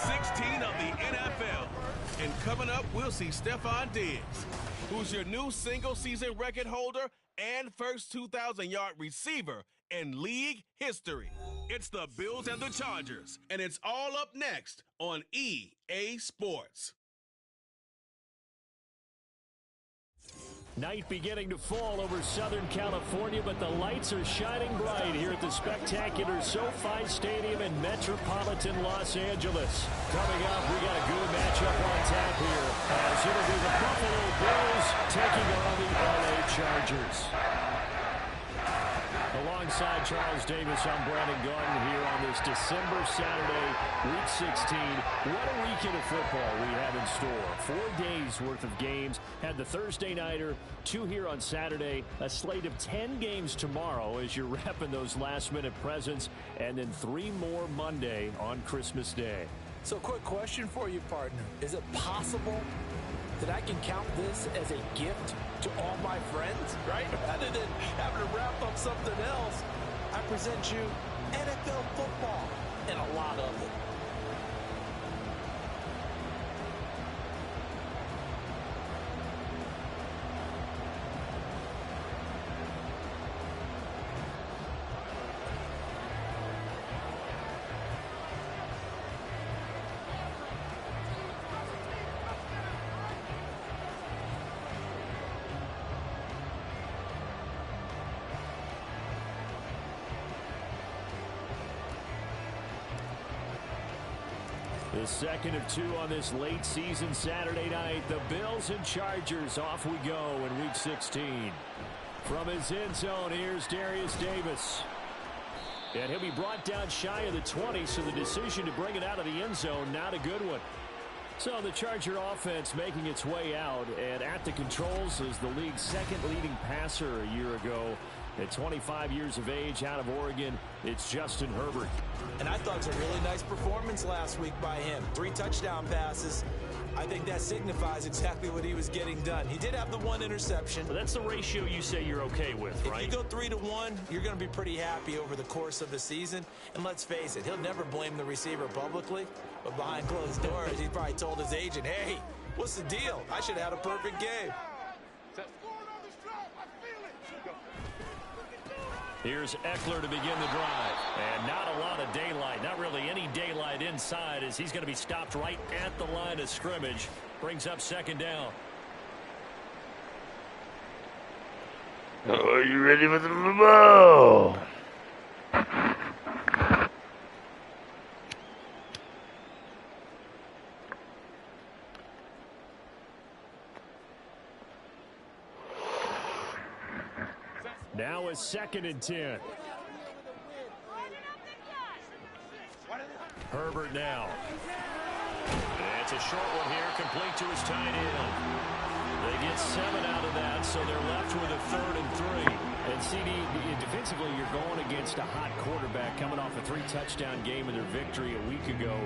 16 of the NFL. And coming up, we'll see Stephon Diggs, who's your new single-season record holder and first 2,000-yard receiver in league history. It's the Bills and the Chargers, and it's all up next on EA Sports. Night beginning to fall over Southern California, but the lights are shining bright here at the spectacular SoFi Stadium in metropolitan Los Angeles. Coming up, we got a good matchup on tap here, as it'll be the Buffalo Bills taking on the LA Chargers. Alongside Charles Davis, I'm Brandon Gordon here on this December Saturday, Week 16. What a weekend of football we have in store. 4 days worth of games. Had the Thursday nighter, 2 here on Saturday, a slate of 10 games tomorrow as you're wrapping those last-minute presents, and then 3 more Monday on Christmas Day. So quick question for you, partner. Is it possible that I can count this as a gift to all my friends, right? Rather than having to wrap up something else, I present you NFL football and a lot of it. The second of 2 on this late season Saturday night. The Bills and Chargers, off we go in Week 16. From his end zone, here's Darius Davis. And he'll be brought down shy of the 20, so the decision to bring it out of the end zone, not a good one. So the Charger offense making its way out, and at the controls is the league's second leading passer a year ago. At 25 years of age, out of Oregon, it's Justin Herbert. And I thought it was a really nice performance last week by him. 3 touchdown passes. I think that signifies exactly what he was getting done. He did have the 1 interception. Well, that's the ratio you say you're okay with, right? If you go 3-1, you're going to be pretty happy over the course of the season. And let's face it, he'll never blame the receiver publicly. But behind closed doors, he probably told his agent, hey, what's the deal? I should have had a perfect game. Here's Eckler to begin the drive. And not a lot of daylight. Not really any daylight inside, as he's going to be stopped right at the line of scrimmage. Brings up second down. Are you ready for the ball? Now it's 2nd and 10. Herbert now. It's a short one here, complete to his tight end. They get 7 out of that, so they're left with a 3rd and 3. And CD, defensively, you're going against a hot quarterback coming off a 3-touchdown game in their victory a week ago.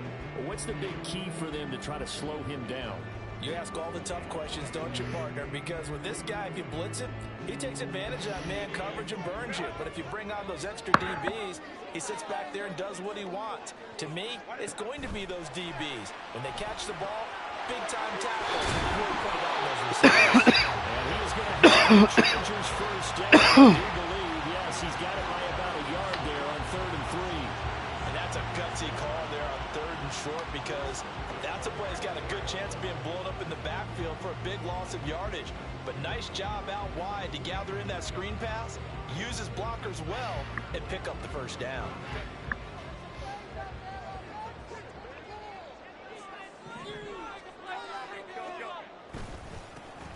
What's the big key for them to try to slow him down? You ask all the tough questions, don't you, partner? Because with this guy, if you blitz him, he takes advantage of that man coverage and burns you. But if you bring on those extra DBs, he sits back there and does what he wants. To me, it's going to be those DBs. When they catch the ball, big-time tackles. Really put it on those receivers. And he is going to have the Chargers first down. I do believe, yes, he's got it by about a yard there on 3rd and 3. And that's a gutsy call there on 3rd and short, because that's a play that's got a good chance of being blown up in the backfield for a big loss of yardage. But nice job out wide to gather in that screen pass, use his blockers well, and pick up the first down.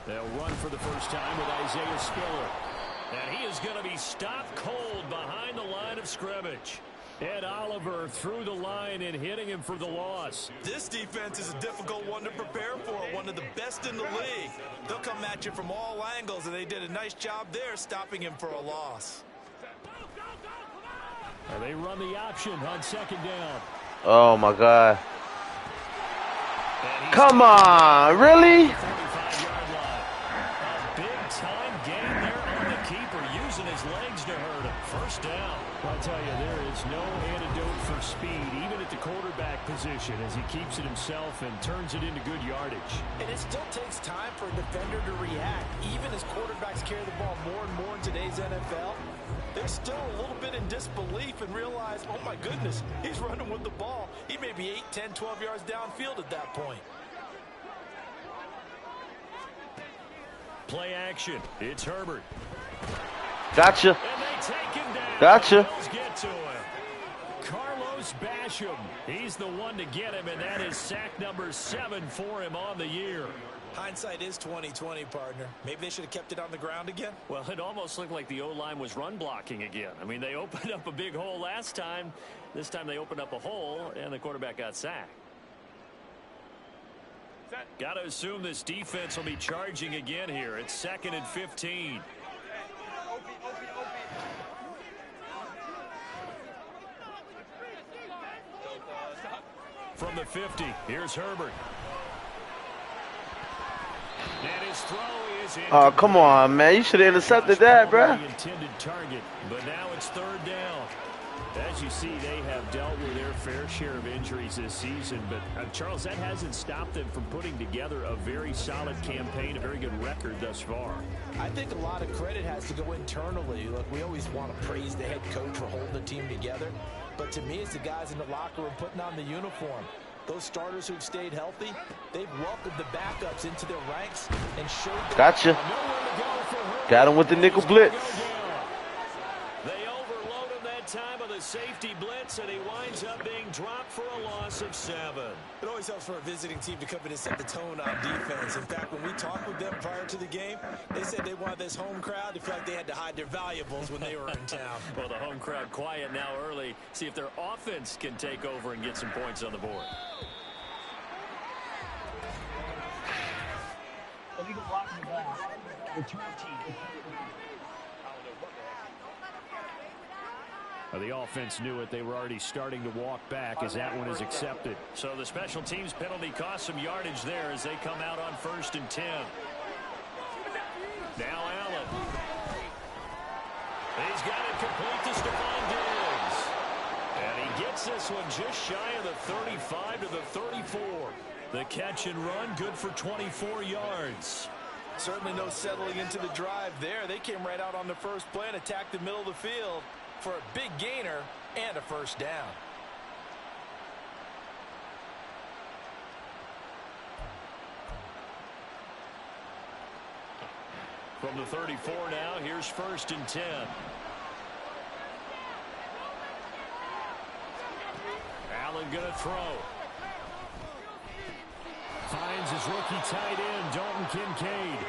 They'll run for the first time with Isaiah Spiller. And he is going to be stopped cold behind the line of scrimmage. Ed Oliver through the line and hitting him for the loss. This defense is a difficult one to prepare for, one of the best in the league. They'll come at you from all angles, and they did a nice job there stopping him for a loss. And they run the option on 2nd down. Oh, my God. Come on, really? 45-yard line. A big-time gain there on the keeper, using his legs to hurt him. First down. I tell you, there is no antidote for speed, even at the quarterback position, as he keeps it himself and turns it into good yardage. And it still takes time for a defender to react. Even as quarterbacks carry the ball more and more in today's NFL, they're still a little bit in disbelief and realize, oh my goodness, he's running with the ball. He may be 8, 10, 12 yards downfield at that point. Play action. It's Herbert. Gotcha. And they take him down. Gotcha. Bills get to him. Carlos Basham. He's the one to get him, and that is sack number 7 for him on the year. Hindsight is 20/20, partner. Maybe they should have kept it on the ground again. Well, it almost looked like the O-line was run blocking again. I mean, they opened up a big hole last time. This time they opened up a hole, and the quarterback got sacked. Got to assume this defense will be charging again here. It's 2nd and 15. From the 50, here's Herbert. And his throw is in. Oh, come on, man. You should have intercepted that, bro. Intended target, but now it's 3rd down. As you see, they have dealt with their fair share of injuries this season, but Charles, that hasn't stopped them from putting together a very solid campaign, a very good record thus far. I think a lot of credit has to go internally. Look, we always want to praise the head coach for holding the team together, but to me, it's the guys in the locker room putting on the uniform. Those starters who've stayed healthy, they've welcomed the backups into their ranks and showed them. Gotcha. Got him with the nickel blitz. They overload him that time of the safety blitz, and he winds up being dropped for a loss of 7. It always helps for a visiting team to come in and set the tone on defense. In fact, when we talked with them prior to the game, they said they wanted this home crowd to feel like they had to hide their valuables when they were in town. Well, the home crowd quiet now early. See if their offense can take over and get some points on the board. Illegal blocking the ball. Return team. The offense knew it. They were already starting to walk back as that one is accepted. So the special teams penalty cost some yardage there as they come out on 1st and 10. Now Allen. He's got it complete to Stephon Diggs. And he gets this one just shy of the 35 to the 34. The catch and run, good for 24 yards. Certainly no settling into the drive there. They came right out on the first play and attacked the middle of the field for a big gainer and a 1st down. From the 34 now, here's 1st and 10. Allen gonna throw. Finds his rookie tight end, Dalton Kincaid.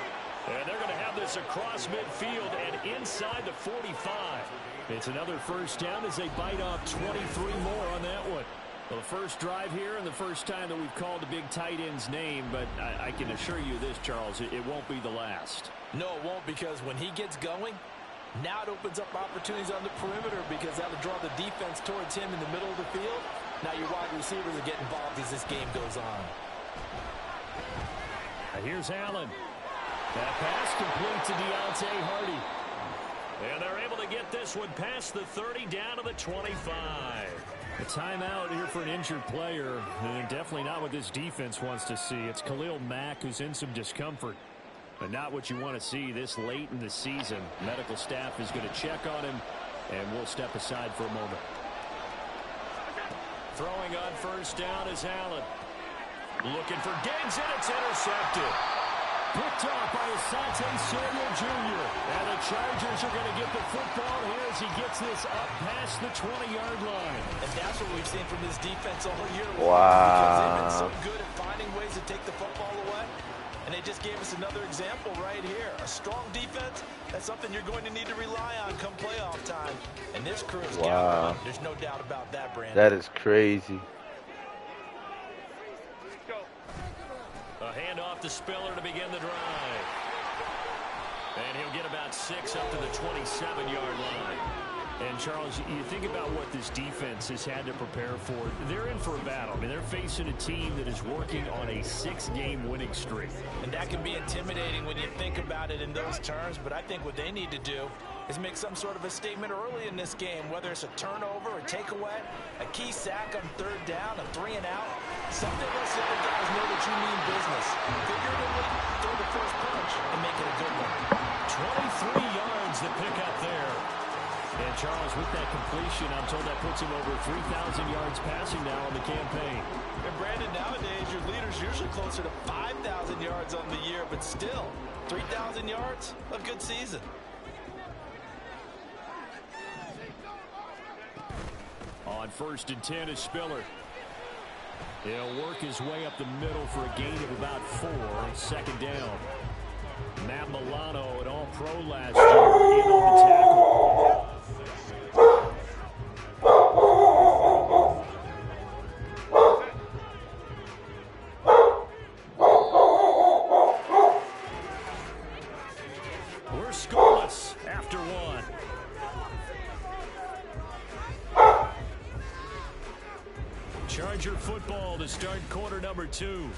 And they're going to have this across midfield and inside the 45. It's another 1st down as they bite off 23 more on that one. Well, the first drive here and the first time that we've called a big tight end's name, but I can assure you this, Charles, it won't be the last. No, it won't, because when he gets going, now it opens up opportunities on the perimeter because that'll draw the defense towards him in the middle of the field. Now your wide receivers are getting involved as this game goes on. Here's Allen. That pass complete to Deontay Hardy. And they're able to get this one past the 30 down to the 25. A timeout here for an injured player, and definitely not what this defense wants to see. It's Khalil Mack who's in some discomfort, but not what you want to see this late in the season. Medical staff is going to check on him, and we'll step aside for a moment. Throwing on 1st down is Allen. Looking for Diggs, and it's intercepted. Picked off by Asante Samuel Jr. And the Chargers are going to get the football here as he gets this up past the 20-yard line. And that's what we've seen from this defense all year long. Wow. Because they've been so good at finding ways to take the football away. And they just gave us another example right here. A strong defense, that's something you're going to need to rely on come playoff time. And this crew is Wow. There's no doubt about that, Brandon. That is crazy. A handoff to Spiller to begin the drive. And he'll get about 6 up to the 27-yard line. And, Charles, you think about what this defense has had to prepare for. They're in for a battle. I mean, they're facing a team that is working on a 6-game winning streak. And that can be intimidating when you think about it in those terms. But I think what they need to do is make some sort of a statement early in this game, whether it's a turnover, a takeaway, a key sack on 3rd down, a 3 and out. Something lets the other guys know that you mean business. Figuratively, throw the first punch and make it a good one. 23 yards to pick up there. And, Charles, with that completion, I'm told that puts him over 3,000 yards passing now on the campaign. And, Brandon, nowadays your leader's usually closer to 5,000 yards on the year, but still, 3,000 yards, a good season. On 1st and 10 is Spiller. He'll work his way up the middle for a gain of about 4. 2nd down. Matt Milano, an all-pro last year, in on the tackle. We're scoreless after 1. Charger football to start quarter number 2,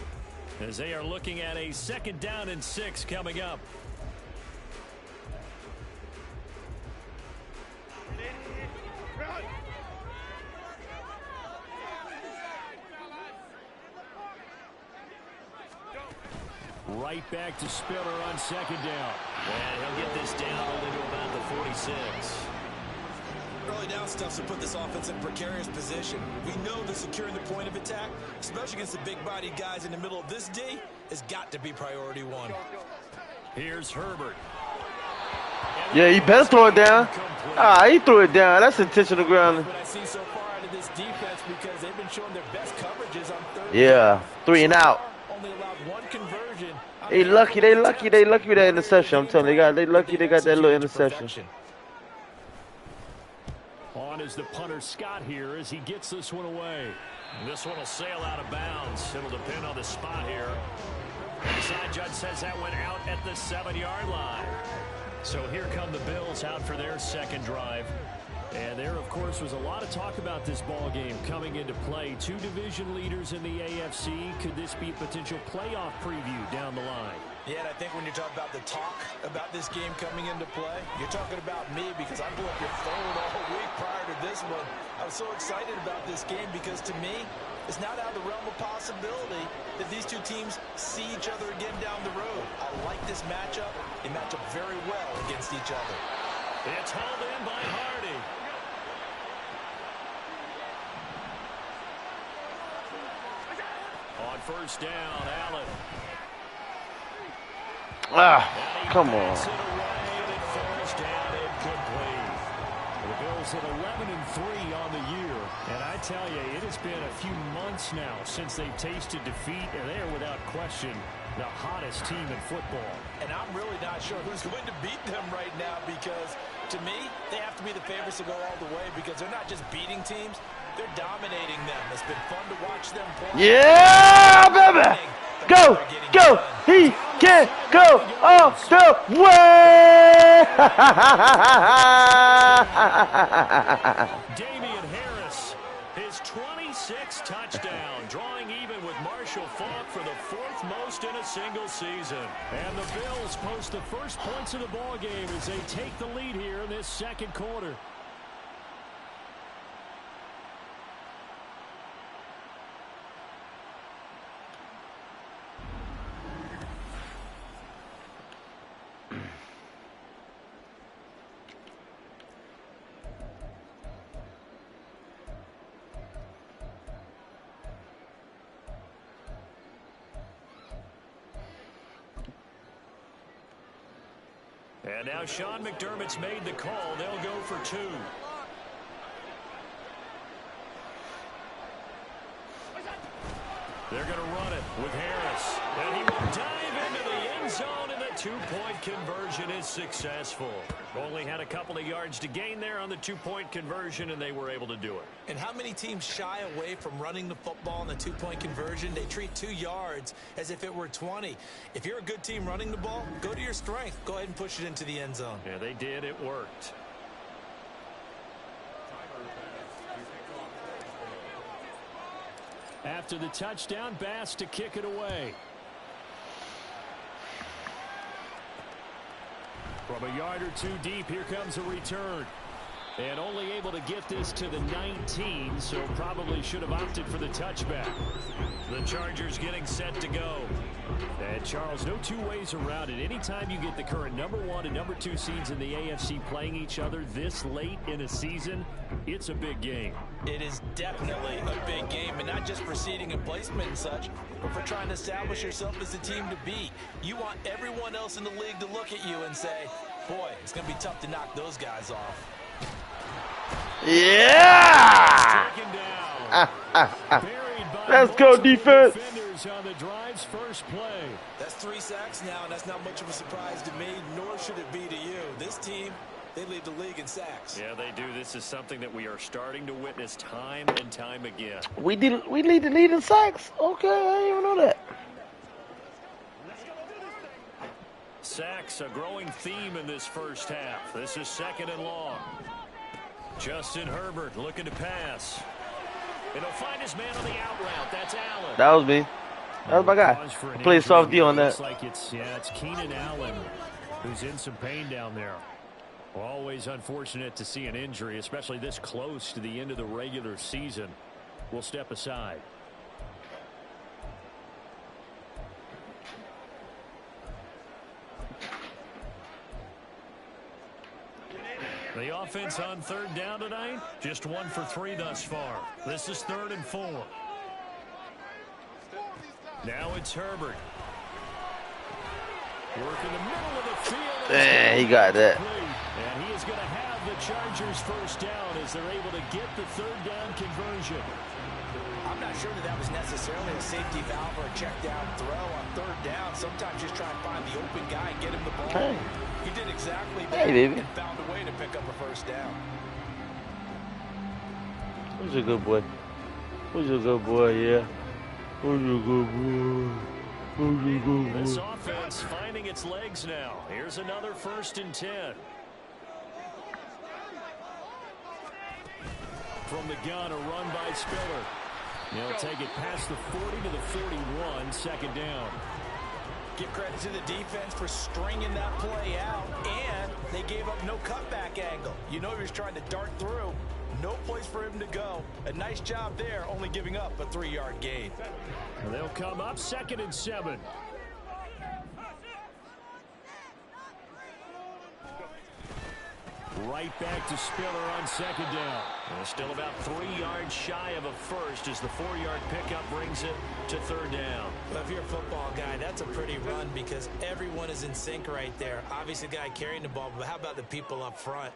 as they are looking at a 2nd down and 6 coming up. Right back to Spiller on 2nd down. And he'll get this down into about the 46. Early down stuff to put this offense in a precarious position. We know that securing the point of attack, especially against the big-bodied guys in the middle of this D, has got to be priority 1. Here's Herbert. Yeah, he better throw it down. Ah, he threw it down. That's intentional grounding. What I see so far out of this defense, because they've been showing their best coverages on 3rd. Yeah, 3 and out. Only allowed 1 conversion. They lucky with that interception. I'm telling you, they lucky they got that little interception. On is the punter Scott here as he gets this one away. This one will sail out of bounds. It'll depend on the spot here. And the side judge says that went out at the 7-yard line. So here come the Bills out for their 2nd drive. And there, of course, was a lot of talk about this ball game coming into play. 2 division leaders in the AFC. Could this be a potential playoff preview down the line? Yeah, and I think when you talk about the talk about this game coming into play, you're talking about me, because I blew up your phone all week prior to this one. I was so excited about this game because, to me, it's not out of the realm of possibility that these 2 teams see each other again down the road. I like this matchup. They match up very well against each other. It's hauled in by Hardy. On 1st down, Allen. Ah, come on. The Bills at 11-3 on the year. And I tell you, it has been a few months now since they've tasted defeat, and they are without question the hottest team in football. And I'm really not sure who's going to beat them right now, because to me, they have to be the favorites to go all the way, because they're not just beating teams, they're dominating them. It's been fun to watch them play. Yeah, baby. Go, he can go all the way. Damian Harris, his 26th touchdown, drawing even with Marshall Faulk for the 4th most in a single season. And the Bills post the first points of the ball game as they take the lead here in this 2nd quarter. And now Sean McDermott's made the call. They'll go for 2. They're going to run it with Harris. And he will dive into the end zone, and the 2-point conversion is successful. Only had a couple of yards to gain there on the 2-point conversion, and they were able to do it. And how many teams shy away from running the football in the 2-point conversion? They treat 2 yards as if it were 20. If you're a good team running the ball, go to your strength. Go ahead and push it into the end zone. Yeah, they did. It worked. After the touchdown, Bass to kick it away. From a yard or two deep, here comes a return. And only able to get this to the 19, so probably should have opted for the touchback. The Chargers getting set to go. And, Charles, no two ways around it. Anytime you get the current #1 and #2 seeds in the AFC playing each other this late in a season, it's a big game. It is definitely a big game, and not just for seeding and placement and such, but for trying to establish yourself as the team to beat. You want everyone else in the league to look at you and say, boy, it's going to be tough to knock those guys off. Yeah! Let's go, defense. On the drive's first play. That's 3 sacks now, and that's not much of a surprise to me, nor should it be to you. This team, they lead the league in sacks. Yeah, they do. This is something that we are starting to witness time and time again. We lead the lead in sacks? Okay, I didn't even know that. Sacks, a growing theme in this first half. This is 2nd and long. Justin Herbert looking to pass. And he'll find his man on the out route. That's Allen. That was me. That was my guy. Play soft D on that. Like it's Keenan Allen who's in some pain down there. Always unfortunate to see an injury, especially this close to the end of the regular season. We'll step aside. The offense on 3rd down tonight, just 1 for 3 thus far. This is 3rd and 4. Now it's Herbert. Work in the middle of the field. Man, he got that. And he is going to have the Chargers first down as they're able to get the 3rd down conversion. I'm not sure that was necessarily a safety valve or a check down throw on 3rd down. Sometimes just try and find the open guy and get him the ball. Hey. He did exactly that and found a way to pick up a first down. Who's a good boy? Who's a good boy, yeah? Who's a good boy? Who's a good boy? This offense finding its legs now. Here's another 1st and 10. From the gun, a run by Spiller. He'll take it past the 40 to the 41, 2nd down. Give credit to the defense for stringing that play out, and they gave up no cutback angle. You know he was trying to dart through. No place for him to go. A nice job there, only giving up a 3-yard gain. And they'll come up 2nd and 7. Right back to Spiller on 2nd down. And still about 3 yards shy of a first as the 4-yard pickup brings it to 3rd down. Well, if you're a football guy, that's a pretty run because everyone is in sync right there. Obviously, the guy carrying the ball, but how about the people up front?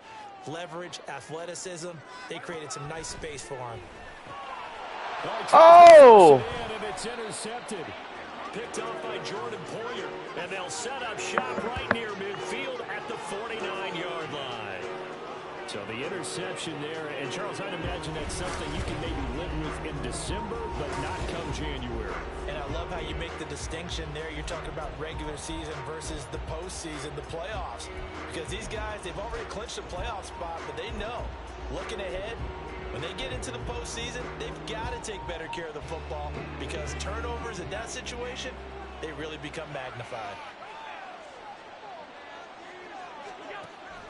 Leverage, athleticism, they created some nice space for him. Oh! And it's intercepted. Picked off by Jordan Poyer. And they'll set up shop right near midfield at the 49-yard line. So the interception there, and Charles, I'd imagine that's something you can maybe live with in December, but not come January. And I love how you make the distinction there. You're talking about regular season versus the postseason, the playoffs. Because these guys, they've already clinched a playoff spot, but they know, looking ahead, when they get into the postseason, they've got to take better care of the football because turnovers in that situation, they really become magnified.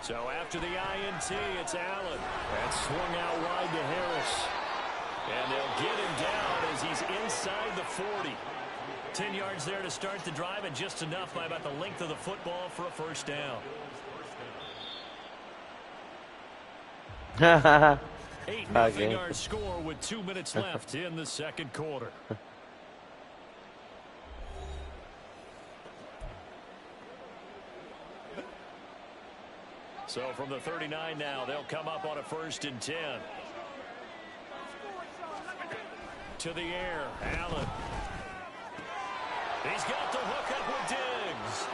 So after the INT, it's Allen. That's swung out wide to Harris. And they'll get him down as he's inside the 40. 10 yards there to start the drive, and just enough by about the length of the football for a first down. 8-0 our score with 2 minutes left in the 2nd quarter. So from the 39 now, they'll come up on a 1st and 10. To the air, Allen. He's got the hook up with Diggs.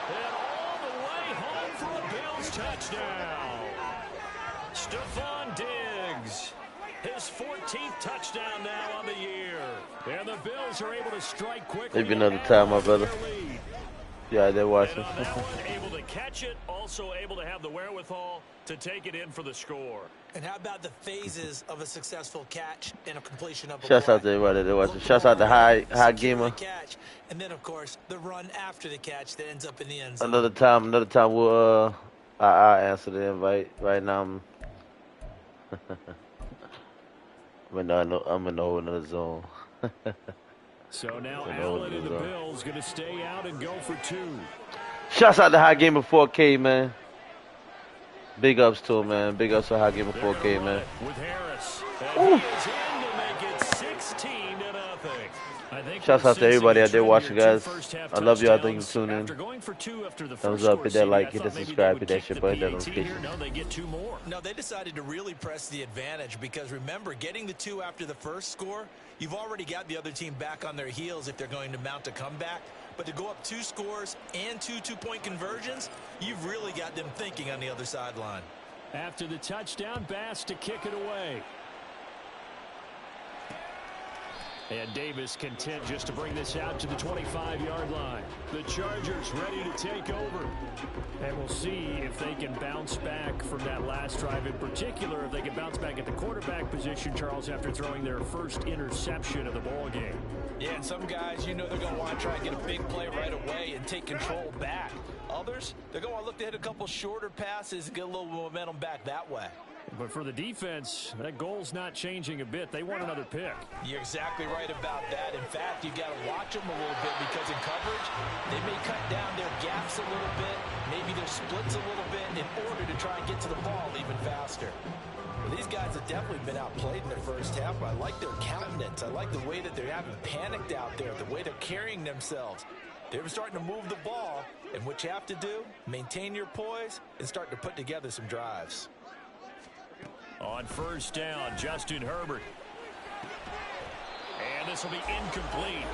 And all the way home for a Bills touchdown. Stephon Diggs. His 14th touchdown now on the year. And the Bills are able to strike quickly. Maybe another time, my brother. Yeah, they're watching. And on that one, able to catch it, also able to have the wherewithal to take it in for the score. And how about the phases of a successful catch and a completion of a Shouts play? out to everybody that watching. Shouts out to High Gamer. Catch, and then of course the run after the catch that ends up in the end zone. Another time we'll I'll answer the invite. Right now I'm in the whole another zone. So now Allen and the Bills going to stay out and go for 2. Shouts out to High Gamer 4K, man. Big ups to him, man. Big ups to High Gamer 4K, man. With Harris. And he is in to make it 16-0. I think shouts out to everybody out there watching, guys. I love y'all. Thank you for tuning in. Thumbs up, hit that like, hit that subscribe, hit that shit button, that notification. No, they get 2 more. No, they decided to really press the advantage because remember, getting the 2 after the first score, you've already got the other team back on their heels if they're going to mount a comeback. But to go up 2 scores and 2 two-point conversions, you've really got them thinking on the other sideline. After the touchdown, Bass to kick it away. And Davis content just to bring this out to the 25-yard line. The Chargers ready to take over. And we'll see if they can bounce back from that last drive in particular, if they can bounce back at the quarterback position, Charles, after throwing their first interception of the ball game. Yeah, and some guys, you know they're going to want to try and get a big play right away and take control back. Others, they're going to want to look to hit a couple shorter passes and get a little momentum back that way. But for the defense, that goal's not changing a bit. They want another pick. You're exactly right about that. In fact, you got to watch them a little bit because in coverage, they may cut down their gaps a little bit, maybe their splits a little bit in order to try and get to the ball even faster. Well, these guys have definitely been outplayed in their first half, but I like their countenance. I like the way that they haven't panicked out there, the way they're carrying themselves. They're starting to move the ball, and what you have to do, maintain your poise and start to put together some drives. On first down, Justin Herbert. And this will be incomplete.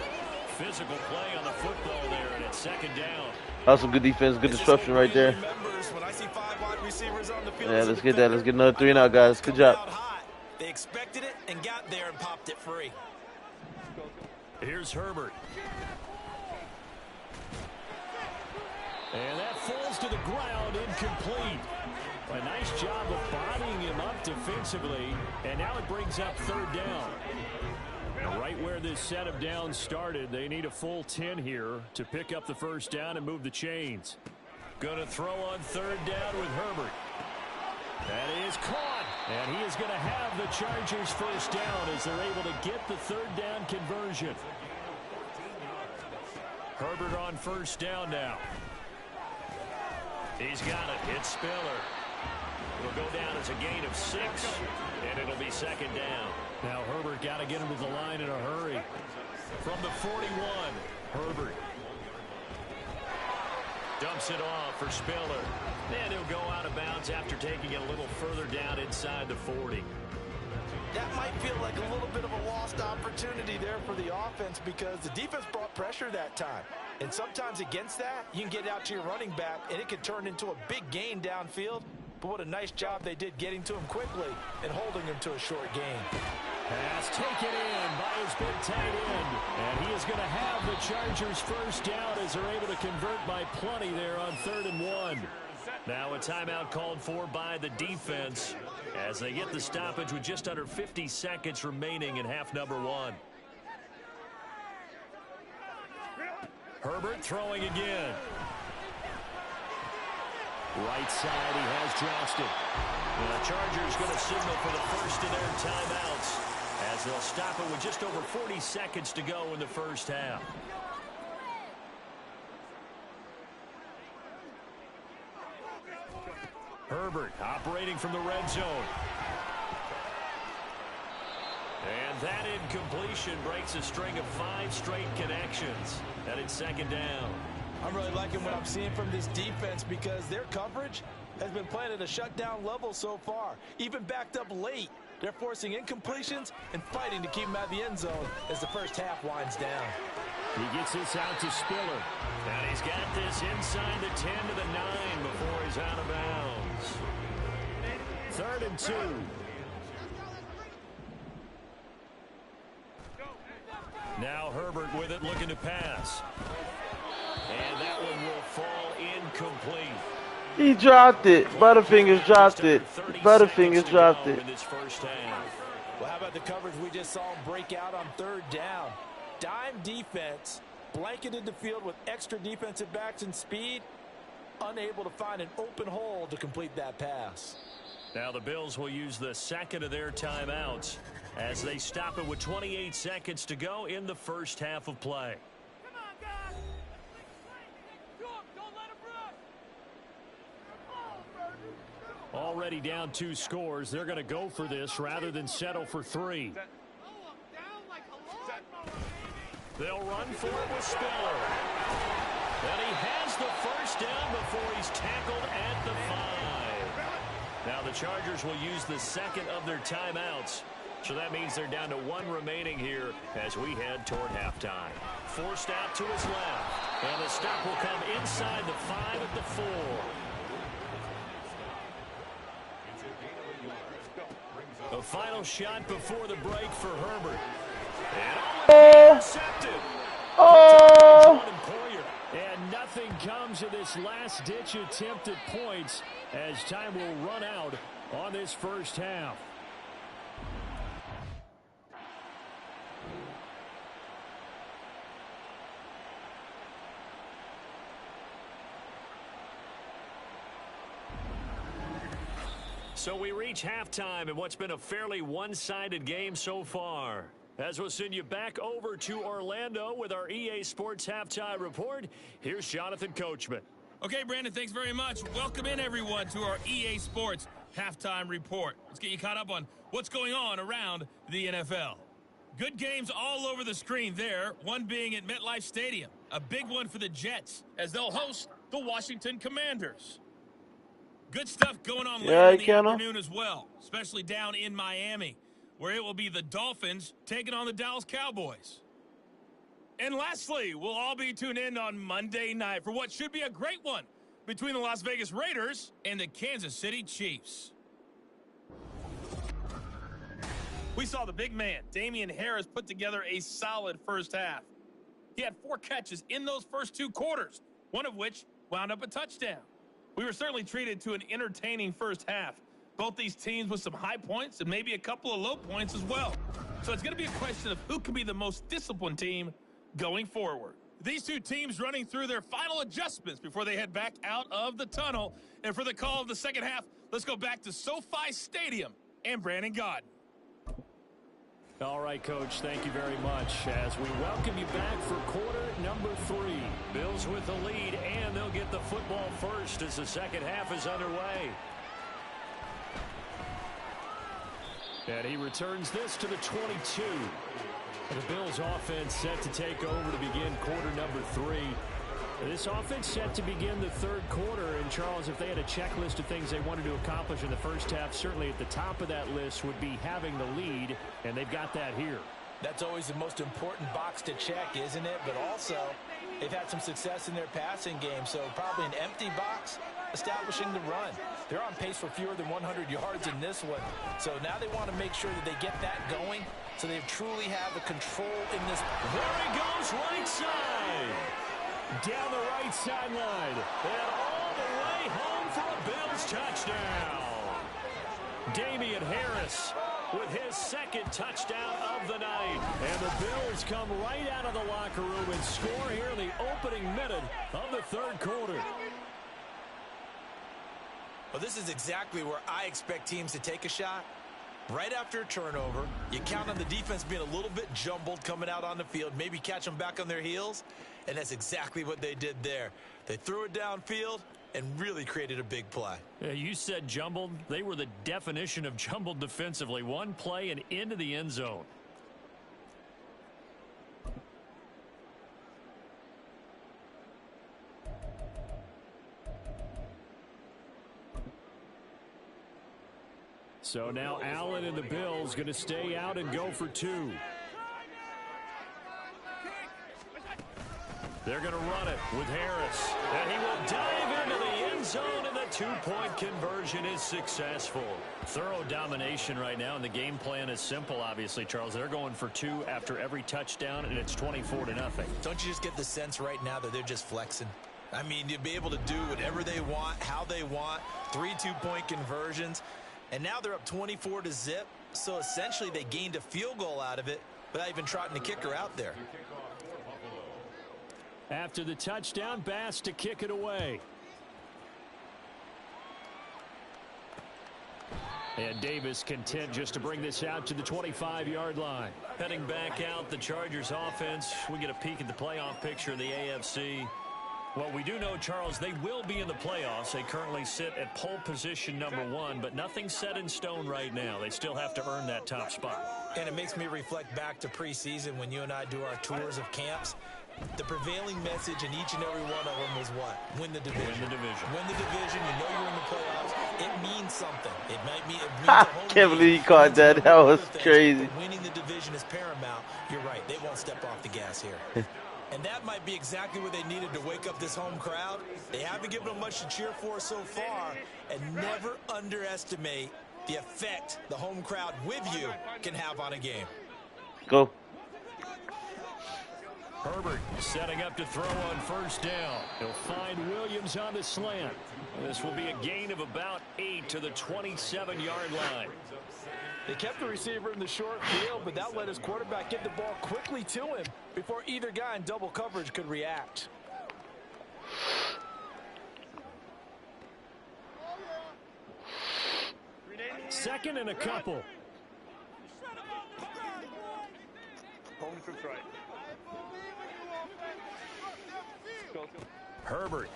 Physical play on the football there, and it's second down. That's some good defense, good disruption right there. Yeah, let's get that. Let's get another 3 and out, guys. Good job. They expected it and got there and popped it free. Here's Herbert. And that falls to the ground, incomplete. A nice job of bodying him up defensively, and now it brings up third down. And right where this set of downs started, they need a full 10 here to pick up the first down and move the chains. Going to throw on third down with Herbert. That is caught, and he is going to have the Chargers first down as they're able to get the third down conversion. Herbert on first down now. He's got it. It's Spiller. It'll go down as a gain of 6, and it'll be second down. Now Herbert got to get him to the line in a hurry. From the 41, Herbert dumps it off for Spiller. And he'll go out of bounds after taking it a little further down inside the 40. That might feel like a little bit of a lost opportunity there for the offense because the defense brought pressure that time. And sometimes against that, you can get out to your running back, and it can turn into a big gain downfield. But what a nice job they did getting to him quickly and holding him to a short gain. Pass taken in by his big tight end. And he is going to have the Chargers first down as they're able to convert by plenty there on 3rd and 1. Now a timeout called for by the defense as they get the stoppage with just under 50 seconds remaining in half number 1. Herbert throwing again. Right side, he has Johnston. And the Chargers going to signal for the first of their timeouts as they'll stop it with just over 40 seconds to go in the first half. Herbert operating from the red zone. And that incompletion breaks a string of 5 straight connections. And it's second down. I'm really liking what I'm seeing from this defense because their coverage has been playing at a shutdown level so far. Even backed up late, they're forcing incompletions and fighting to keep them out of the end zone as the first half winds down. He gets this out to Spiller. And he's got this inside the 10 to the 9 before he's out of bounds. 3rd and 2. Now Herbert with it, looking to pass. And that one will fall incomplete. He dropped it. Butterfingers dropped it. Butterfingers dropped it. In this first half. Well, how about the coverage we just saw him break out on third down? Dime defense, blanketed the field with extra defensive backs and speed, unable to find an open hole to complete that pass. Now the Bills will use the second of their timeouts as they stop it with 28 seconds to go in the first half of play. Come on, guys. Don't let him run. Already down 2 scores. They're going to go for this rather than settle for 3. They'll run for it with Spiller. And he has the first down before he's tackled at the 5. Now the Chargers will use the second of their timeouts. So that means they're down to 1 remaining here as we head toward halftime. Forced out to his left. And the stop will come inside the 5 at the 4. The final shot before the break for Herbert. And intercepted. Oh! And nothing comes of this last-ditch attempt at points as time will run out on this first half. So we reach halftime in what's been a fairly one-sided game so far. As we'll send you back over to Orlando with our EA Sports Halftime Report, here's Jonathan Coachman. Okay, Brandon, thanks very much. Welcome in, everyone, to our EA Sports Halftime Report. Let's get you caught up on what's going on around the NFL. Good games all over the screen there, one being at MetLife Stadium. A big one for the Jets as they'll host the Washington Commanders. Good stuff going on later in the afternoon as well, especially down in Miami, where it will be the Dolphins taking on the Dallas Cowboys. And lastly, we'll all be tuned in on Monday night for what should be a great one between the Las Vegas Raiders and the Kansas City Chiefs. We saw the big man, Damian Harris, put together a solid first half. He had 4 catches in those first 2 quarters, one of which wound up a touchdown. We were certainly treated to an entertaining first half. Both these teams with some high points and maybe a couple of low points as well. So it's going to be a question of who can be the most disciplined team going forward. These 2 teams running through their final adjustments before they head back out of the tunnel. And for the call of the second half, let's go back to SoFi Stadium and Brandon Gaudin. All right, Coach, thank you very much as we welcome you back for quarter number 3. Bills with the lead, and they'll get the football first as the second half is underway. And he returns this to the 22. The Bills offense set to take over to begin quarter number 3. This offense set to begin the third quarter. And, Charles, if they had a checklist of things they wanted to accomplish in the first half, certainly at the top of that list would be having the lead, and they've got that here. That's always the most important box to check, isn't it? But also, they've had some success in their passing game, so probably an empty box establishing the run. They're on pace for fewer than 100 yards in this one. So now they want to make sure that they get that going so they truly have the control in this. There he goes, right side. Down the right sideline. And all the way home for a Bills touchdown. Damian Harris with his second touchdown of the night. And the Bills come right out of the locker room and score here in the opening minute of the third quarter. Well, this is exactly where I expect teams to take a shot. Right after a turnover, you count on the defense being a little bit jumbled coming out on the field, maybe catch them back on their heels, and that's exactly what they did there. They threw it downfield and really created a big play. Yeah, you said jumbled. They were the definition of jumbled defensively. One play and into the end zone. So now Allen and the Bills going to stay out and go for 2. They're going to run it with Harris. And he will dive into the end zone, and the two-point conversion is successful. Thorough domination right now, and the game plan is simple, obviously, Charles. They're going for 2 after every touchdown, and it's 24-0. Don't you just get the sense right now that they're just flexing? I mean, you'll be able to do whatever they want, how they want, 3 two-point conversions, and now they're up 24-0, so essentially they gained a field goal out of it without even trotting the kicker out there. After the touchdown, Bass to kick it away. And Davis content just to bring this out to the 25-yard line. Heading back out, the Chargers offense. We get a peek at the playoff picture in the AFC. Well, we do know, Charles, they will be in the playoffs. They currently sit at pole position #1, but nothing's set in stone right now. They still have to earn that top spot. And it makes me reflect back to preseason when you and I do our tours of camps. The prevailing message in each and every one of them was what? Win the division. Win the division. Win the division. You know you're in the playoffs. It means something. It means a home can't believe you caught that. That was crazy. Winning the division is paramount. You're right. They won't step off the gas here. And that might be exactly what they needed to wake up this home crowd. They haven't given them much to cheer for so far. And never underestimate the effect the home crowd with you can have on a game. Go. Herbert setting up to throw on first down. He'll find Williams on the slant. This will be a gain of about 8 to the 27-yard line. They kept the receiver in the short field, but that let his quarterback get the ball quickly to him before either guy in double coverage could react. Second and a couple. Herbert.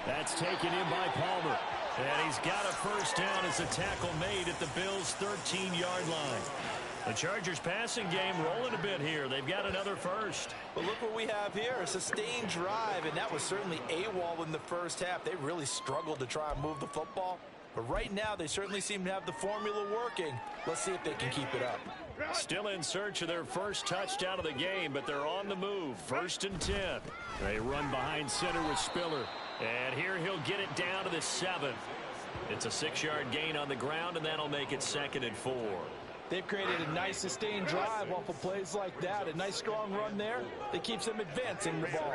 That's taken in by Palmer. And he's got a first down as a tackle made at the Bills' 13-yard line. The Chargers passing game rolling a bit here. They've got another first. But look what we have here, a sustained drive, and that was certainly AWOL in the first half. They really struggled to try and move the football. But right now, they certainly seem to have the formula working. Let's see if they can keep it up. Still in search of their first touchdown of the game, but they're on the move. 1st and 10. They run behind center with Spiller. And here he'll get it down to the 7th. It's a 6-yard gain on the ground, and that'll make it 2nd and 4. They've created a nice sustained drive off of plays like that. A nice strong run there that keeps them advancing the ball.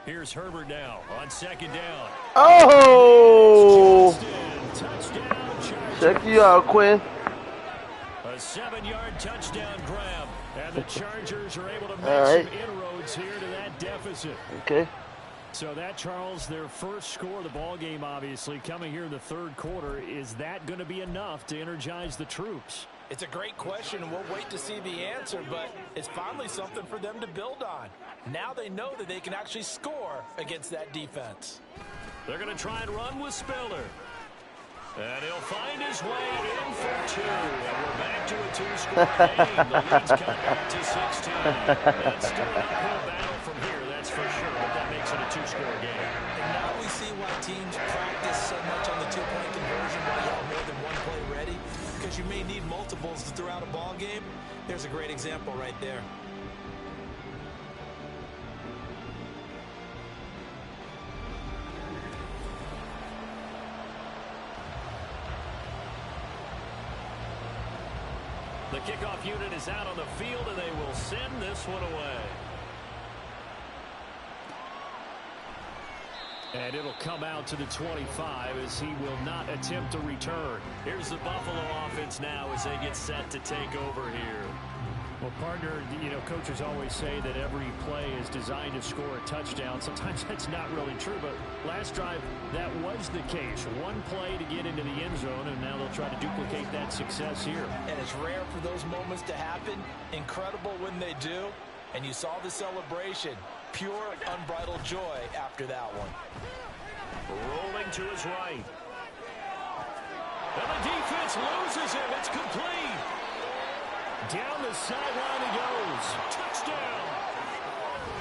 Here's Herbert now on 2nd down. Oh! Touchdown, Check you out, Quinn. A 7-yard touchdown grab. And the Chargers are able to make right. some inroads here to that deficit. Okay. So that, Charles, their first score of the ball game, obviously, coming here in the 3rd quarter. Is that going to be enough to energize the troops? It's a great question, and we'll wait to see the answer, but it's finally something for them to build on. Now they know that they can actually score against that defense. They're going to try and run with Spiller. And he'll find his way in for 2. And we're back to a 2-score game. The lead's cut back to 16. It's still an uphill battle from here, that's for sure, but that makes it a 2-score game. And now we see why teams practice so much on the two-point conversion while you have more than one play ready, because you may need multiples throughout a ball game. There's a great example right there. The kickoff unit is out on the field, and they will send this one away. And it'll come out to the 25 as he will not attempt a return. Here's the Buffalo offense now as they get set to take over here. Well, partner, you know, coaches always say that every play is designed to score a touchdown. Sometimes that's not really true, but last drive, that was the case. One play to get into the end zone, and now they'll try to duplicate that success here. And it's rare for those moments to happen. Incredible when they do. And you saw the celebration. Pure, unbridled joy after that one. Rolling to his right. And the defense loses him. It's complete. Down the sideline he goes. Touchdown.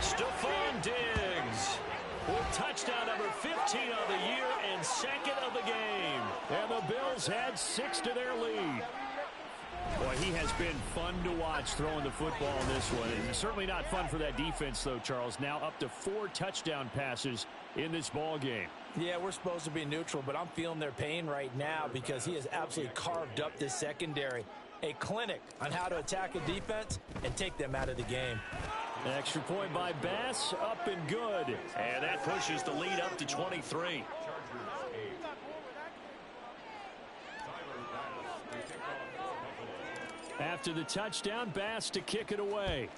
Stephon Diggs with touchdown number 15 of the year and 2nd of the game. And the Bills had 6 to their lead. Boy, Boy, he has been fun to watch throwing the football in this one. It's certainly not fun for that defense, though, Charles. Now up to 4 touchdown passes in this ball game. Yeah, we're supposed to be neutral, but I'm feeling their pain right now because he has absolutely carved up this secondary. A clinic on how to attack a defense and take them out of the game. Extra point by Bass, up and good. And that pushes the lead up to 23. After the touchdown, Bass to kick it away.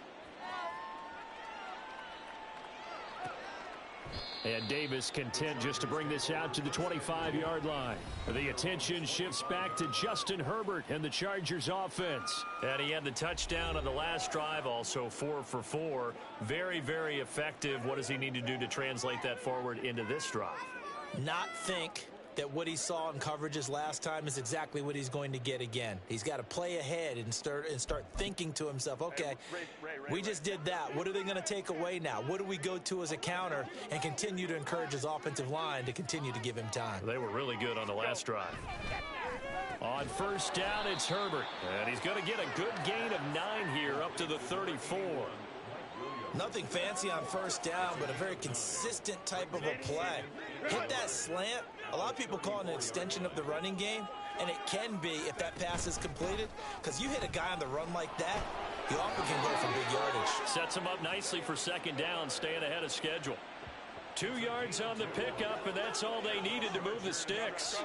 And Davis content just to bring this out to the 25-yard line. The attention shifts back to Justin Herbert and the Chargers offense. And he had the touchdown on the last drive, also 4 for 4. Very, very effective. What does he need to do to translate that forward into this drive? Not think that what he saw in coverages last time is exactly what he's going to get again. He's got to play ahead and start thinking to himself, okay, we just did that. What are they going to take away now? What do we go to as a counter? And continue to encourage his offensive line to continue to give him time. They were really good on the last drive. On first down, it's Herbert. And he's going to get a good gain of 9 here up to the 34. Nothing fancy on first down, but a very consistent type of a play. Hit that slant. A lot of people call it an extension of the running game, and it can be if that pass is completed, because you hit a guy on the run like that, he often can go for big yardage. Sets him up nicely for second down, staying ahead of schedule. 2 yards on the pickup, and that's all they needed to move the sticks.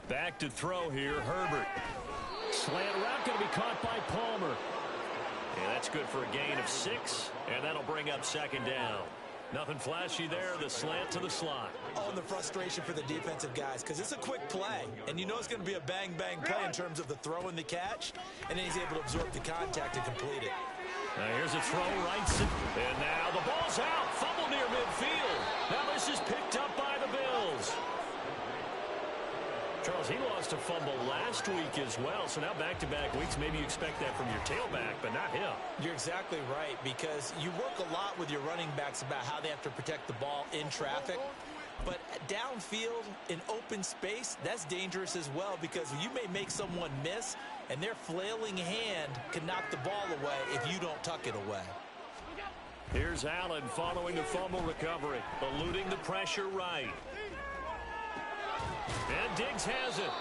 Back to throw here, Herbert. Slant route going to be caught by Palmer. And that's good for a gain of 6, and that'll bring up second down. Nothing flashy there, the slant to the slot. Oh, and the frustration for the defensive guys, because it's a quick play, and you know it's going to be a bang-bang play in terms of the throw and the catch, and then he's able to absorb the contact and complete it. Now here's a throw, right, and now the ball's out. Fumble near midfield. Now this is picked up by the Bills. Charles, he lost a fumble last week as well, so now back-to-back weeks, maybe you expect that from your tailback, but not him. You're exactly right, because you work a lot with your running backs about how they have to protect the ball in traffic, but downfield in open space, that's dangerous as well, because you may make someone miss, and their flailing hand can knock the ball away if you don't tuck it away. Here's Allen following the fumble recovery, eluding the pressure right. And Diggs has it.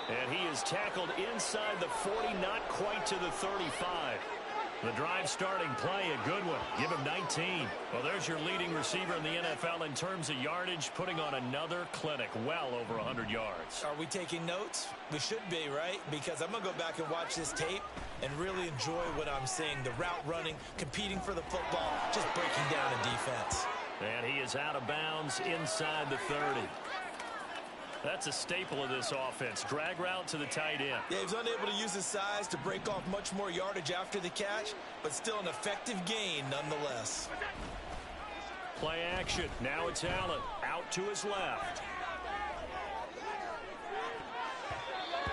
And he is tackled inside the 40, not quite to the 35. The drive starting play, a good one. Give him 19. Well, there's your leading receiver in the NFL in terms of yardage, putting on another clinic, well over 100 yards. Are we taking notes? We should be, right? Because I'm going to go back and watch this tape and really enjoy what I'm seeing. The route running, competing for the football, just breaking down a defense. And he is out of bounds inside the 30. That's a staple of this offense. Drag route to the tight end. Yeah, he's unable to use his size to break off much more yardage after the catch, but still an effective gain nonetheless. Play action. Now it's Allen. Out to his left.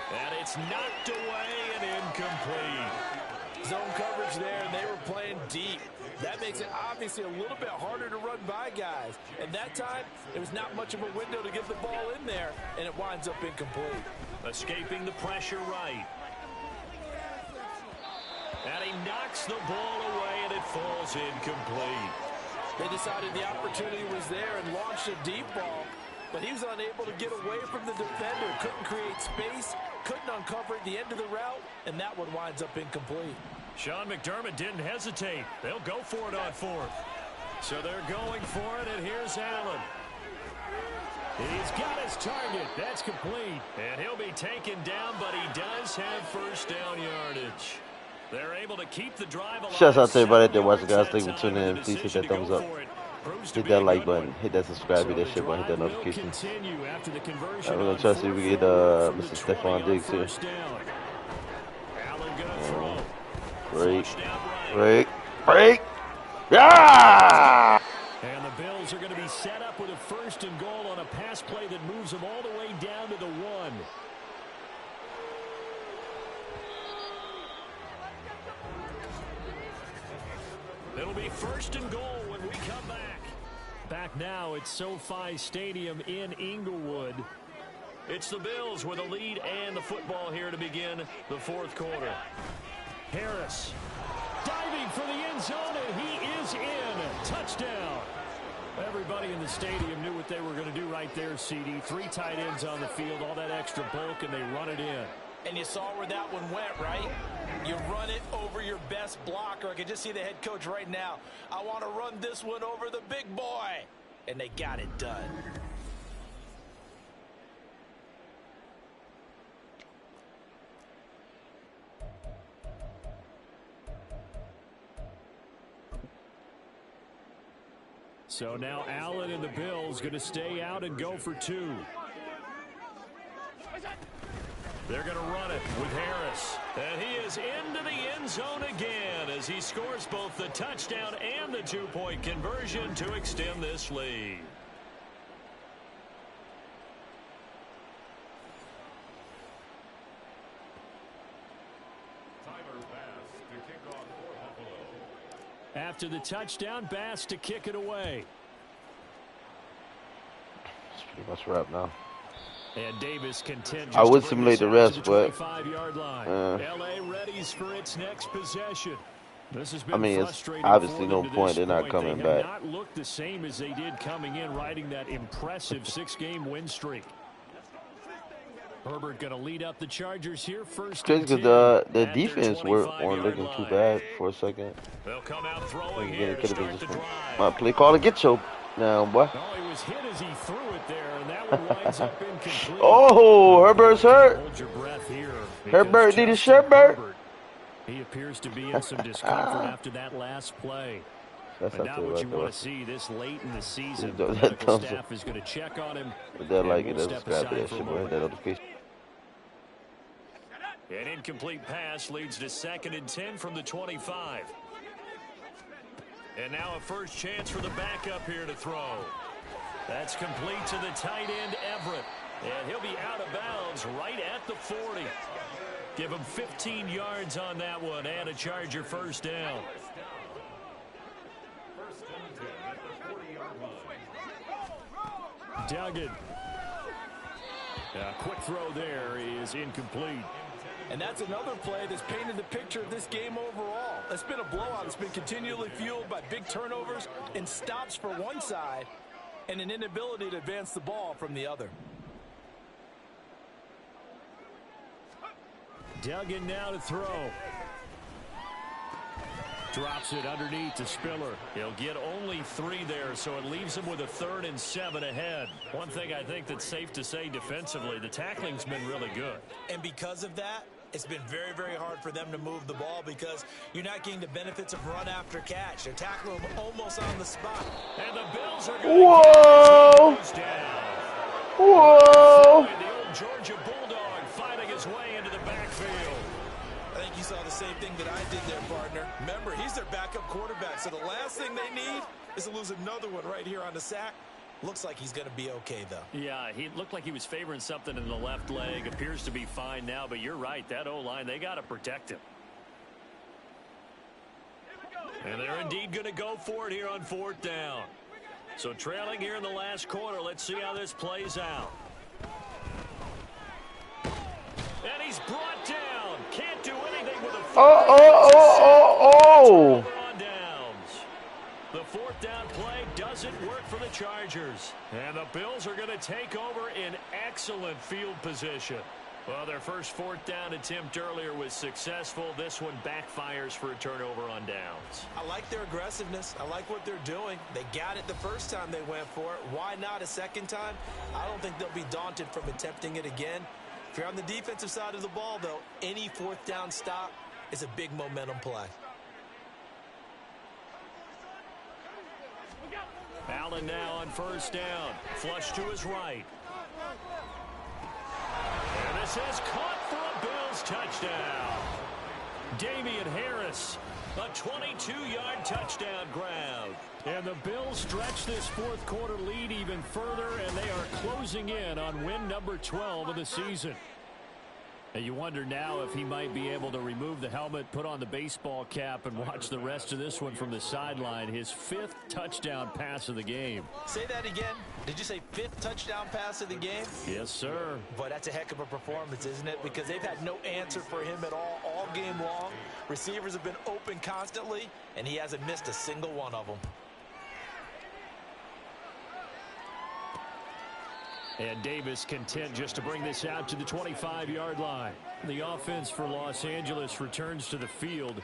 And it's knocked away and incomplete. Zone coverage there, and they were playing deep. That makes it obviously a little bit harder to run by guys. And that time, there was not much of a window to get the ball in there, and it winds up incomplete. Escaping the pressure right. And he knocks the ball away, and it falls incomplete. They decided the opportunity was there and launched a deep ball, but he was unable to get away from the defender. Couldn't create space, couldn't uncover at the end of the route, and that one winds up incomplete. Sean McDermott didn't hesitate. They'll go for it on fourth. So they're going for it, and here's Allen. He's got his target. That's complete. And he'll be taken down, but he does have first down yardage. They're able to keep the drive alive. Shouts out to everybody that watching, guys. Thank you for tuning in. Please hit that thumbs up. Hit that like button. Hit that subscribe. Hit that shit button. Hit that notification. We're going to try to see if we get Mr. Stephon Diggs here. Break. Break. Break. Yeah! And the Bills are going to be set up with a first and goal on a pass play that moves them all the way down to the 1. It'll be first and goal when we come back. Back now at SoFi Stadium in Inglewood. It's the Bills with a lead and the football here to begin the fourth quarter. Harris diving for the end zone, and he is in. Touchdown. Everybody in the stadium knew what they were going to do right there, CD. 3 tight ends on the field, all that extra bulk, and they run it in. And you saw where that one went, right? You run it over your best blocker. I can just see the head coach right now. I want to run this one over the big boy. And they got it done. So now Allen and the Bills going to stay out and go for 2. They're going to run it with Harris. And he is into the end zone again as he scores both the touchdown and the 2-point conversion to extend this lead. After the touchdown, Bass to kick it away. It's pretty much wrapped now. And Davis continues. I would simulate the rest, but LA readies for its next possession. This has been it's obviously no point. They're not coming back. They have not looked the same as they did coming in, riding that impressive 6-game win streak. Herbert going to lead up the Chargers here first. Because the defense weren't looking too bad for a second. They'll come out throwing here to start the drive. My play call to get you now, boy. No, he was hit as he threw it there, and that one winds up incomplete. Oh, Herbert's hurt. Hold your breath here. Herbert need a Sherbert. He appears to be in some discomfort after that last play. That's but not what you want to see this late in the season. The medical staff is going to check on him. They're like it doesn't subscribe to that shit, boy. That notification. An incomplete pass leads to 2nd and 10 from the 25. And now a first chance for the backup here to throw. That's complete to the tight end, Everett. And he'll be out of bounds right at the 40. Give him 15 yards on that one and a Charger first down. Duggan. A quick throw there is incomplete. And that's another play that's painted the picture of this game overall. It's been a blowout. It's been continually fueled by big turnovers and stops for one side and an inability to advance the ball from the other. Duggan now to throw. Drops it underneath to Spiller. He'll get only 3 there, so it leaves him with a 3rd and 7 ahead. One thing I think that's safe to say defensively, the tackling's been really good. And because of that, it's been very, very hard for them to move the ball because you're not getting the benefits of run after catch. They're tackling him almost on the spot. And the Bills are going to get down. Whoa! The old Georgia Bulldog fighting his way into the backfield. I think you saw the same thing that I did there, partner. Remember, he's their backup quarterback, so the last thing they need is to lose another one right here on the sack. Looks like he's going to be okay, though. Yeah, he looked like he was favoring something in the left leg. Appears to be fine now, but you're right. That O-line, they got to protect him. And they're indeed going to go for it here on 4th down. So trailing here in the last quarter. Let's see how this plays out. And he's brought down. Can't do anything with a Oh! on downs. The 4th down play doesn't work for the Chargers. And the Bills are going to take over in excellent field position. Well, their first 4th down attempt earlier was successful. This one backfires for a turnover on downs. I like their aggressiveness. I like what they're doing. They got it the first time they went for it. Why not a second time? I don't think they'll be daunted from attempting it again. If you're on the defensive side of the ball, though, any 4th down stop is a big momentum play. Allen now on 1st down. Flush to his right. And this is caught for a Bills touchdown. Damian Harris, a 22-yard touchdown grab. And the Bills stretch this 4th quarter lead even further, and they are closing in on win number 12 of the season. And you wonder now if he might be able to remove the helmet, put on the baseball cap, and watch the rest of this one from the sideline. His 5th touchdown pass of the game. Say that again. Did you say 5th touchdown pass of the game? Yes, sir. But that's a heck of a performance, isn't it? Because they've had no answer for him at all game long. Receivers have been open constantly, and he hasn't missed a single one of them. And Davis content just to bring this out to the 25-yard line. The offense for Los Angeles returns to the field.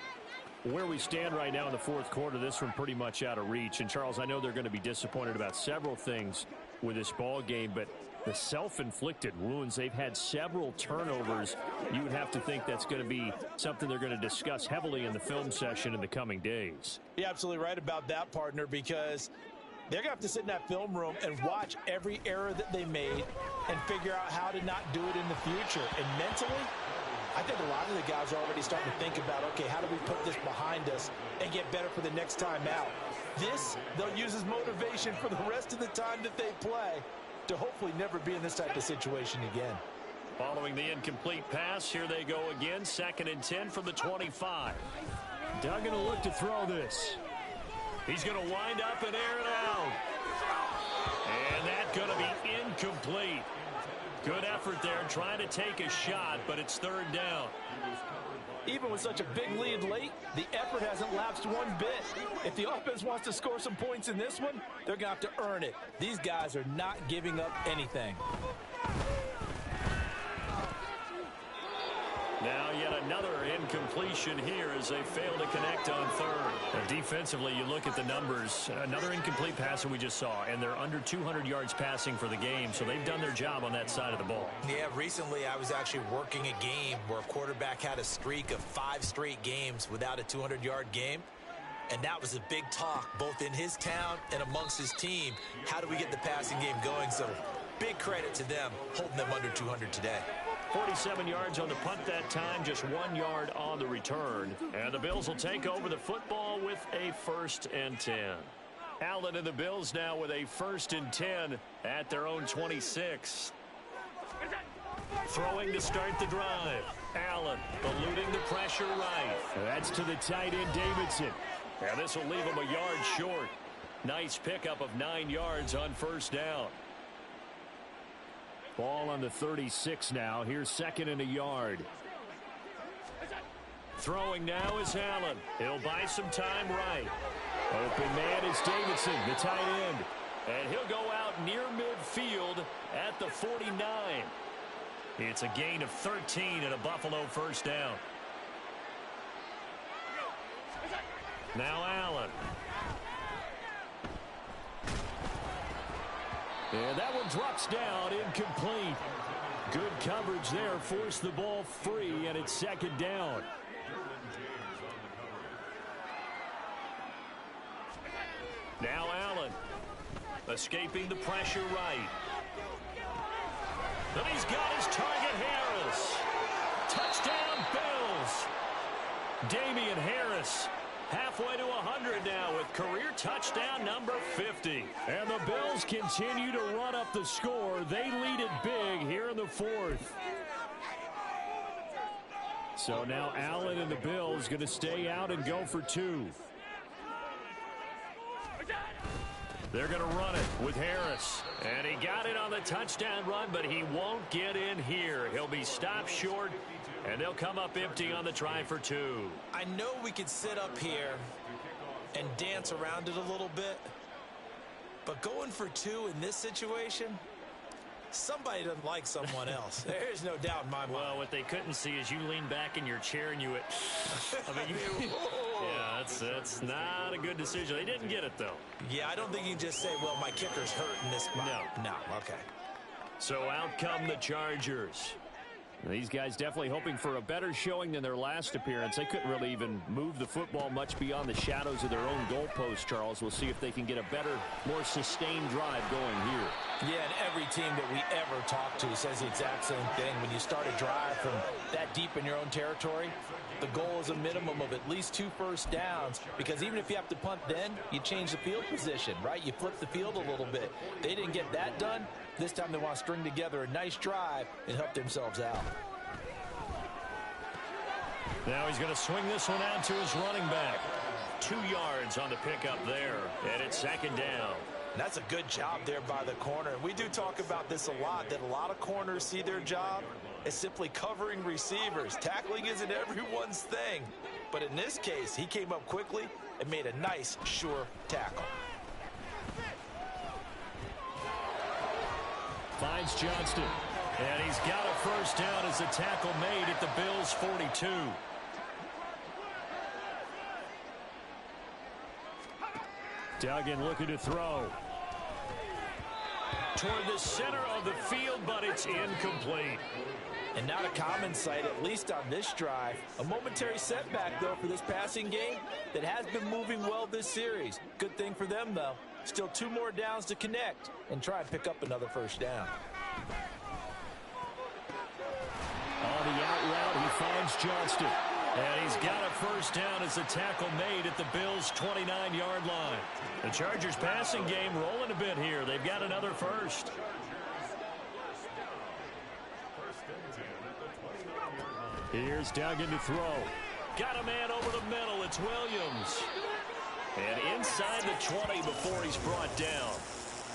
Where we stand right now in the 4th quarter, this one pretty much out of reach. And, Charles, I know they're going to be disappointed about several things with this ball game, but the self-inflicted wounds, they've had several turnovers. You would have to think that's going to be something they're going to discuss heavily in the film session in the coming days. You're absolutely right about that, partner, because they're going to have to sit in that film room and watch every error that they made and figure out how to not do it in the future. And mentally, I think a lot of the guys are already starting to think about, okay, how do we put this behind us and get better for the next time out? This, they'll use as motivation for the rest of the time that they play to hopefully never be in this type of situation again. Following the incomplete pass, here they go again. 2nd and 10 from the 25. Doug going to look to throw this. He's going to wind up and air it out. And that's going to be incomplete. Good effort there, trying to take a shot, but it's 3rd down. Even with such a big lead late, the effort hasn't lapsed one bit. If the offense wants to score some points in this one, they're going to have to earn it. These guys are not giving up anything. Now yet another incompletion here as they fail to connect on 3rd. Defensively, you look at the numbers. Another incomplete pass that we just saw, and they're under 200 yards passing for the game, so they've done their job on that side of the ball. Yeah, recently I was actually working a game where a quarterback had a streak of 5 straight games without a 200-yard game. And that was a big talk, both in his town and amongst his team. How do we get the passing game going? So big credit to them, holding them under 200 today. 47 yards on the punt that time, just 1 yard on the return. And the Bills will take over the football with a 1st and 10. Allen and the Bills now with a 1st and 10 at their own 26. Throwing to start the drive. Allen eluding the pressure right. That's to the tight end Davidson. And this will leave him a yard short. Nice pickup of 9 yards on 1st down. Ball on the 36 now. Here's 2nd and a yard. Throwing now is Allen. He'll buy some time right. Open man is Davidson, the tight end. And he'll go out near midfield at the 49. It's a gain of 13 and a Buffalo 1st down. Now Allen. And that one drops down, incomplete. Good coverage there, forced the ball free, and it's 2nd down. Now Allen, escaping the pressure right. And he's got his target, Harris. Touchdown, Bills. Damian Harris. Halfway to 100 now with career touchdown number 50. And the Bills continue to run up the score. They lead it big here in the 4th. So now Allen and the Bills going to stay out and go for 2. They're going to run it with Harris. And he got it on the touchdown run, but he won't get in here. He'll be stopped short, and they'll come up empty on the try for 2. I know we could sit up here and dance around it a little bit, but going for 2 in this situation, somebody doesn't like someone else. There's no doubt in my mind. Well, what they couldn't see is you lean back in your chair and you went, I mean, yeah, that's not a good decision. They didn't get it, though. Yeah, I don't think you can just say, well, my kicker's hurt in this spot. No, okay. So out come the Chargers. These guys definitely hoping for a better showing than their last appearance. They couldn't really even move the football much beyond the shadows of their own goalpost, Charles. We'll see if they can get a better, more sustained drive going here. Yeah, and every team that we ever talk to says the exact same thing. When you start a drive from that deep in your own territory, the goal is a minimum of at least 2 first downs, because even if you have to punt then, you change the field position, right? You flip the field a little bit. They didn't get that done. This time they want to string together a nice drive and help themselves out. Now he's going to swing this one out to his running back. 2 yards on the pickup there, and it's second down. That's a good job there by the corner. We do talk about this a lot, that a lot of corners see their job as simply covering receivers. Tackling isn't everyone's thing. But in this case, he came up quickly and made a nice, sure tackle. Finds Johnston. And he's got a first down as the tackle made at the Bills' 42. Duggan looking to throw. Toward the center of the field, but it's incomplete. And not a common sight, at least on this drive. A momentary setback, though, for this passing game that has been moving well this series. Good thing for them, though. Still 2 more downs to connect and try and pick up another first down. On the out route, he finds Johnston. And he's got a first down as the tackle made at the Bills' 29-yard line. The Chargers passing game rolling a bit here. They've got another first. Here's Duggan to throw. Got a man over the middle. It's Williams. And inside the 20 before he's brought down.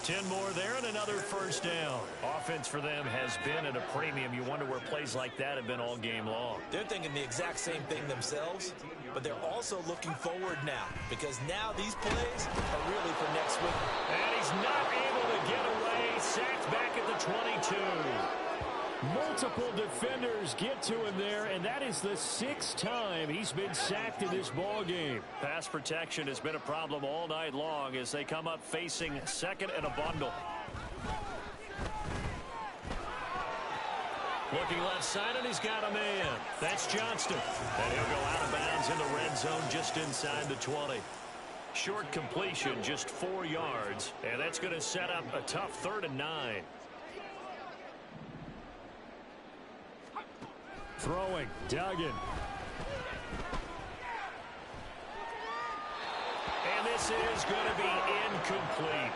10 more there and another first down. Offense for them has been at a premium. You wonder where plays like that have been all game long. They're thinking the exact same thing themselves, but they're also looking forward now because now these plays are really for next week. And he's not able to get away. Sacked back at the 22. Multiple defenders get to him there, and that is the 6th time he's been sacked in this ball game. Pass protection has been a problem all night long as they come up facing second and a bundle. Looking left side, and he's got a man. That's Johnston. And he'll go out of bounds in the red zone just inside the 20. Short completion, just 4 yards, and that's going to set up a tough 3rd and 9. Throwing, Duggan. And this is going to be incomplete.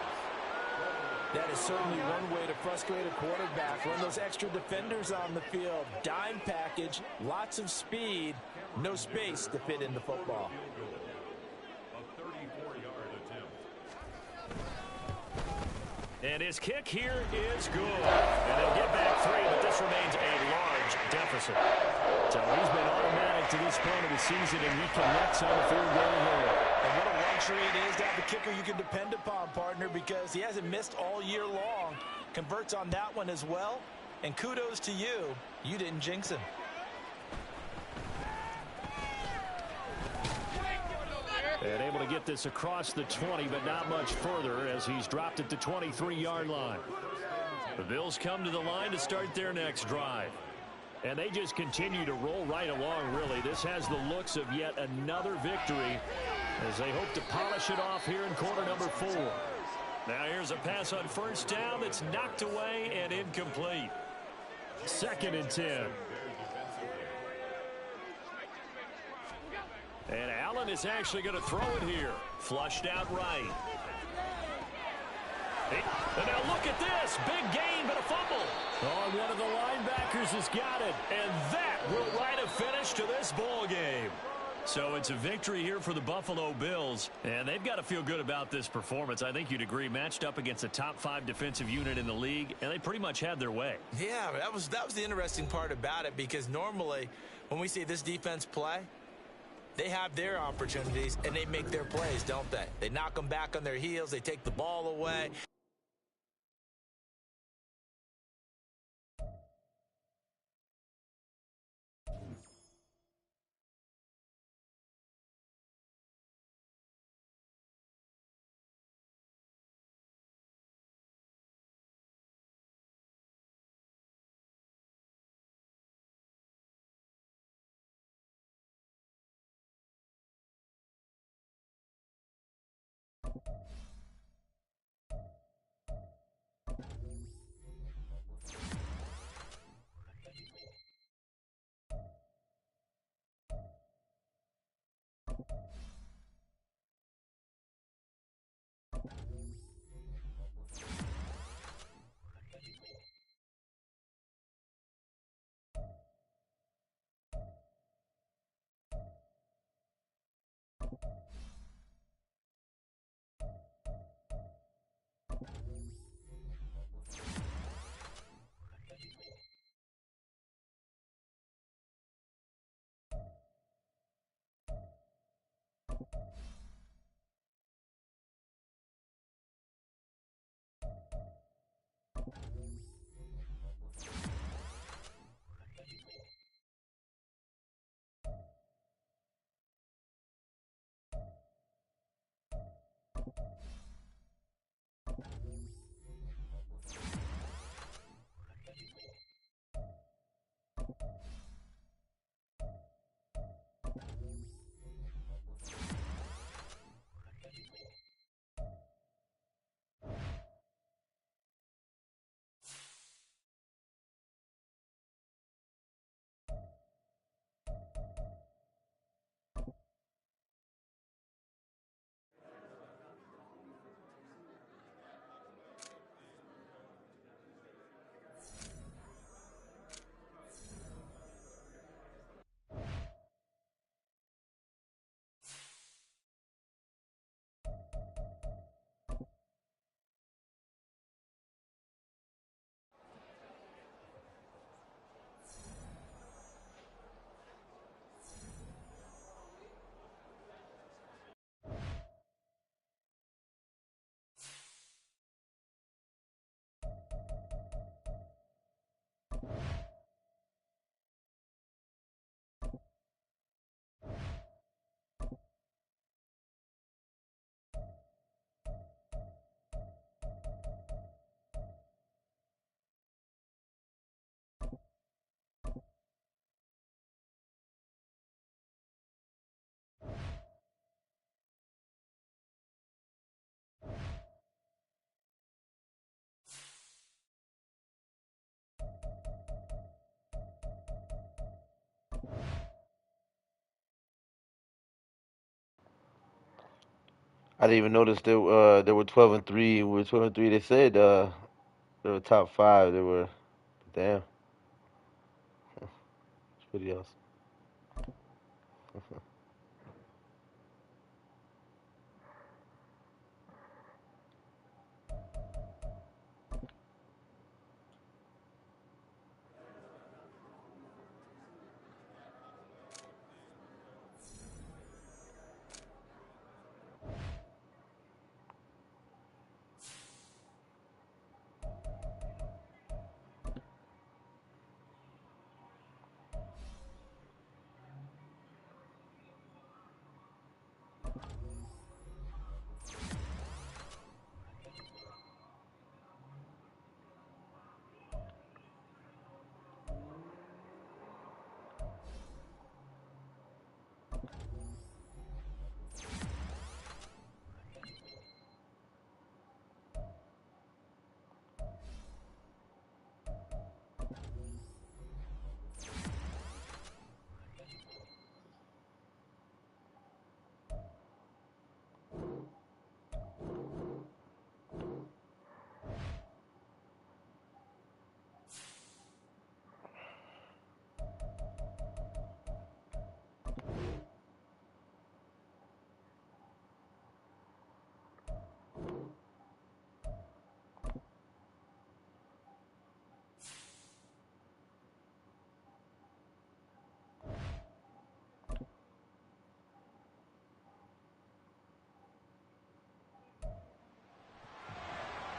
That is certainly one way to frustrate a quarterback. Run those extra defenders on the field. Dime package, lots of speed, no space to fit in the football. And his kick here is good. And they'll get back 3, but this remains a large deficit. So he's been automatic to this point of the season, and he connects on the field goal here. And what a luxury it is to have a kicker you can depend upon, partner, because he hasn't missed all year long. Converts on that one as well. And kudos to you. You didn't jinx him. And able to get this across the 20, but not much further as he's dropped at the 23-yard line. The Bills come to the line to start their next drive. And they just continue to roll right along, really. This has the looks of yet another victory as they hope to polish it off here in quarter number 4. Now here's a pass on first down that's knocked away and incomplete. 2nd and 10. And Allen is actually going to throw it here. Flushed out right. And now look at this. Big gain, but a fumble. Oh, one of the linebackers has got it. And that will write a finish to this ball game. So it's a victory here for the Buffalo Bills. And they've got to feel good about this performance. I think you'd agree. Matched up against a top 5 defensive unit in the league. And they pretty much had their way. Yeah, that was the interesting part about it, because normally when we see this defense play, they have their opportunities, and they make their plays, don't they? They knock them back on their heels. They take the ball away. I didn't even notice they were 12-3. We were 12-3. They said they were top 5. They were, damn, it's pretty awesome.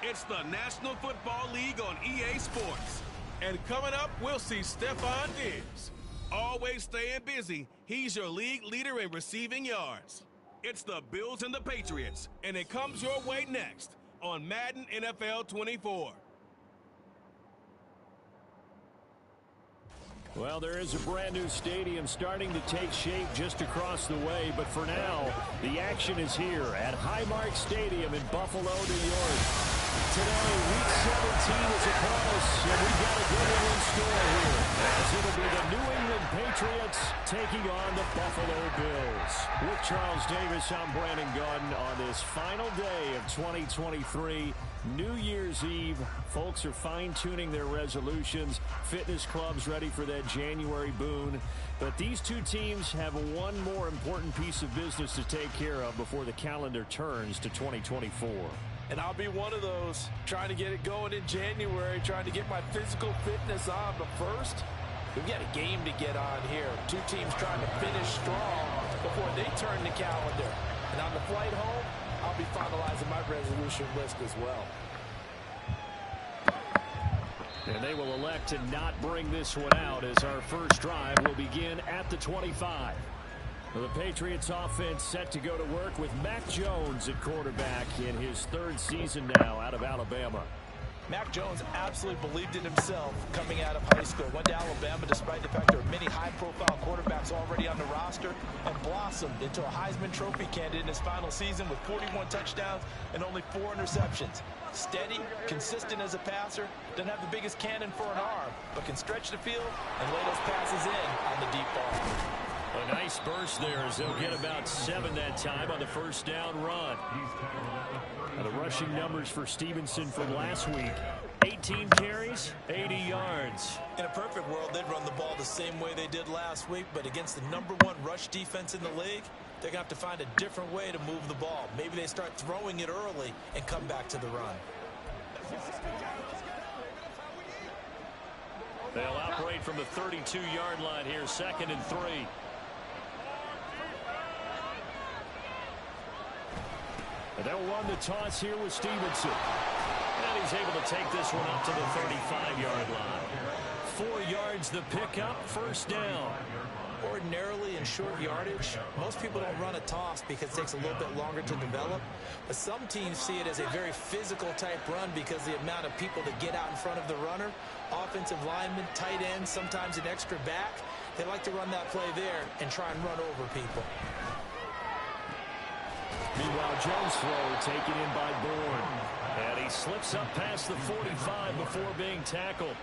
It's the National Football League on EA Sports. And coming up, we'll see Stephon Diggs. Always staying busy, he's your league leader in receiving yards. It's the Bills and the Patriots, and it comes your way next on Madden NFL 24. Well, there is a brand new stadium starting to take shape just across the way, but for now, the action is here at Highmark Stadium in Buffalo, New York. Today, Week 17 is upon us, and we've got a good one in store here, as it'll be the New England Patriots taking on the Buffalo Bills. With Charles Davis, I'm Brandon Gaudin on this final day of 2023, New Year's Eve. Folks are fine-tuning their resolutions. Fitness clubs ready for that January boon. But these two teams have one more important piece of business to take care of before the calendar turns to 2024. And I'll be one of those, trying to get it going in January, trying to get my physical fitness on. But first, we've got a game to get on here. Two teams trying to finish strong before they turn the calendar. And on the flight home, I'll be finalizing my resolution list as well. And they will elect to not bring this one out, as our first drive will begin at the 25. The Patriots offense set to go to work with Mac Jones at quarterback in his third season now out of Alabama. Mac Jones absolutely believed in himself coming out of high school. Went to Alabama despite the fact there are many high-profile quarterbacks already on the roster, and blossomed into a Heisman Trophy candidate in his final season with 41 touchdowns and only 4 interceptions. Steady, consistent as a passer, doesn't have the biggest cannon for an arm, but can stretch the field and lay those passes in on the deep ball. A nice burst there as they'll get about 7 that time on the first down run. Now the rushing numbers for Stevenson from last week: 18 carries, 80 yards. In a perfect world, they'd run the ball the same way they did last week, but against the #1 rush defense in the league, they're going to have to find a different way to move the ball. Maybe they start throwing it early and come back to the run. They'll operate from the 32-yard line here, 2nd and 3. And they'll run the toss here with Stevenson. And he's able to take this one up to the 35-yard line. 4 yards the pickup, first down. Ordinarily in short yardage, most people don't run a toss because it takes a little bit longer to develop. But some teams see it as a very physical type run because the amount of people that get out in front of the runner, offensive linemen, tight ends, sometimes an extra back, they like to run that play there and try and run over people. Meanwhile, Jones' throw taken in by Bourne. And he slips up past the 45 before being tackled.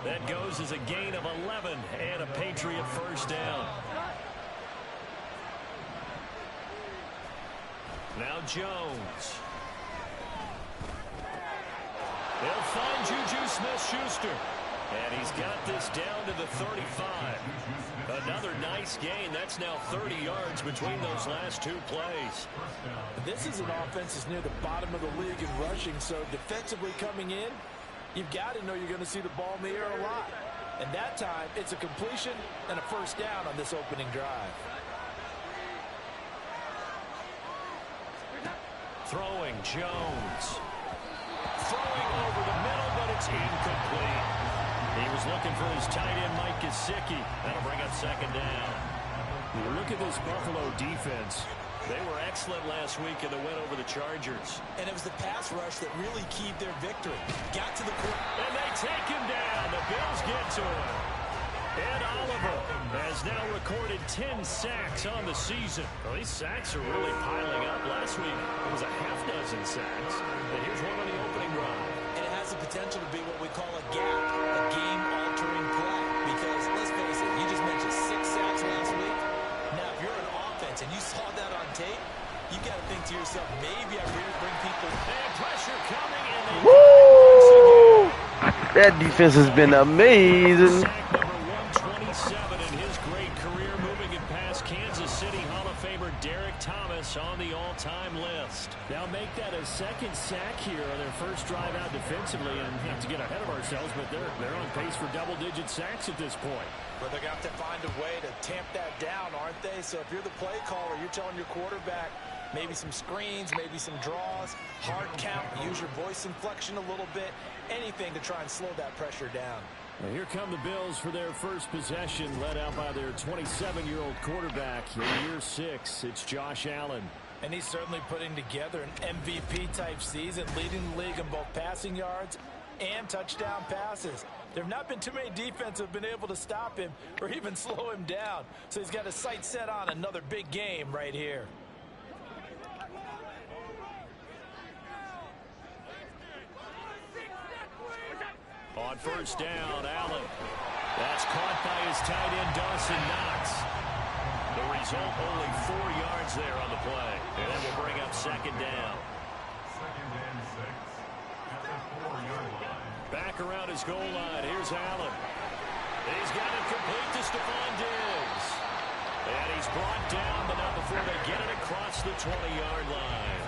That goes as a gain of 11 and a Patriot first down. Now Jones. They'll find Juju Smith-Schuster. And he's got this down to the 35. Another nice gain. That's now 30 yards between those last two plays. This is an offense that's near the bottom of the league in rushing, so defensively coming in, you've got to know you're going to see the ball in the air a lot. And that time, it's a completion and a first down on this opening drive. Throwing Jones. Throwing over the middle, but it's incomplete. He was looking for his tight end, Mike Gesicki. That'll bring up second down. Look at this Buffalo defense. They were excellent last week in the win over the Chargers. And it was the pass rush that really keyed their victory. Got to the court. And they take him down. The Bills get to him. Ed Oliver has now recorded 10 sacks on the season. Well, these sacks are really piling up. Last week, it was a half dozen sacks. But here's one on the opening drive. And it has the potential to be what we call a gap, a game-altering play. Because, let's face it, you just mentioned 6 sacks last week. Now, if you're an offense and you saw that on tape, you got to think to yourself, maybe I really bring people. And pressure coming, and they Woo! That defense has been amazing. sack number 127 in his great career, moving it past Kansas City Hall of Famer Derek Thomas on the all-time list. Now make that a second sack here on their first drive out defensively, and not to get ahead of ourselves, but they're on pace for double-digit sacks at this point. But they're going to have to find a way to tamp that down, aren't they? So if you're the play caller, you're telling your quarterback maybe some screens, maybe some draws, hard count, use your voice inflection a little bit, anything to try and slow that pressure down. Well, here come the Bills for their first possession, led out by their 27-year-old quarterback in year 6. It's Josh Allen. And he's certainly putting together an MVP-type season, leading the league in both passing yards and touchdown passes. There have not been too many defenses that have been able to stop him or even slow him down. So he's got his sights set on another big game right here. On first down, Allen. That's caught by his tight end, Dawson Knox. The result, only 4 yards there on the play. And that will bring up second down. Back around his goal line. Here's Allen. He's got it complete to Stephon Diggs. And he's brought down, but not before they get it across the 20-yard line.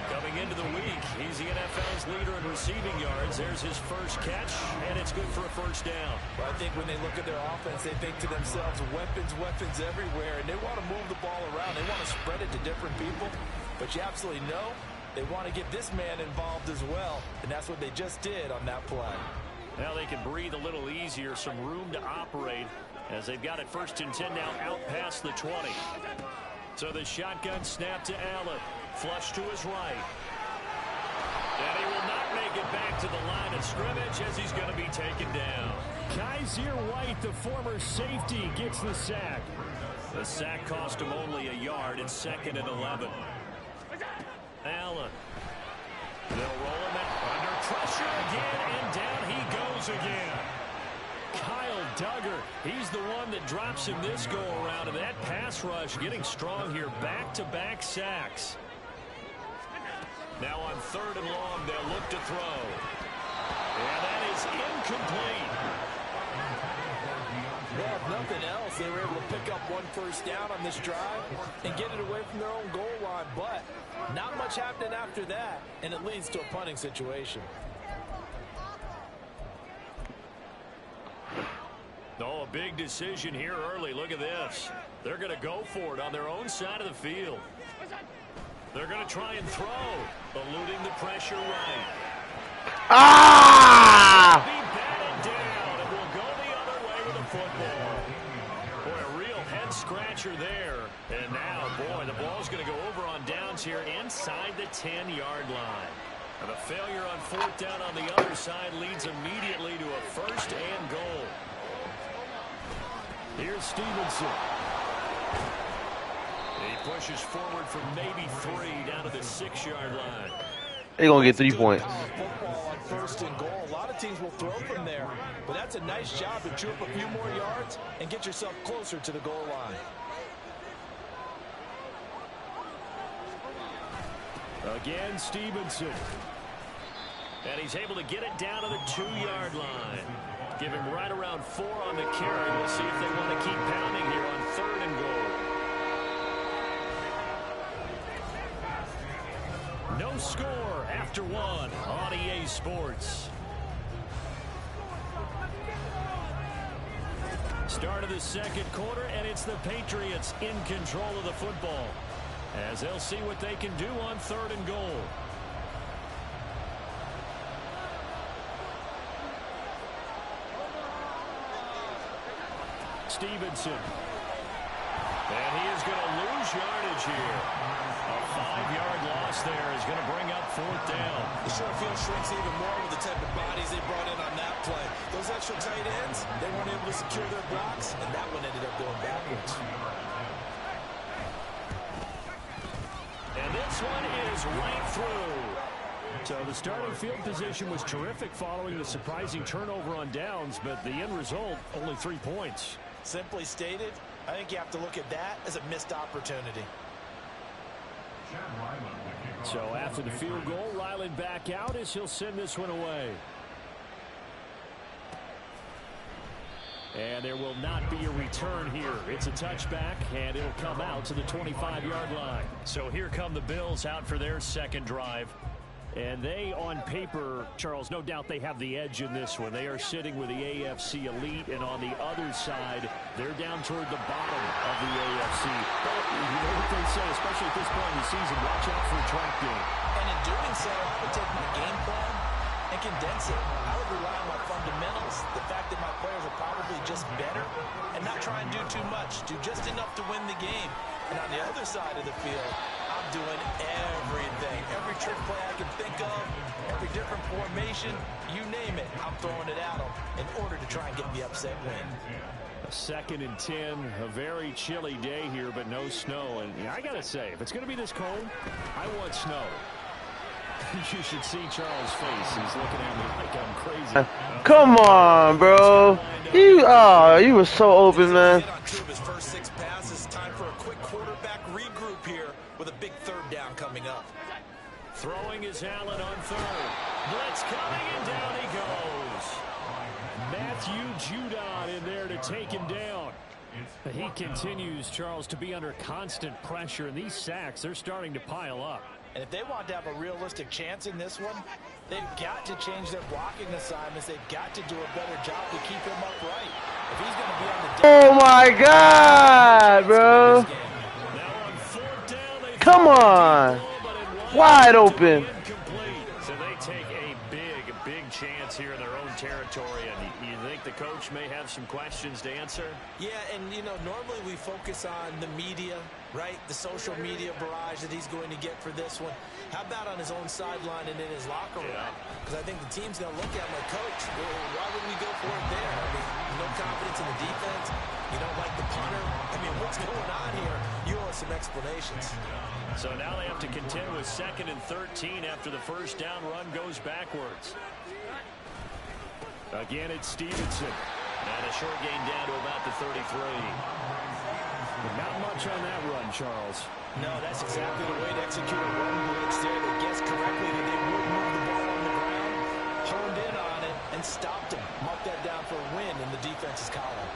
Coming into the week, he's the NFL's leader in receiving yards. There's his first catch, and it's good for a first down. Well, I think when they look at their offense, they think to themselves, weapons, weapons everywhere, and they want to move the ball around. They want to spread it to different people, but you absolutely know they want to get this man involved as well, and that's what they just did on that play. Now they can breathe a little easier, some room to operate as they've got it first and 10 now out past the 20. So the shotgun snap to Allen. Flush to his right. And he will not make it back to the line of scrimmage as he's going to be taken down. Kaiser White, the former safety, gets the sack. The sack cost him only a yard. It's second and 11. Allen. They'll roll him under pressure again, and down he goes again. Kyle Duggar, he's the one that drops him this go-around, and that pass rush getting strong here. Back-to-back sacks. Now on third and long, they'll look to throw. And that is incomplete. Well, if nothing else, they were able to pick up one first down on this drive and get it away from their own goal line. But not much happening after that, and it leads to a punting situation. Oh, a big decision here early. Look at this. They're going to go for it on their own side of the field. They're going to try and throw, eluding the pressure right. Ah! Be batted down, and will go the other way with the football. Boy, a real head-scratcher there. And now, boy, the ball's going to go over on downs here inside the 10-yard line. And the failure on fourth down on the other side leads immediately to a first and goal. Here's Stevenson. He pushes forward from maybe 3 down to the 6-yard line. They're going to get 3 points. Football on first and goal. A lot of teams will throw from there, but that's a nice job to chew up a few more yards and get yourself closer to the goal line. Again, Stevenson. And he's able to get it down to the 2-yard line. Give him right around 4 on the carry. We'll see if they want to keep pounding here on 3rd and goal. No score after 1 on EA Sports. Start of the 2nd quarter, and it's the Patriots in control of the football, as they'll see what they can do on 3rd and goal. Stevenson. And he is going to lose yardage here. A 5-yard loss there is going to bring up 4th down. The short field shrinks even more with the type of bodies they brought in on that play. Those extra tight ends, they weren't able to secure their blocks, and that one ended up going backwards. And this one is right through. So the starting field position was terrific following the surprising turnover on downs, but the end result, only 3 points. Simply stated, I think you have to look at that as a missed opportunity. So after the field goal, Ryland back out as he'll send this one away. And there will not be a return here. It's a touchback, and it'll come out to the 25-yard line. So here come the Bills out for their 2nd drive. And they, on paper, Charles, no doubt they have the edge in this one. They are sitting with the AFC elite, and on the other side, they're down toward the bottom of the AFC. But you know what they say, especially at this point in the season, watch out for a trap game. And in doing so, I would take my game plan and condense it. I would rely on my fundamentals, the fact that my players are probably just better, and not try and do too much, do just enough to win the game. And on the other side of the field, I'm doing everything. Every trick play I can think of, every different formation, you name it, I'm throwing it at them in order to try and get the upset win. 2nd and 10, a very chilly day here, but no snow. And I got to say, if it's going to be this cold, I want snow. You should see Charles' face. He's looking at me like I'm crazy. Come on, bro. You were so open, man. On 2 of his first 6 passes. Time for a quick quarterback regroup here with a big 3rd down coming up. Throwing is Allen on 3rd. Blitz coming, and down he goes. Matthew Judon in there to take him down. He continues, Charles, to be under constant pressure, and these sacks, they're starting to pile up. And if they want to have a realistic chance in this one, they've got to change their blocking assignments. They've got to do a better job to keep him upright. If he's going to be on the Oh my God, bro. Now on 4th down, Come on. Wide open. So they take a big chance here in their own territory. And you think the coach may have some questions to answer? Yeah, and, you know, normally we focus on the media, right? The social media barrage that he's going to get for this one. How about on his own sideline and in his locker room? Because I think the team's going to look at him like, Coach, why would we go for it there? I mean, no confidence in the defense. You don't like the punter. I mean, what's going on here? You owe us some explanations. So now they have to contend with 2nd and 13 after the 1st down run goes backwards. Again, it's Stevenson. And a short gain down to about the 33. Not much on that run, Charles. No, that's exactly the way to execute a run blitz there. They guessed correctly that they would move the ball on the ground, honed in on it, and stopped him. Mark that down for a win in the defense's column.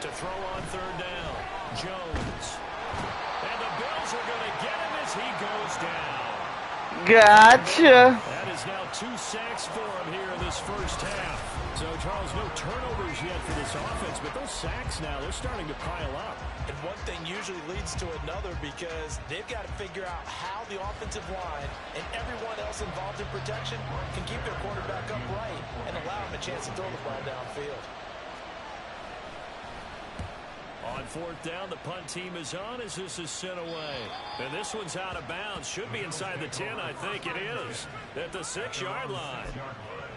To throw on 3rd down, Jones. And the Bills are going to get him as he goes down. Gotcha. That is now 2 sacks for him here in this 1st half. So, Charles, no turnovers yet for this offense, but those sacks now, they're starting to pile up. And one thing usually leads to another because they've got to figure out how the offensive line and everyone else involved in protection can keep their quarterback upright and allow him a chance to throw the ball downfield. On 4th down, the punt team is on as this is sent away. And this one's out of bounds. Should be inside the 10, I think it is. At the 6-yard line.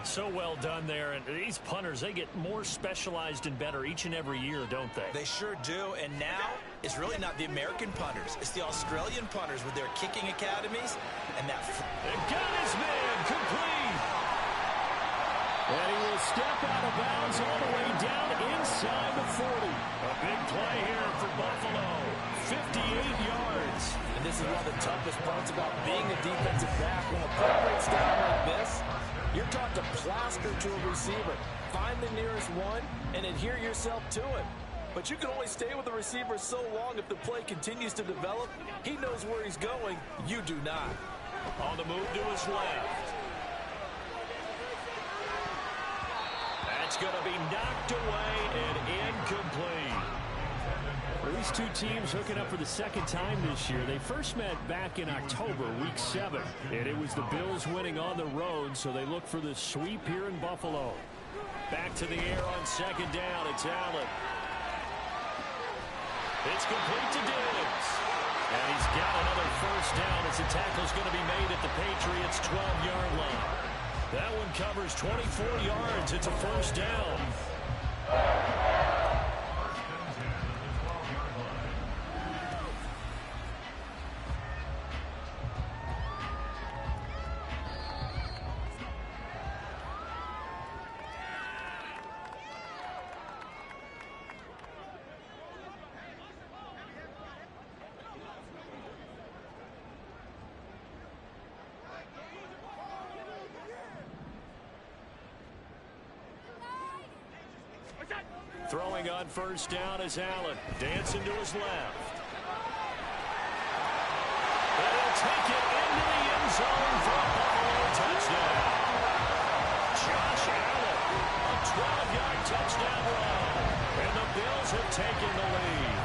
So well done there. And these punters, they get more specialized and better each and every year, don't they? They sure do. And now, it's really not the American punters. It's the Australian punters with their kicking academies. And that... They got his man complete. And he will step out of bounds all the way down inside the 40. A big play here for Buffalo. 58 yards. And this is one of the toughest parts about being a defensive back. When a play breaks down like this, you're taught to plaster to a receiver. Find the nearest one and adhere yourself to it. But you can only stay with the receiver so long if the play continues to develop. He knows where he's going. You do not. On the move to his left. That's going to be knocked away and incomplete. Well, these two teams hooking up for the second time this year. They first met back in October, week 7. And it was the Bills winning on the road, so they look for the sweep here in Buffalo. Back to the air on second down. It's Allen. It's complete to Diggs. And he's got another first down as the tackle's going to be made at the Patriots' 12-yard line. That one covers 24 yards. It's a first down. Throwing on first down is Allen. Dancing to his left. And he'll take it into the end zone for a Buffalo touchdown. Josh Allen, a 12-yard touchdown run. And the Bills have taken the lead.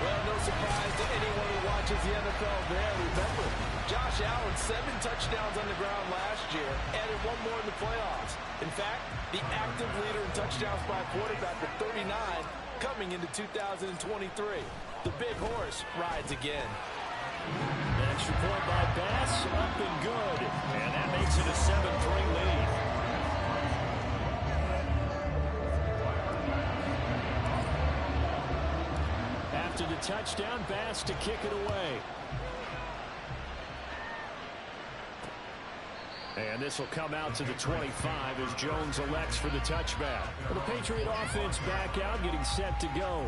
Well, no surprise to anyone who watches the NFL there. Remember, Josh Allen, 7 touchdowns on the ground last year, added 1 more in the playoffs. In fact, the active leader in touchdowns by a quarterback with 39 coming into 2023. The big horse rides again. An extra point by Bass, up and good. And that makes it a 7-3 lead. After the touchdown, Bass to kick it away. And this will come out to the 25 as Jones elects for the touchback. Well, the Patriot offense back out, getting set to go.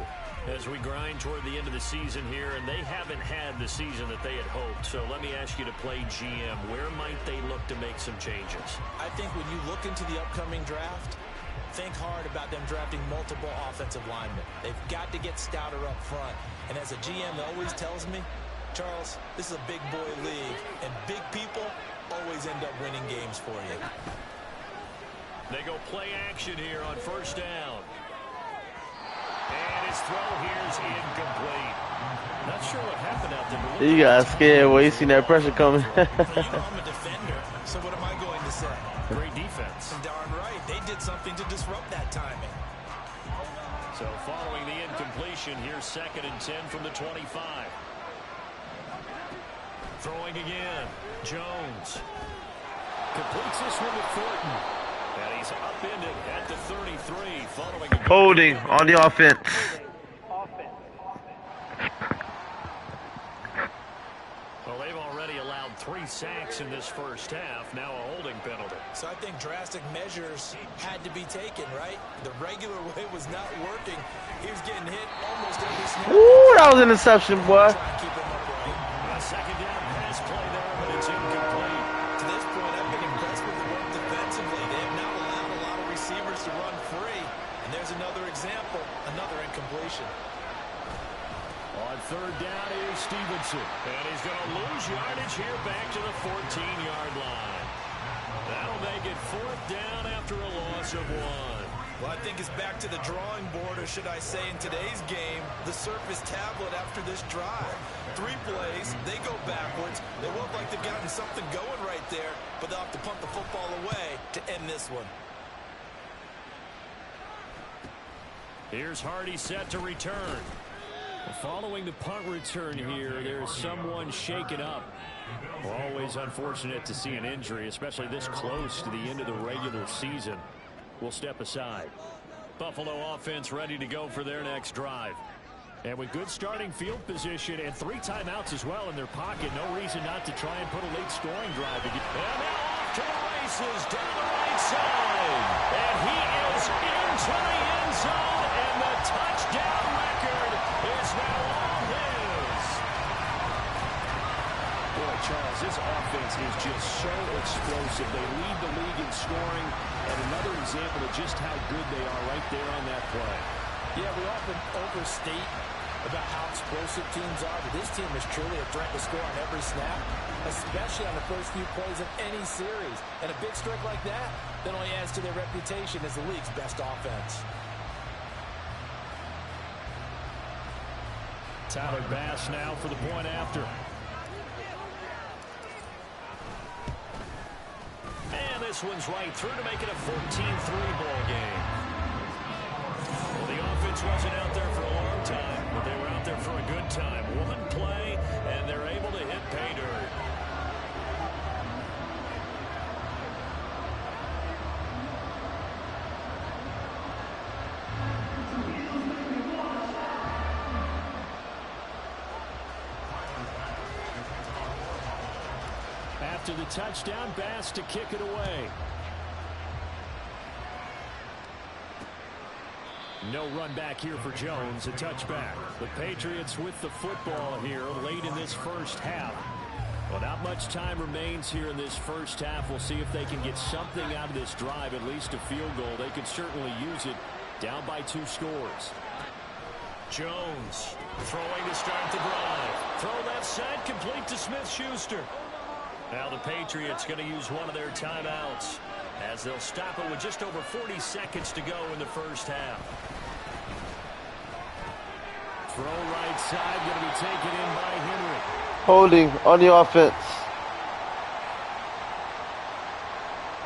As we grind toward the end of the season here, and they haven't had the season that they had hoped. So let me ask you to play GM. Where might they look to make some changes? I think when you look into the upcoming draft, think hard about them drafting multiple offensive linemen. They've got to get stouter up front. And as a GM always tells me, Charles, this is a big boy league, and big people always end up winning games for you. They go play action here on first down. And his throw here is incomplete. Not sure what happened out there. You got scared when you seen that pressure coming. You know I'm a defender, so what am I going to say? Great defense. And darn right, they did something to disrupt that timing. So following the incompletion, here's 2nd and 10 from the 25. Throwing again. Jones completes this one to Thornton. And he's upended at the 33 following a Holding on the offense. Well, they've already allowed 3 sacks in this first half. Now a holding penalty. So I think drastic measures had to be taken, right? The regular way was not working. He was getting hit almost every snap. Ooh, that was an interception, boy. Try and keep him upright. A second down pass play there, but it's incomplete. To this point, I've been impressed with the work defensively. They have not allowed a lot of receivers to run free. And there's another example, another incompletion. On third down is Stevenson. And he's going to lose yardage here back to the 14-yard line. That'll make it 4th down after a loss of 1. Well, I think it's back to the drawing board, or should I say in today's game, the Surface tablet after this drive. 3 plays, they go backwards. They look like they've gotten something going right there, but they'll have to punt the football away to end this one. Here's Hardy set to return. Following the punt return here, there's someone shaken up. Always unfortunate to see an injury, especially this close to the end of the regular season. We'll step aside. Buffalo offense ready to go for their next drive. And with good starting field position and 3 timeouts as well in their pocket, no reason not to try and put a late scoring drive. And now off to the races down the right side. And he is into the end zone, and the touchdown record is now all his. Boy, Charles, this offense is just so explosive. They lead the league in scoring, and another example of just how good they are right there on that play. Yeah, we often overstate about how explosive teams are, but this team is truly a threat to score on every snap, especially on the first few plays of any series. And a big streak like that only adds to their reputation as the league's best offense. Tyler Bass now for the point after. And this one's right through to make it a 14-3 ball game. Well, the offense wasn't out there for a long time, but they were out there for a good time. One play, and they're able to hit pay dirt. After the touchdown, Bass to kick it away. No run back here for Jones, a touchback. The Patriots with the football here late in this first half. Well, not much time remains here in this first half. We'll see if they can get something out of this drive, at least a field goal. They can certainly use it, down by 2 scores. Jones throwing to start the drive. Throw left side, complete to Smith-Schuster. Now the Patriots going to use one of their timeouts as they'll stop it with just over 40 seconds to go in the first half. Throw right side, going to be taken in by Henry. Holding on the offense.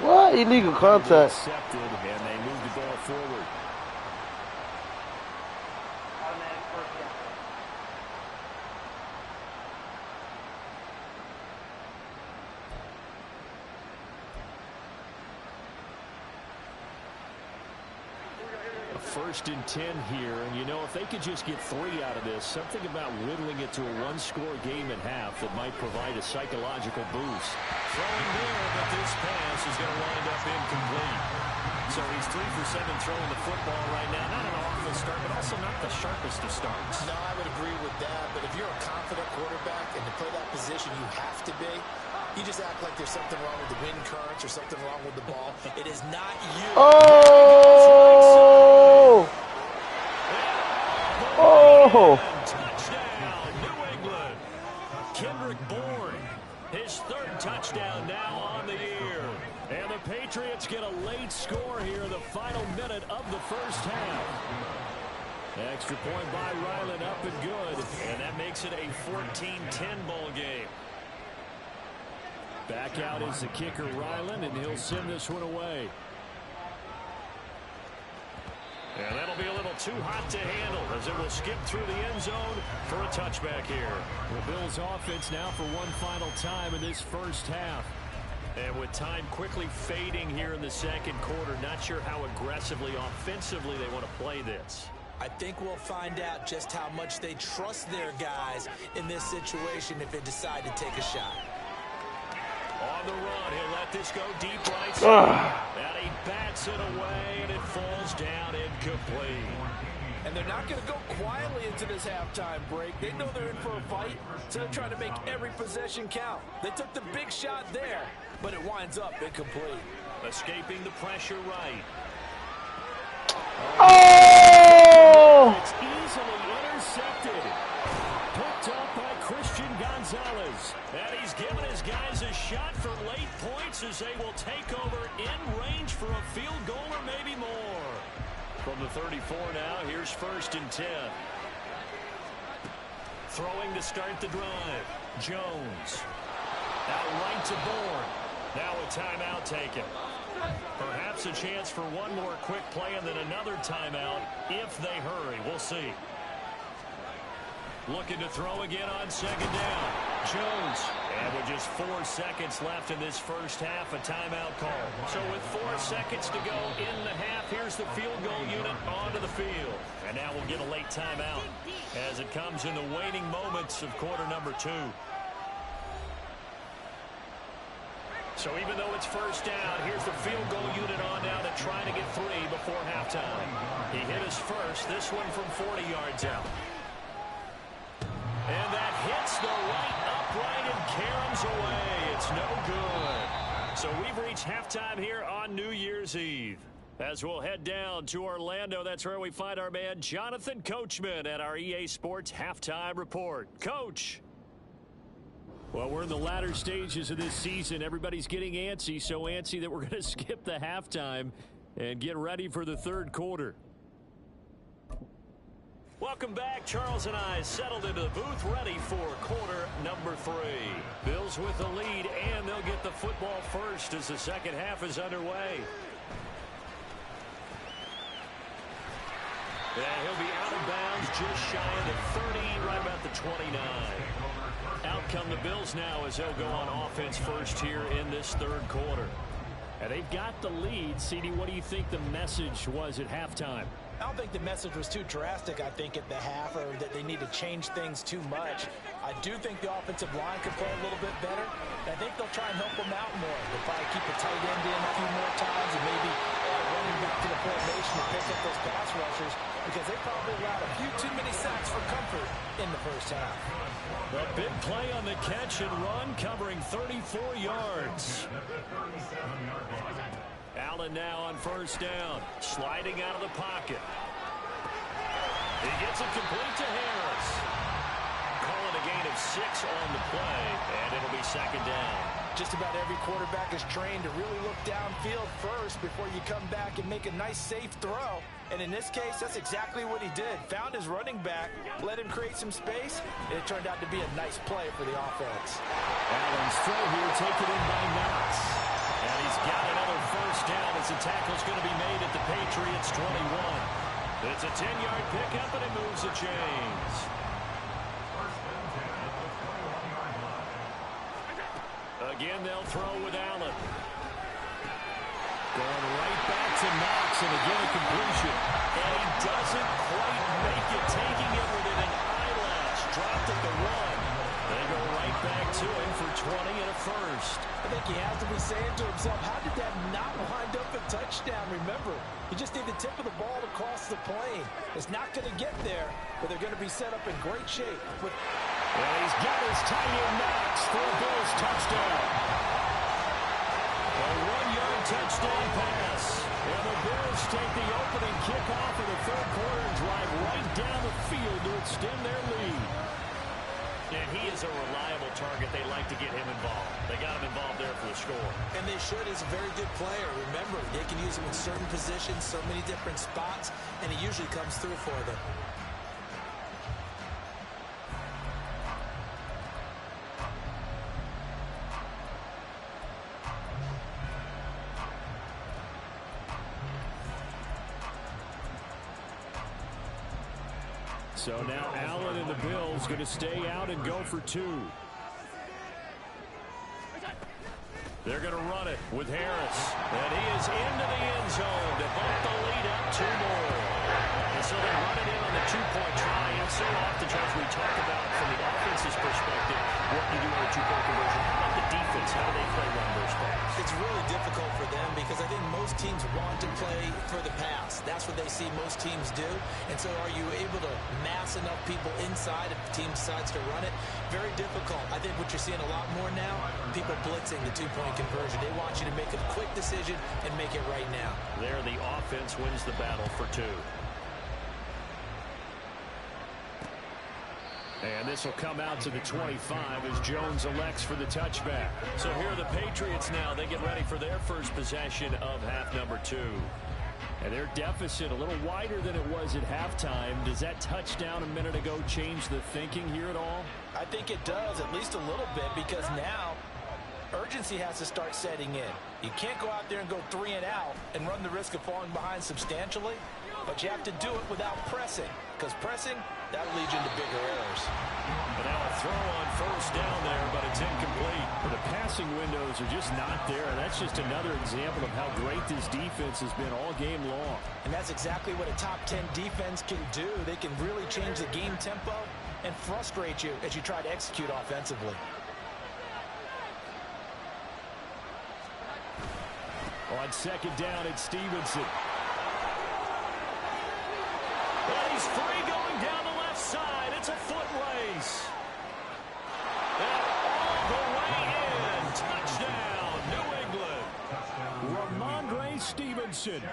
What? Illegal contact. Accepted, and they move the ball forward. Automatic first down. First and 10 here, and you know, if they could just get 3 out of this, something about whittling it to a 1-score game at half that might provide a psychological boost. Throwing there, but this pass is going to wind up incomplete. So he's 3 for 7 throwing the football right now. Not an awful start, but also not the sharpest of starts. No, I would agree with that, but if you're a confident quarterback and to play that position you have to be, you just act like there's something wrong with the wind currents or something wrong with the ball. It is not you. Oh! Oh! Touchdown, New England. Kendrick Bourne, his 3rd touchdown now on the year. And the Patriots get a late score here in the final minute of the first half. Extra point by Ryland, up and good. And that makes it a 14-10 ball game. Back out is the kicker, Ryland, and he'll send this one away. And that'll be a little too hot to handle as it will skip through the end zone for a touchback here. The Bills offense now for one final time in this first half. And with time quickly fading here in the second quarter, not sure how aggressively, offensively they want to play this. I think we'll find out just how much they trust their guys in this situation if they decide to take a shot. On the run, he'll let this go deep right side. And he bats it away, and it falls down incomplete. And they're not going to go quietly into this halftime break. They know they're in for a fight, so they're trying to make every possession count. They took the big shot there, but it winds up incomplete. Escaping the pressure right. Oh! It's easily intercepted. Picked up by Christian Gonzalez. And he's given his guys a shot for late points as they will take over in range for a field goal or maybe more. From the 34 now, here's 1st and 10. Throwing to start the drive. Jones. Out right to Bourne. Now a timeout taken. Perhaps a chance for one more quick play and then another timeout if they hurry. We'll see. Looking to throw again on 2nd down. Jones. And with just 4 seconds left in this first half, a timeout call. So with 4 seconds to go in the half, here's the field goal unit onto the field. And now we'll get a late timeout as it comes in the waning moments of quarter number 2. So even though it's first down, here's the field goal unit on now to try to get 3 before halftime. He hit his first, this one from 40 yards out. And that hits the right upright and caroms away. It's no good. So we've reached halftime here on New Year's Eve. As we'll head down to Orlando, that's where we find our man Jonathan Coachman at our EA Sports Halftime Report. Coach! Well, we're in the latter stages of this season. Everybody's getting antsy, so antsy that we're going to skip the halftime and get ready for the third quarter. Welcome back. Charles and I settled into the booth, ready for quarter number 3. Bills with the lead, and they'll get the football first as the second half is underway. And he'll be out of bounds just shy of the 30, right about the 29. Out come the Bills now as they'll go on offense first here in this third quarter. And they've got the lead. CD, what do you think the message was at halftime? I don't think the message was too drastic, I think, at the half, or that they need to change things too much. I do think the offensive line can play a little bit better. I think they'll try and help them out more. They'll probably keep a tight end in a few more times and maybe add a running back to the formation to pick up those pass rushers, because they probably allowed a few too many sacks for comfort in the first half. A big play on the catch and run, covering 34 yards. Allen now on first down, sliding out of the pocket. He gets it complete to Harris. Calling a gain of 6 on the play, and it'll be second down. Just about every quarterback is trained to really look downfield first before you come back and make a nice, safe throw. And in this case, that's exactly what he did. Found his running back, let him create some space, and it turned out to be a nice play for the offense. Allen's throw here taken in by Knox. And he's got another first down as the tackle's going to be made at the Patriots' 21. It's a 10-yard pickup, and it moves the chains. Again, they'll throw with Allen. Going right back to Knox, and again a completion. And he doesn't quite make it, taking it within an eyelash. Dropped at the 1. They go right back to him for 20 and a first. I think he has to be saying to himself, how did that not wind up a touchdown? Remember, you just need the tip of the ball to cross the plane. It's not going to get there, but they're going to be set up in great shape. Well, he's got his tight end Knox for a Bills touchdown. A 1-yard touchdown pass. And the Bills take the opening kickoff of the third quarter and drive right down the field to extend their lead. And he is a reliable target. They like to get him involved. They got him involved there for the score. And they should. He's a very good player. Remember, they can use him in certain positions, so many different spots, and he usually comes through for them. So now Allen and the Bills going to stay out and go for 2. They're going to run it with Harris. And he is into the end zone to bump the lead up 2 more. And so they run it in on the 2-point try. And so often, Charles, we talk about from the offense's perspective what you do on a 2-point conversion. How about the defense? How do they play run those plays? It's really difficult for them because I think most teams want to play for the pass. That's what they see most teams do. And so are you able to mass enough people inside if the team decides to run it? Very difficult. I think what you're seeing a lot more now, people blitzing the 2-point conversion. They want you to make a quick decision and make it right now. There, the offense wins the battle for 2. And this will come out to the 25 as Jones elects for the touchback. So here are the Patriots now. They get ready for their first possession of half number 2. And their deficit a little wider than it was at halftime. Does that touchdown a minute ago change the thinking here at all? I think it does, at least a little bit, because now urgency has to start setting in. You can't go out there and go 3 and out and run the risk of falling behind substantially, but you have to do it without pressing, because pressing, that leads you into bigger errors. And now a throw on first down there, but it's incomplete. The passing windows are just not there. That's just another example of how great this defense has been all game long. And that's exactly what a top 10 defense can do. They can really change the game tempo and frustrate you as you try to execute offensively. On second down, it's Stevenson. And he's free going down the left side. It's a foot race. And all the way in. Touchdown, New England. Ramondre Stevenson,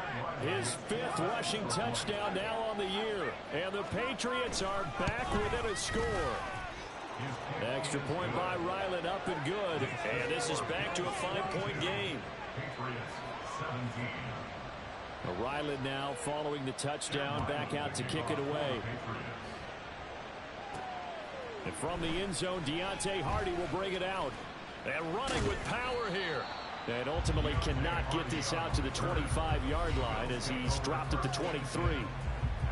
his 5th rushing touchdown now on the year. And the Patriots are back within a score. Extra point by Ryland, up and good. And this is back to a 5-point game. Ryland now following the touchdown, back out to kick it away. And from the end zone, Deontay Hardy will bring it out. And running with power here. And ultimately cannot get this out to the 25-yard line as he's dropped at the 23.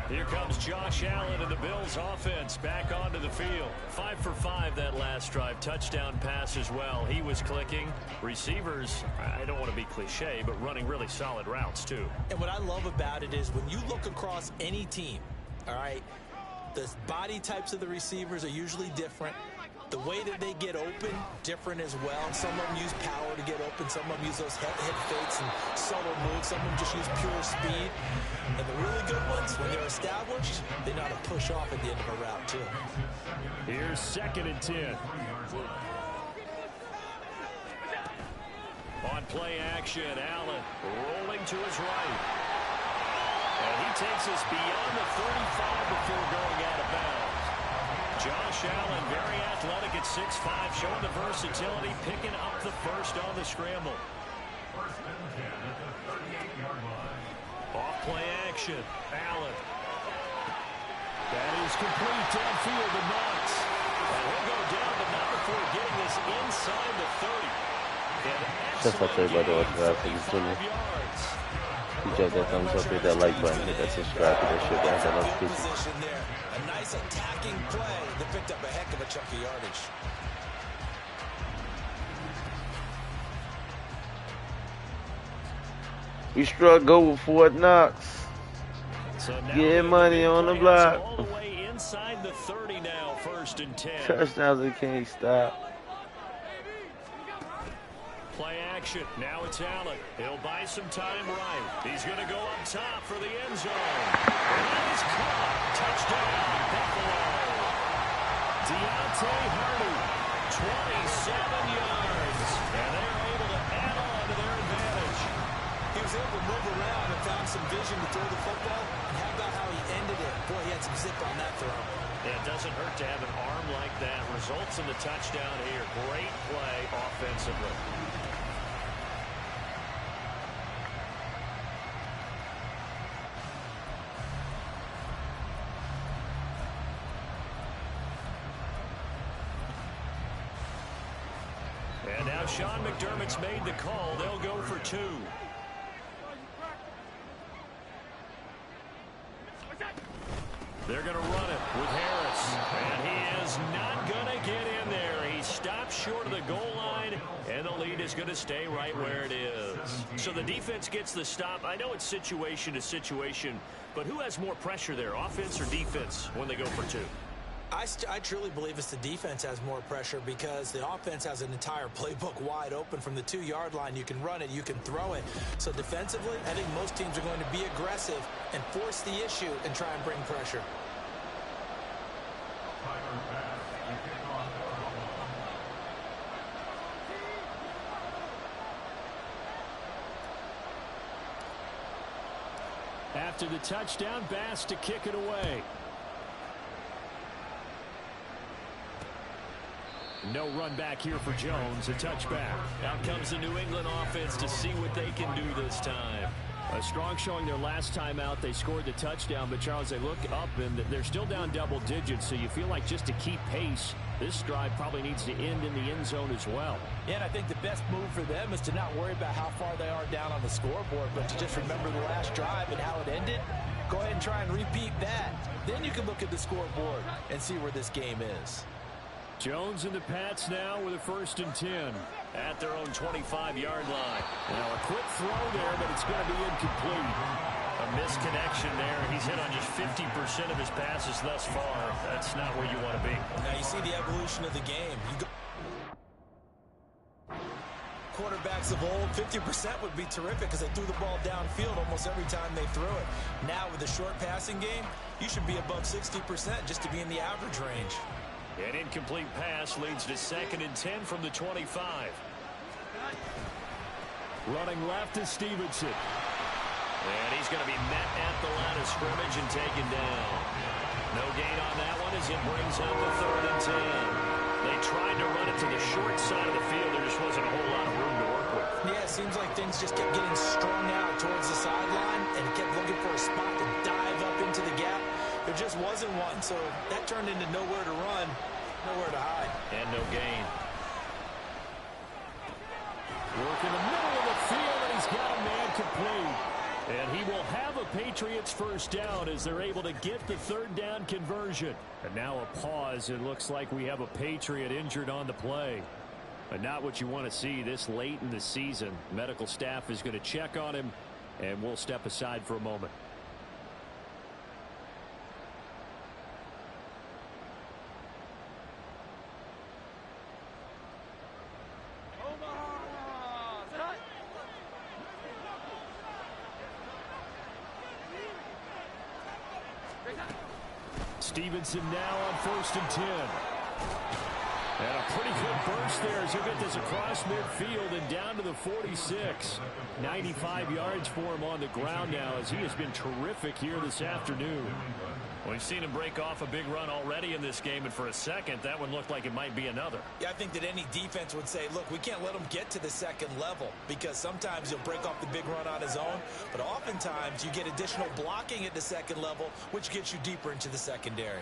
Here comes Josh Allen and the Bills offense back onto the field. 5 for 5 that last drive. Touchdown pass as well. He was clicking. Receivers, I don't want to be cliche, but running really solid routes too. And what I love about it is when you look across any team, all right, the body types of the receivers are usually different. The way that they get open, different as well. Some of them use power to get open. Some of them use those head fakes and subtle moves. Some of them just use pure speed. And the really good ones, when they're established, they know how to push off at the end of a route, too. Here's 2nd and 10. On play action, Allen rolling to his right. And he takes us beyond the 35 before going out of bounds. Josh Allen, very athletic at 6'5", showing the versatility, picking up the first on the scramble. Off play action, Allen. That is complete downfield to Knox. And he'll go down, but not before getting this inside the 30. Just like everybody else, guys, for you tuning. You check that thumbs up, hit that like button, hit that subscribe, hit that shit, that notification. A nice attacking play that picked up a heck of a chunk of yardage. We struggle with Fort Knox. So getting money on the block. All the way inside the 30 now, 1st and 10. Touchdowns, they can't stop. Play action. Now it's Allen. He'll buy some time right. He's going to go up top for the end zone. And that is caught. Touchdown, Buffalo. Deontay Hardy, 27 yards. And they're able to add on to their advantage. He was able to move around and found some vision to throw the football. And how about how he ended it? Boy, he had some zip on that throw. Yeah, it doesn't hurt to have an arm like that. Results in the touchdown here. Great play offensively. And now Sean McDermott's made the call. They'll go for 2. They're going to run it with Harris. And he is not going to get in there. He stops short of the goal line, and the lead is going to stay right where it is. So the defense gets the stop. I know it's situation to situation, but who has more pressure there, offense or defense, when they go for 2? I truly believe it's the defense has more pressure because the offense has an entire playbook wide open from the 2-yard line. You can run it, you can throw it. So defensively, I think most teams are going to be aggressive and force the issue and try and bring pressure. After the touchdown, Bass to kick it away. No run back here for Jones. A touchback. Out comes the New England offense to see what they can do this time. A strong showing their last time out. They scored the touchdown, but Charles, they look up and they're still down double digits, so you feel like just to keep pace, this drive probably needs to end in the end zone as well. Yeah, and I think the best move for them is to not worry about how far they are down on the scoreboard, but to just remember the last drive and how it ended. Go ahead and try and repeat that. Then you can look at the scoreboard and see where this game is. Jones and the Pats now with a 1st and 10 at their own 25-yard line. Now a quick throw there, but it's going to be incomplete. A misconnection there. He's hit on just 50% of his passes thus far. That's not where you want to be. Now you see the evolution of the game. quarterbacks of old, 50% would be terrific because they threw the ball downfield almost every time they threw it. Now with the short passing game, you should be above 60% just to be in the average range. An incomplete pass leads to 2nd and 10 from the 25. Running left is Stevenson. And he's going to be met at the line of scrimmage and taken down. No gain on that one as it brings up the 3rd and 10. They tried to run it to the short side of the field. There just wasn't a whole lot of room to work with. Yeah, it seems like things just kept getting strung out towards the sideline and kept looking for a spot to dive up into the gap. There just wasn't one, so that turned into nowhere to run, nowhere to hide. And no gain. Work in the middle of the field, and he's got a man complete. And he will have a Patriots first down as they're able to get the 3rd down conversion. And now a pause. It looks like we have a Patriot injured on the play. But not what you want to see this late in the season. Medical staff is going to check on him, and we'll step aside for a moment. Stevenson now on 1st and 10. And a pretty good burst there as he'll get this across midfield and down to the 46. 95 yards for him on the ground now as he has been terrific here this afternoon. Well, we've seen him break off a big run already in this game, and for a second, that one looked like it might be another. Yeah, I think that any defense would say, look, we can't let him get to the 2nd level because sometimes he'll break off the big run on his own, but oftentimes you get additional blocking at the 2nd level, which gets you deeper into the secondary.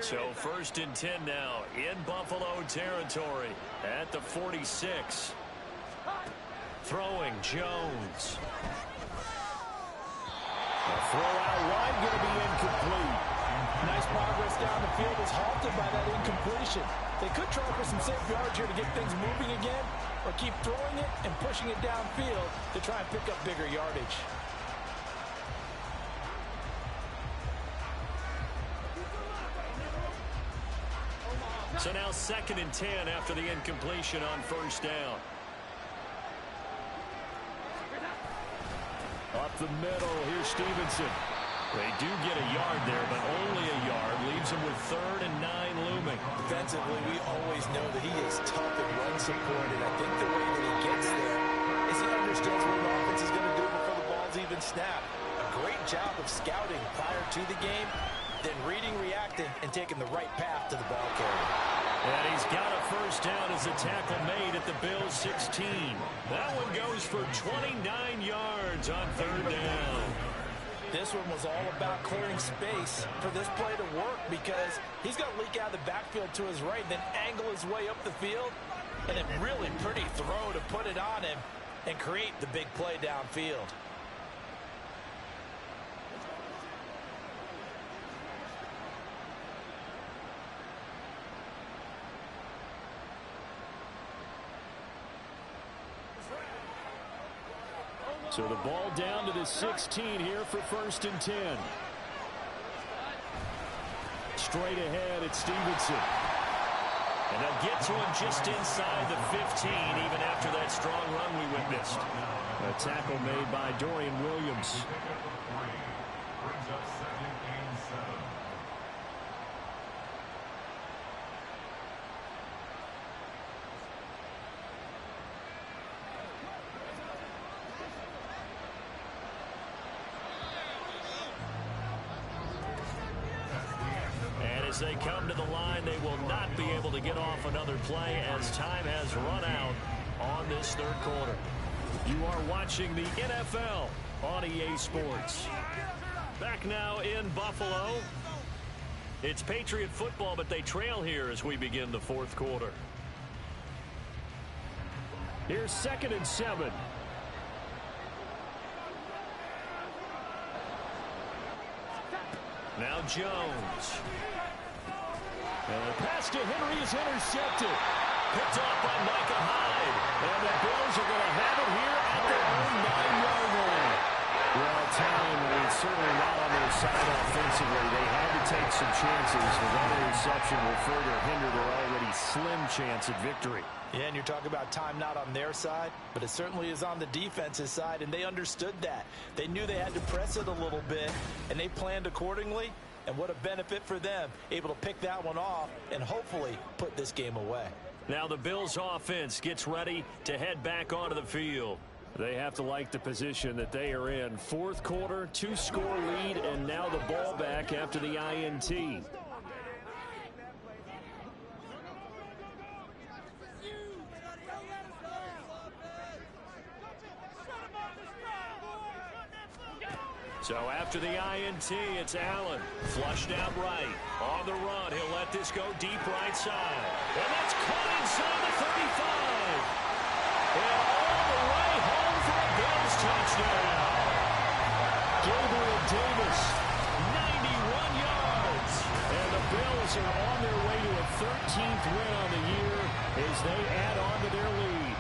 So 1st and 10 now in Buffalo territory at the 46. Throwing Jones. A throw out wide, going to be incomplete. Nice progress down the field is halted by that incompletion. They could try for some safe yards here to get things moving again, or keep throwing it and pushing it downfield to try and pick up bigger yardage. So now 2nd and 10 after the incompletion on 1st down. Up the middle, here's Stevenson. They do get a yard there, but only a yard. Leaves him with 3rd and 9 looming. Defensively, we always know that he is tough and run supported. I think the way that he gets there is he understands what the offense is going to do before the ball's even snapped. A great job of scouting prior to the game, then reading, reacting, and taking the right path to the ball carrier. And he's got a first down as the tackle made at the Bills' 16. That one goes for 29 yards on 3rd down. This one was all about clearing space for this play to work because he's got to leak out of the backfield to his right, then angle his way up the field, and a really pretty throw to put it on him and create the big play downfield. So the ball down to the 16 here for 1st and 10. Straight ahead, it's Stevenson. And they'll get to him just inside the 15, even after that strong run we witnessed. A tackle made by Dorian Williams. As they come to the line, they will not be able to get off another play as time has run out on this 3rd quarter. You are watching the NFL on EA Sports. Back now in Buffalo. It's Patriot football, but they trail here as we begin the 4th quarter. Here's 2nd and 7. Now Jones. And the pass to Henry is intercepted. Picked off by Micah Hyde. And the Bills are going to have it here at their own 9-yard line. Well, time is certainly not on their side offensively. They had to take some chances. That interception will further hinder their already slim chance at victory. Yeah, and you're talking about time not on their side, but it certainly is on the defense's side, and they understood that. They knew they had to press it a little bit, and they planned accordingly, and what a benefit for them, able to pick that one off and hopefully put this game away. Now the Bills offense gets ready to head back onto the field. They have to like the position that they are in. Fourth quarter, 2-score lead, and now the ball back after the INT. So after the INT, it's Allen. Flushed out right. On the run, he'll let this go deep right side. And that's caught inside the 35. And all the way home for a Bills touchdown. Gabriel Davis, 91 yards. And the Bills are on their way to a 13th win on the year as they add on to their lead.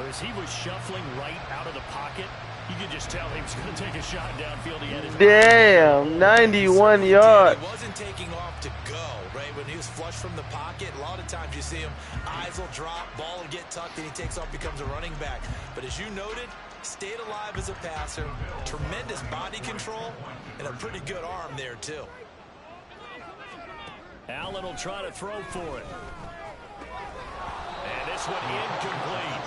As he was shuffling right out of the pocket, you could just tell he was going to take a shot downfield. He had his damn, 91 yards. He wasn't taking off to go, right? When he was flush from the pocket, a lot of times you see him, eyes will drop, ball will get tucked, and he takes off, becomes a running back. But as you noted, stayed alive as a passer, tremendous body control, and a pretty good arm there, too. Allen will try to throw for it. And this one incomplete.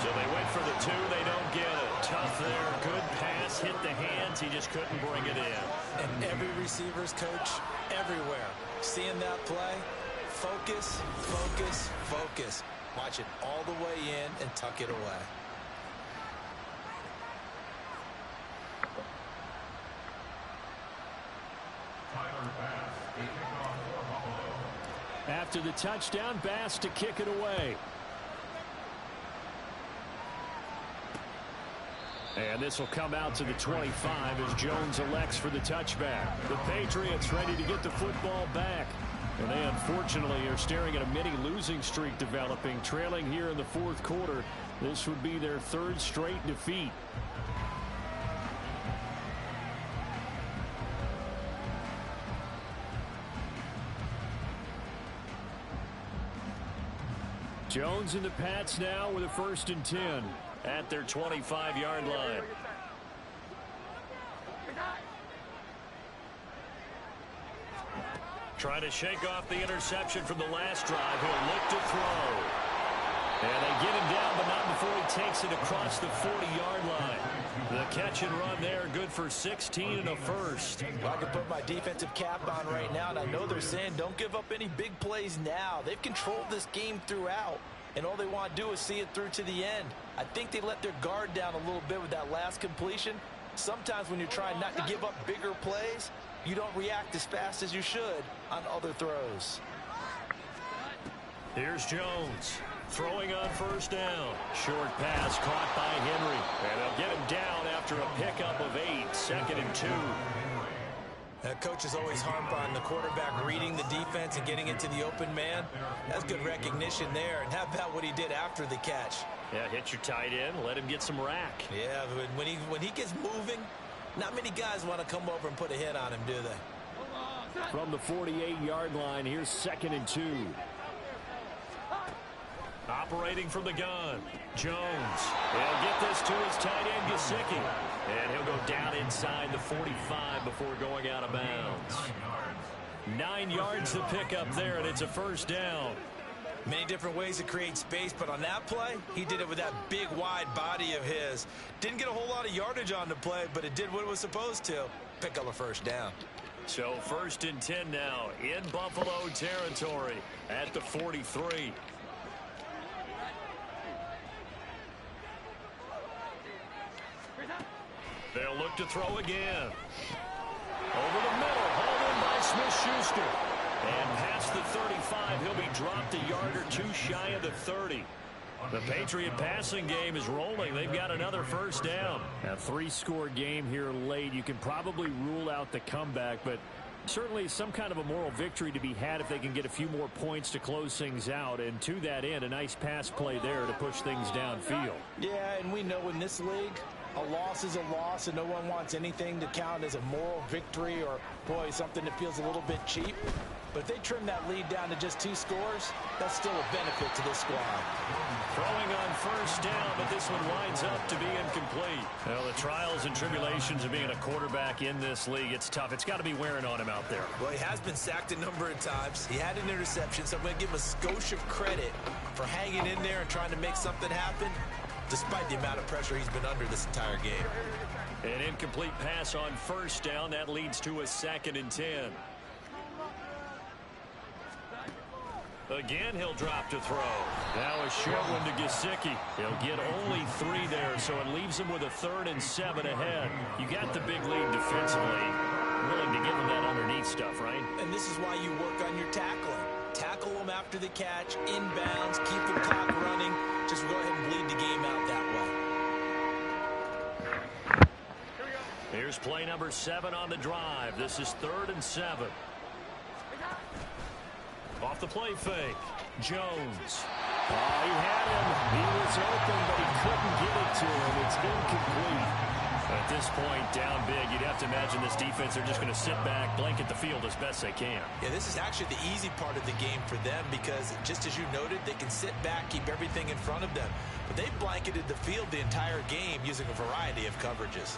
So they went for the 2, they don't get it. Tough there, good pass, hit the hands, he just couldn't bring it in. And every receiver's coach, everywhere, seeing that play, focus, focus, focus. Watch it all the way in and tuck it away. After the touchdown, Bass to kick it away. And this will come out to the 25 as Jones elects for the touchback. The Patriots ready to get the football back. And they unfortunately are staring at a mini losing streak developing, trailing here in the fourth quarter. This would be their 3rd straight defeat. Jones and the Pats now with a 1st and 10 at their 25-yard line. Trying to shake off the interception from the last drive. He'll look to throw. And they get him down, but not before he takes it across the 40-yard line. The catch and run there, good for 16 and a first. Well, I can put my defensive cap on right now, and I know they're saying don't give up any big plays now. They've controlled this game throughout, and all they want to do is see it through to the end. I think they let their guard down a little bit with that last completion. Sometimes when you're trying not to give up bigger plays, you don't react as fast as you should on other throws. Here's Jones. Throwing on 1st down. Short pass caught by Henry. And they'll get him down after a pickup of 8. 2nd and 2. Coaches always harp on the quarterback reading the defense and getting into the open man. That's good recognition there. And how about what he did after the catch? Yeah, hit your tight end. Let him get some rack. Yeah, but when he gets moving, not many guys want to come over and put a hit on him, do they? From the 48-yard line, here's 2nd and 2. Operating from the gun, Jones. He'll get this to his tight end, Gesicki. And he'll go down inside the 45 before going out of bounds. 9 yards to pick up there, and it's a 1st down. Many different ways to create space, but on that play, he did it with that big, wide body of his. Didn't get a whole lot of yardage on the play, but it did what it was supposed to. Pick up a 1st down. So 1st and 10 now in Buffalo territory at the 43. They'll look to throw again. Over the middle, hauled in by Smith-Schuster. And past the 35, he'll be dropped a yard or 2 shy of the 30. The Patriot passing game is rolling. They've got another 1st down. A 3-score game here late. You can probably rule out the comeback, but certainly some kind of a moral victory to be had if they can get a few more points to close things out. And to that end, a nice pass play there to push things downfield. Yeah, and we know in this league, A loss is a loss, and no one wants anything to count as a moral victory or, boy, something that feels a little bit cheap. But if they trim that lead down to just 2 scores, that's still a benefit to this squad. Throwing on first down, but this one winds up to be incomplete. Well, the trials and tribulations of being a quarterback in this league, it's tough. It's got to be wearing on him out there. Well, he has been sacked a number of times. He had an interception, so I'm going to give him a skosh of credit for hanging in there and trying to make something happen, despite the amount of pressure he's been under this entire game. An incomplete pass on first down. That leads to a 2nd and 10. Again, he'll drop to throw. Now a short one to Gesicki. He'll get only 3 there, so it leaves him with a 3rd and 7 ahead. You got the big lead defensively. Willing to give him that underneath stuff, right? And this is why you work on your tackling. Tackle them after the catch, inbounds, keep the clock running. Just go ahead and bleed the game out that way. Here's play number 7 on the drive. This is 3rd and 7. Off the play fake. Jones. Oh, he had him. He was open, but he couldn't get it to him. It's incomplete. At this point, down big, you'd have to imagine this defense are just going to sit back, blanket the field as best they can. Yeah, this is actually the easy part of the game for them because, just as you noted, they can sit back, keep everything in front of them. But they've blanketed the field the entire game using a variety of coverages.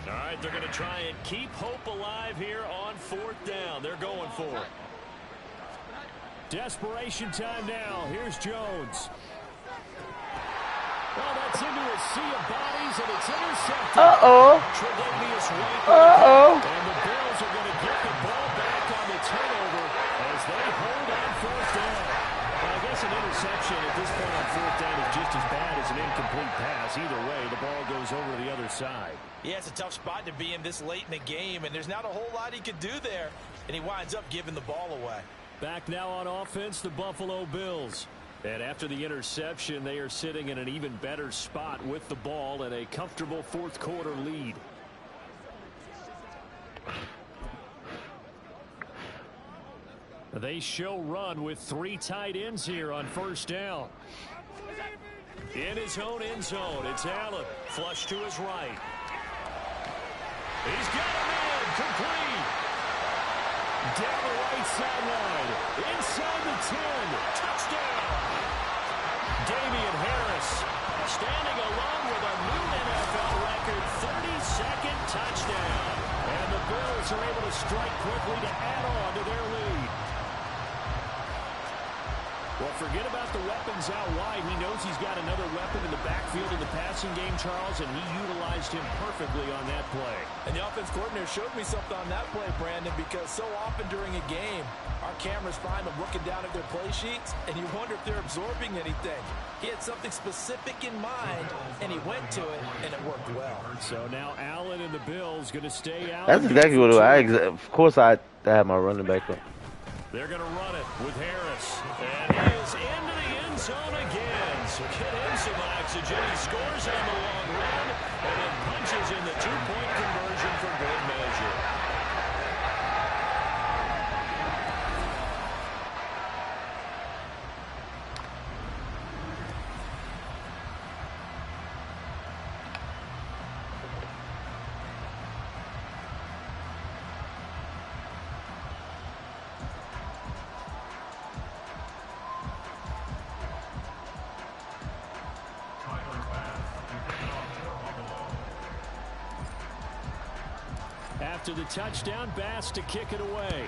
All right, they're going to try and keep hope alive here on 4th down. They're going for it. Desperation time now. Here's Jones. Well, that's into a sea of bodies, and it's intercepted. Uh-oh. Uh-oh. And the Bills are going to get the ball back on the turnover as they hold on 4th down. Well, I guess an interception at this point on 4th down is just as bad as an incomplete pass. Either way, the ball goes over to the other side. Yeah, it's a tough spot to be in this late in the game, and there's not a whole lot he could do there, and he winds up giving the ball away. Back now on offense, the Buffalo Bills. And after the interception, they are sitting in an even better spot with the ball and a comfortable 4th quarter lead. They show run with 3 tight ends here on first down. In his own end zone, it's Allen. Flush to his right. He's got him in. Complete. Down the right sideline. Inside the 10. Touchdown. Damian Harris standing alone with a new NFL record 32nd touchdown. And the Bills are able to strike quickly to add on to their lead. Well, forget about the weapons out wide. He knows he's got another weapon in the backfield in the passing game, Charles, and he utilized him perfectly on that play. And the offense coordinator showed me something on that play, Brandon, because so often during a game, our cameras find them looking down at their play sheets, and you wonder if they're absorbing anything. He had something specific in mind, and he went to it, and it worked well. So now Allen and the Bills going to stay out. That's exactly what of course I had my running back up. They're going to run it with Harris. And he is into the end zone again. So get him some oxygen. He scores on the long run and then punches in the 2-point conversion for good measure. After the touchdown, Bass to kick it away.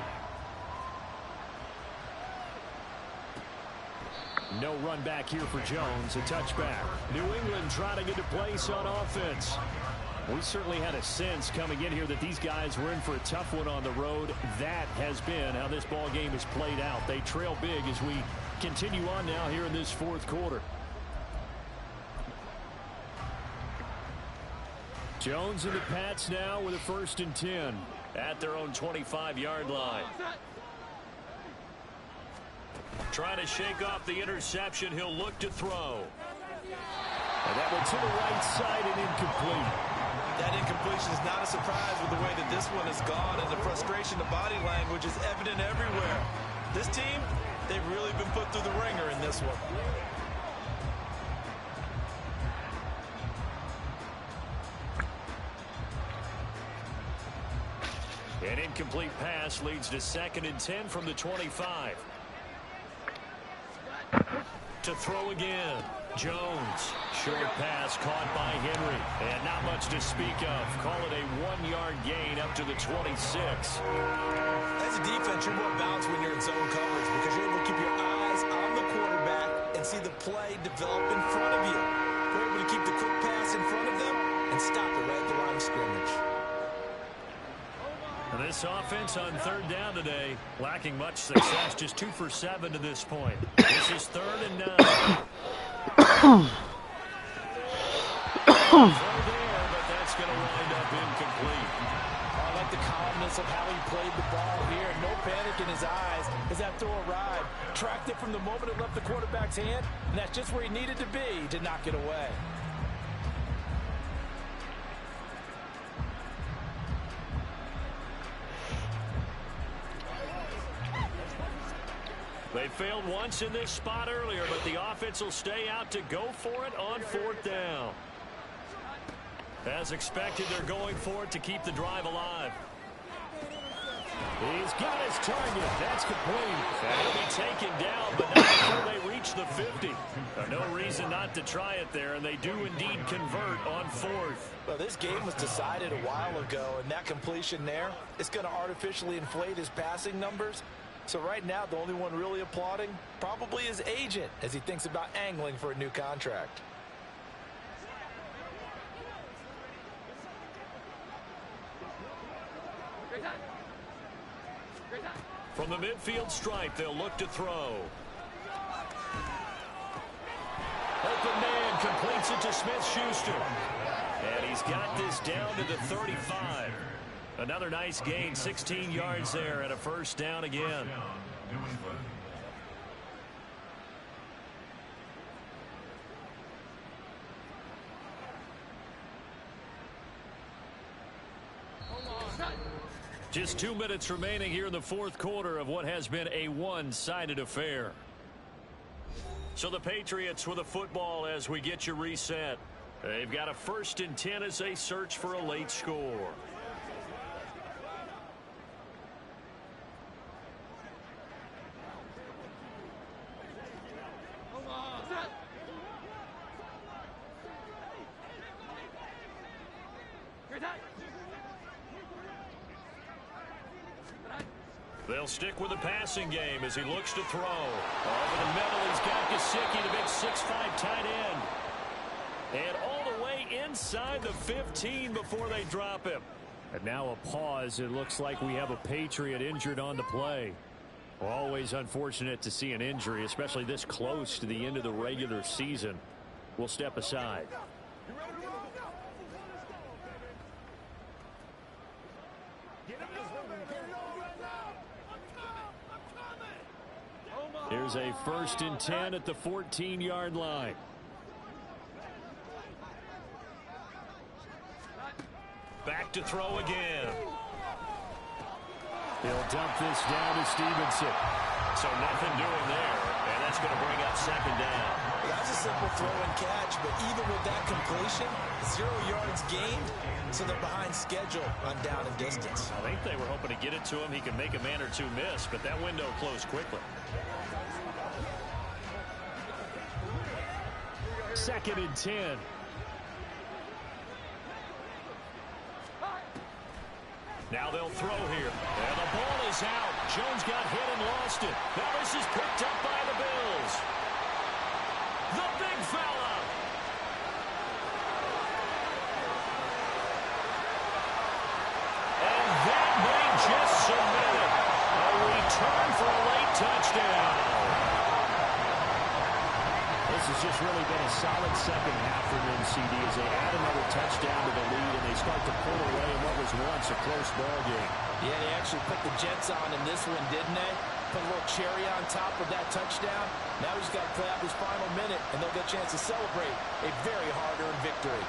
No run back here for Jones. A touchback. New England trying to get a place on offense. We certainly had a sense coming in here that these guys were in for a tough one on the road. That has been how this ball game has played out. They trail big as we continue on now here in this 4th quarter. Jones and the Pats now with a 1st and 10 at their own 25-yard line. Trying to shake off the interception. He'll look to throw. And that one to the right side and incomplete. That incompletion is not a surprise with the way that this one has gone, and the frustration of body language is evident everywhere. This team, they've really been put through the ringer in this one. incomplete pass leads to 2nd and 10 from the 25. To throw again. Jones. Short pass caught by Henry. And not much to speak of. Call it a 1-yard gain up to the 26. As a defense, you're more balanced when you're in zone coverage because you're able to keep your eyes on the quarterback and see the play develop in front of you. You're able to keep the quick pass in front of them and stop it right at the line of scrimmage. This offense on 3rd down today, lacking much success, just 2 for 7 to this point. This is 3rd and 9. Throw there, but that's going to wind up incomplete. I like the calmness of how he played the ball here. No panic in his eyes as that throw arrived. Tracked it from the moment it left the quarterback's hand, and that's just where he needed to be to knock it away. They failed once in this spot earlier, but the offense will stay out to go for it on 4th down. As expected, they're going for it to keep the drive alive. He's got his target. That's complete. And he'll be taken down, but not before they reach the 50. No reason not to try it there, and they do indeed convert on 4th. Well, this game was decided a while ago, and that completion there is going to artificially inflate his passing numbers. So right now, the only one really applauding probably his agent as he thinks about angling for a new contract. From the midfield stripe, they'll look to throw. Open man completes it to Smith-Schuster. And he's got this down to the 35. Another nice gain, 16 yards there, and a 1st down again. Just 2 minutes remaining here in the 4th quarter of what has been a one-sided affair. So the Patriots with a football as we get you reset. They've got a 1st and 10 as they search for a late score. They'll stick with the passing game as he looks to throw. Over the middle, he's got Gesicki, the big 6'5" tight end. And all the way inside the 15 before they drop him. And now a pause. It looks like we have a Patriot injured on the play. Always unfortunate to see an injury, especially this close to the end of the regular season. We'll step aside. Here's a 1st and 10 at the 14-yard line. Back to throw again. He'll dump this down to Stevenson. So nothing doing there, and that's going to bring up 2nd down. That's a simple throw and catch, but even with that completion, 0 yards gained, so they're behind schedule on down and distance. I think they were hoping to get it to him. He could make a man or two miss, but that window closed quickly. 2nd and 10. Now they'll throw here. And the ball is out. Jones got hit and lost it. Now this is picked up by the Bills. The big fella. And that may just submit it. A return for a late touchdown. This has just really been a solid second half for them, CD, as they add another touchdown to the lead and they start to pull away in what was once a close ball game. Yeah, they actually put the Jets on in this one, didn't they? Put a little cherry on top of that touchdown. Now he's got to play out this final minute, and they'll get a chance to celebrate a very hard-earned victory.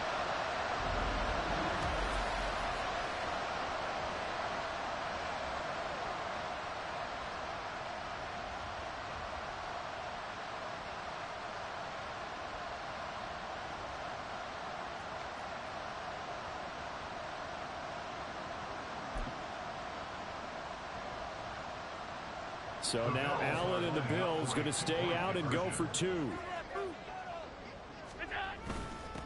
So now Allen and the Bills going to stay out and go for 2.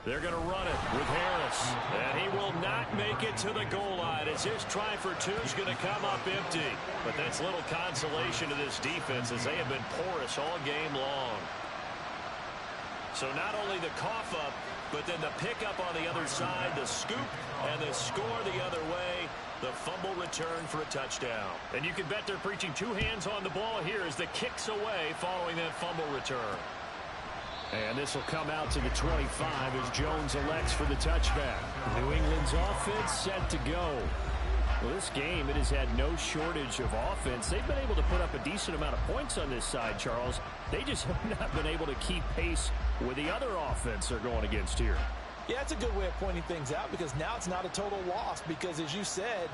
They're going to run it with Harris. And he will not make it to the goal line as his try for 2 is going to come up empty. But that's little consolation to this defense as they have been porous all game long. So not only the cough up, but then the pickup on the other side, the scoop, and the score the other way. The fumble return for a touchdown. And you can bet they're preaching 2 hands on the ball here as the kick's away following that fumble return. And this will come out to the 25 as Jones elects for the touchback. New England's offense set to go. Well, this game, it has had no shortage of offense. They've been able to put up a decent amount of points on this side, Charles. They just have not been able to keep pace with the other offense they're going against here. Yeah, it's a good way of pointing things out because now it's not a total loss because, as you said,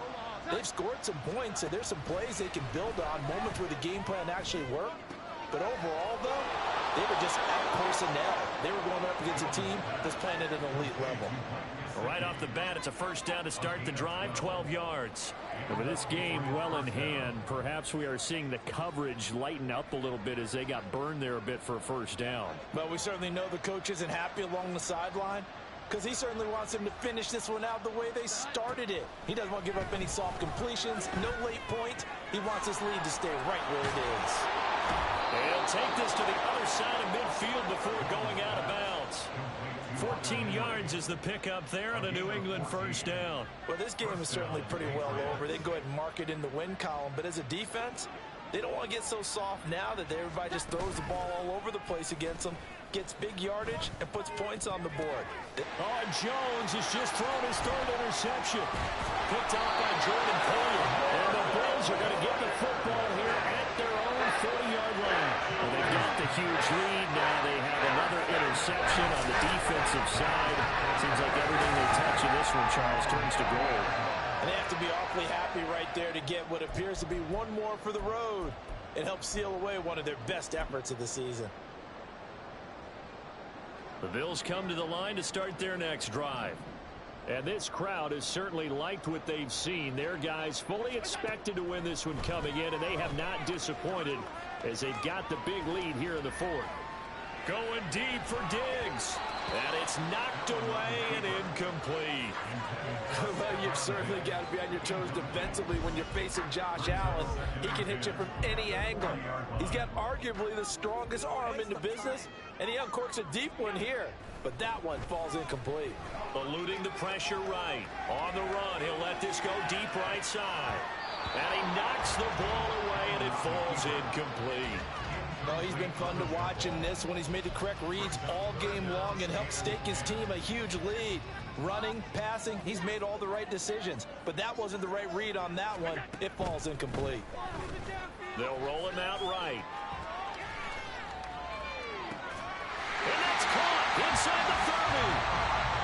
they've scored some points and there's some plays they can build on, moments where the game plan actually worked. But overall, though, they were just out personnel. They were going up against a team that's playing at an elite level. Right off the bat, it's a first down to start the drive, 12 yards. And with this game well in hand, perhaps we are seeing the coverage lighten up a little bit as they got burned there a bit for a first down. But we certainly know the coach isn't happy along the sideline because he certainly wants them to finish this one out the way they started it. He doesn't want to give up any soft completions, no late points. He wants this lead to stay right where it is. They'll take this to the other side of midfield before going out of bounds. 14 yards is the pickup there on a New England first down. Well, this game is certainly pretty well over. They can go ahead and mark it in the win column. But as a defense, they don't want to get so soft now that everybody just throws the ball all over the place against them, gets big yardage, and puts points on the board. Oh, Jones has just thrown his 3rd interception. Picked off by Jordan Poyer. And the Bills are going to get the football here at their own 40-yard line. Well, they've got the huge lead. Now they have another interception on the defensive side. Seems like everything they touch in this one, Charles, turns to gold. And they have to be awfully happy right there to get what appears to be one more for the road. It helps seal away one of their best efforts of the season. The Bills come to the line to start their next drive. And this crowd has certainly liked what they've seen. Their guys fully expected to win this one coming in, and they have not disappointed as they've got the big lead here in the 4th. Going deep for Diggs. And it's knocked away and incomplete. Well, you've certainly got to be on your toes defensively when you're facing Josh Allen. He can hit you from any angle. He's got arguably the strongest arm in the business, and he uncorks a deep one here. But that one falls incomplete. Eluding the pressure right. On the run, he'll let this go deep right side. And he knocks the ball away, and it falls incomplete. Oh, he's been fun to watch in this one. He's made the correct reads all game long and helped stake his team a huge lead. Running, passing, he's made all the right decisions. But that wasn't the right read on that one. It falls incomplete. They'll roll him out right. And that's caught inside the 30.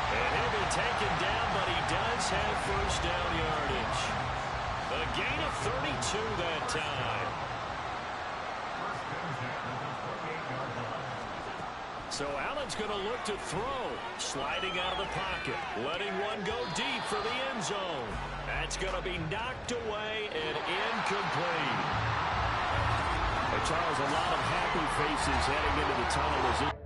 And he'll be taken down, but he does have first down yardage. A gain of 32 that time. So Allen's going to look to throw. Sliding out of the pocket. Letting one go deep for the end zone. That's going to be knocked away and incomplete. Hey, Charles, a lot of happy faces heading into the tunnel as it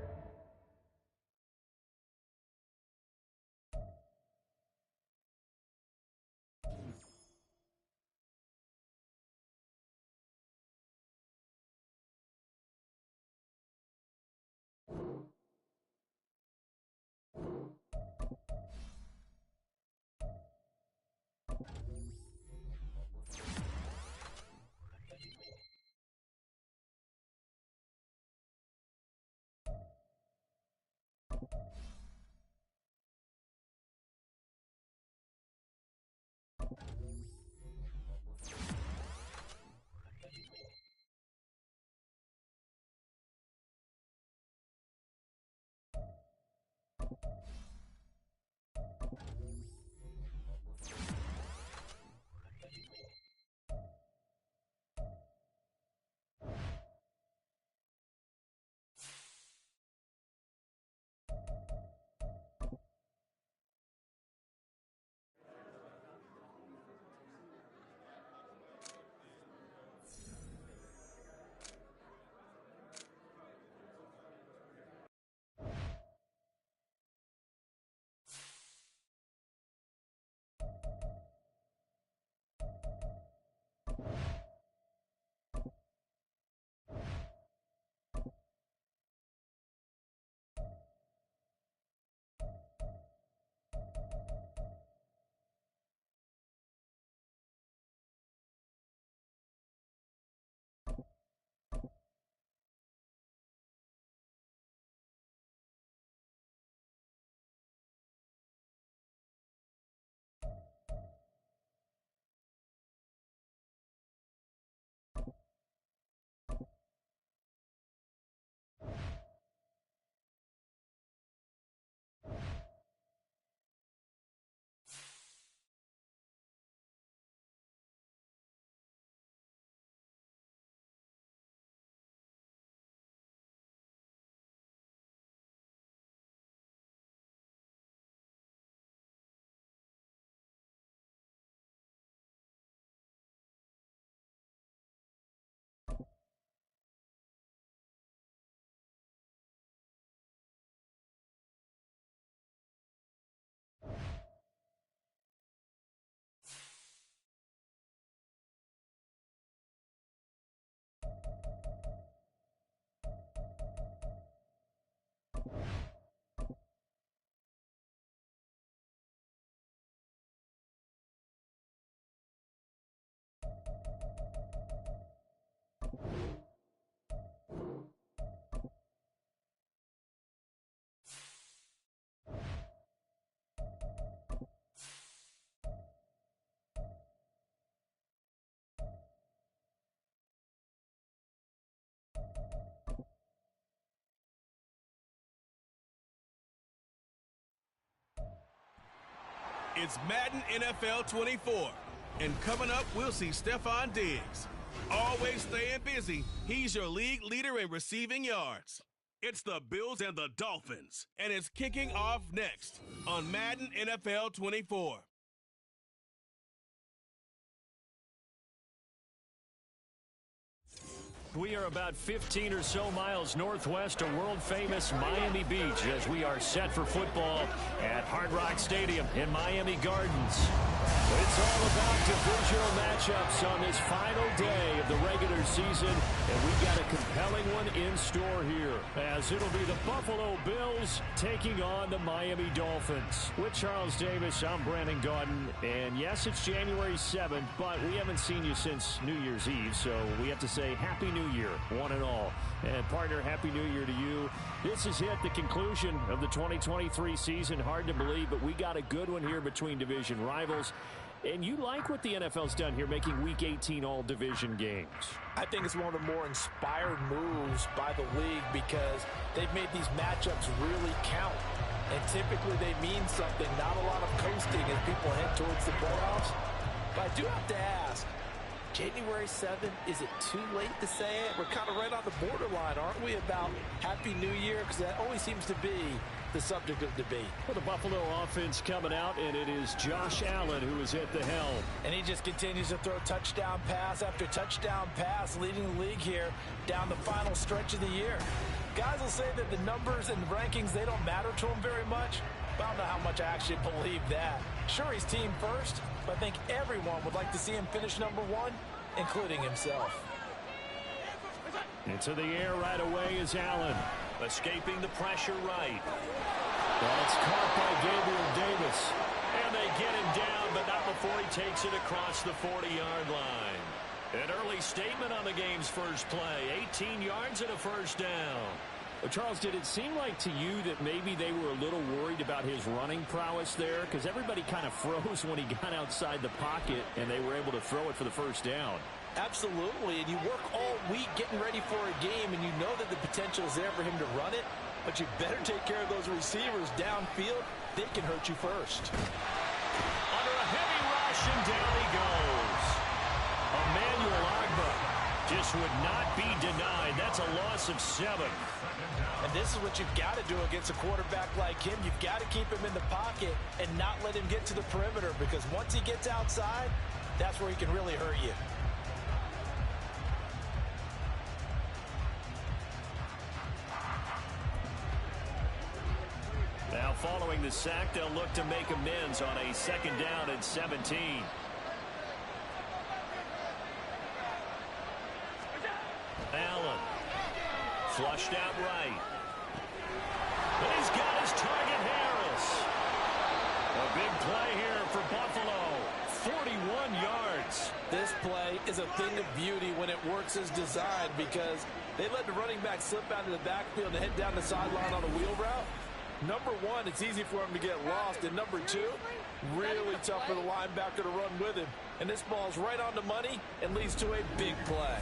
It's Madden NFL 24. And coming up, we'll see Stephon Diggs. Always staying busy, he's your league leader in receiving yards. It's the Bills and the Dolphins, and it's kicking off next on Madden NFL 24. We are about 15 or so miles northwest of world-famous Miami Beach as we are set for football at Hard Rock Stadium in Miami Gardens. It's all about divisional matchups on this final day of the regular season, and we've got a compelling one in store here, as it'll be the Buffalo Bills taking on the Miami Dolphins. With Charles Davis, I'm Brandon Gaudin, and yes, it's January 7th, but we haven't seen you since New Year's Eve, so we have to say Happy New Year, one and all. And partner, Happy New Year to you. This is the conclusion of the 2023 season. Hard to believe, but we got a good one here between division rivals. And you like what the NFL's done here, making Week 18 all-division games. I think it's one of the more inspired moves by the league because they've made these matchups really count. And typically they mean something, not a lot of coasting as people head towards the playoffs. But I do have to ask, January 7th, is it too late to say it? We're kind of right on the borderline, aren't we, about Happy New Year? Because that always seems to be the subject of debate. Well, the Buffalo offense coming out, and it is Josh Allen who is at the helm. And he just continues to throw touchdown pass after touchdown pass, leading the league here down the final stretch of the year. Guys will say that the numbers and rankings, they don't matter to him very much. But I don't know how much I actually believe that. Sure, he's team first, but I think everyone would like to see him finish number one, including himself. Into the air right away is Allen. Escaping the pressure right. That's caught by Gabriel Davis. And they get him down, but not before he takes it across the 40-yard line. An early statement on the game's first play. 18 yards and a first down. Well, Charles, did it seem like to you that maybe they were a little worried about his running prowess there? Because everybody kind of froze when he got outside the pocket, and they were able to throw it for the first down. Absolutely, and you work all week getting ready for a game, and you know that the potential is there for him to run it, but you better take care of those receivers downfield. They can hurt you first. Under a heavy rush, and down he goes. Emmanuel Agba just would not be denied. That's a loss of 7. And this is what you've got to do against a quarterback like him. You've got to keep him in the pocket and not let him get to the perimeter, because once he gets outside, that's where he can really hurt you. Now following the sack, they'll look to make amends on a 2nd down and 17. Allen. Flushed out right. And he's got his target, Harris. A big play here for Buffalo. 41 yards. This play is a thing of beauty when it works as designed, because they let the running back slip out of the backfield and head down the sideline on a wheel route. Number one, it's easy for him to get lost. And number two, really tough for the linebacker to run with him. And this ball's right on the money and leads to a big play.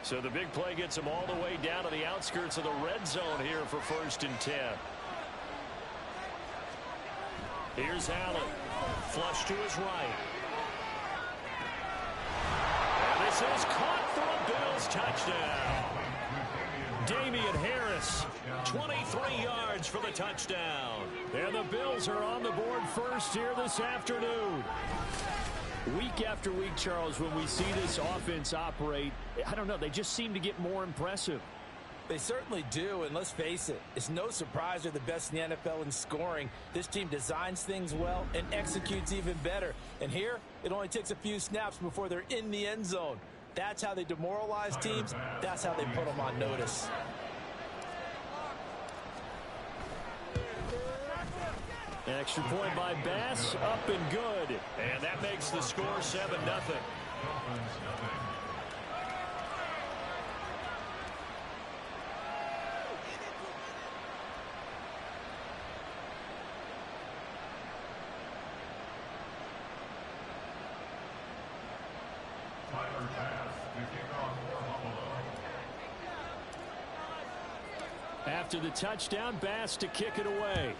So the big play gets him all the way down to the outskirts of the red zone here for 1st and 10. Here's Allen. Flush to his right. And this is caught for a Bills touchdown. Damian Harris, 23 yards for the touchdown. And the Bills are on the board first here this afternoon. Week after week, Charles, when we see this offense operate, I don't know, they just seem to get more impressive. They certainly do, and let's face it, it's no surprise they're the best in the NFL in scoring. This team designs things well and executes even better. And here, it only takes a few snaps before they're in the end zone. That's how they demoralize teams. That's how they put them on notice. Extra point by Bass, up and good. And that makes the score 7-0. After the touchdown, Bass to kick it away.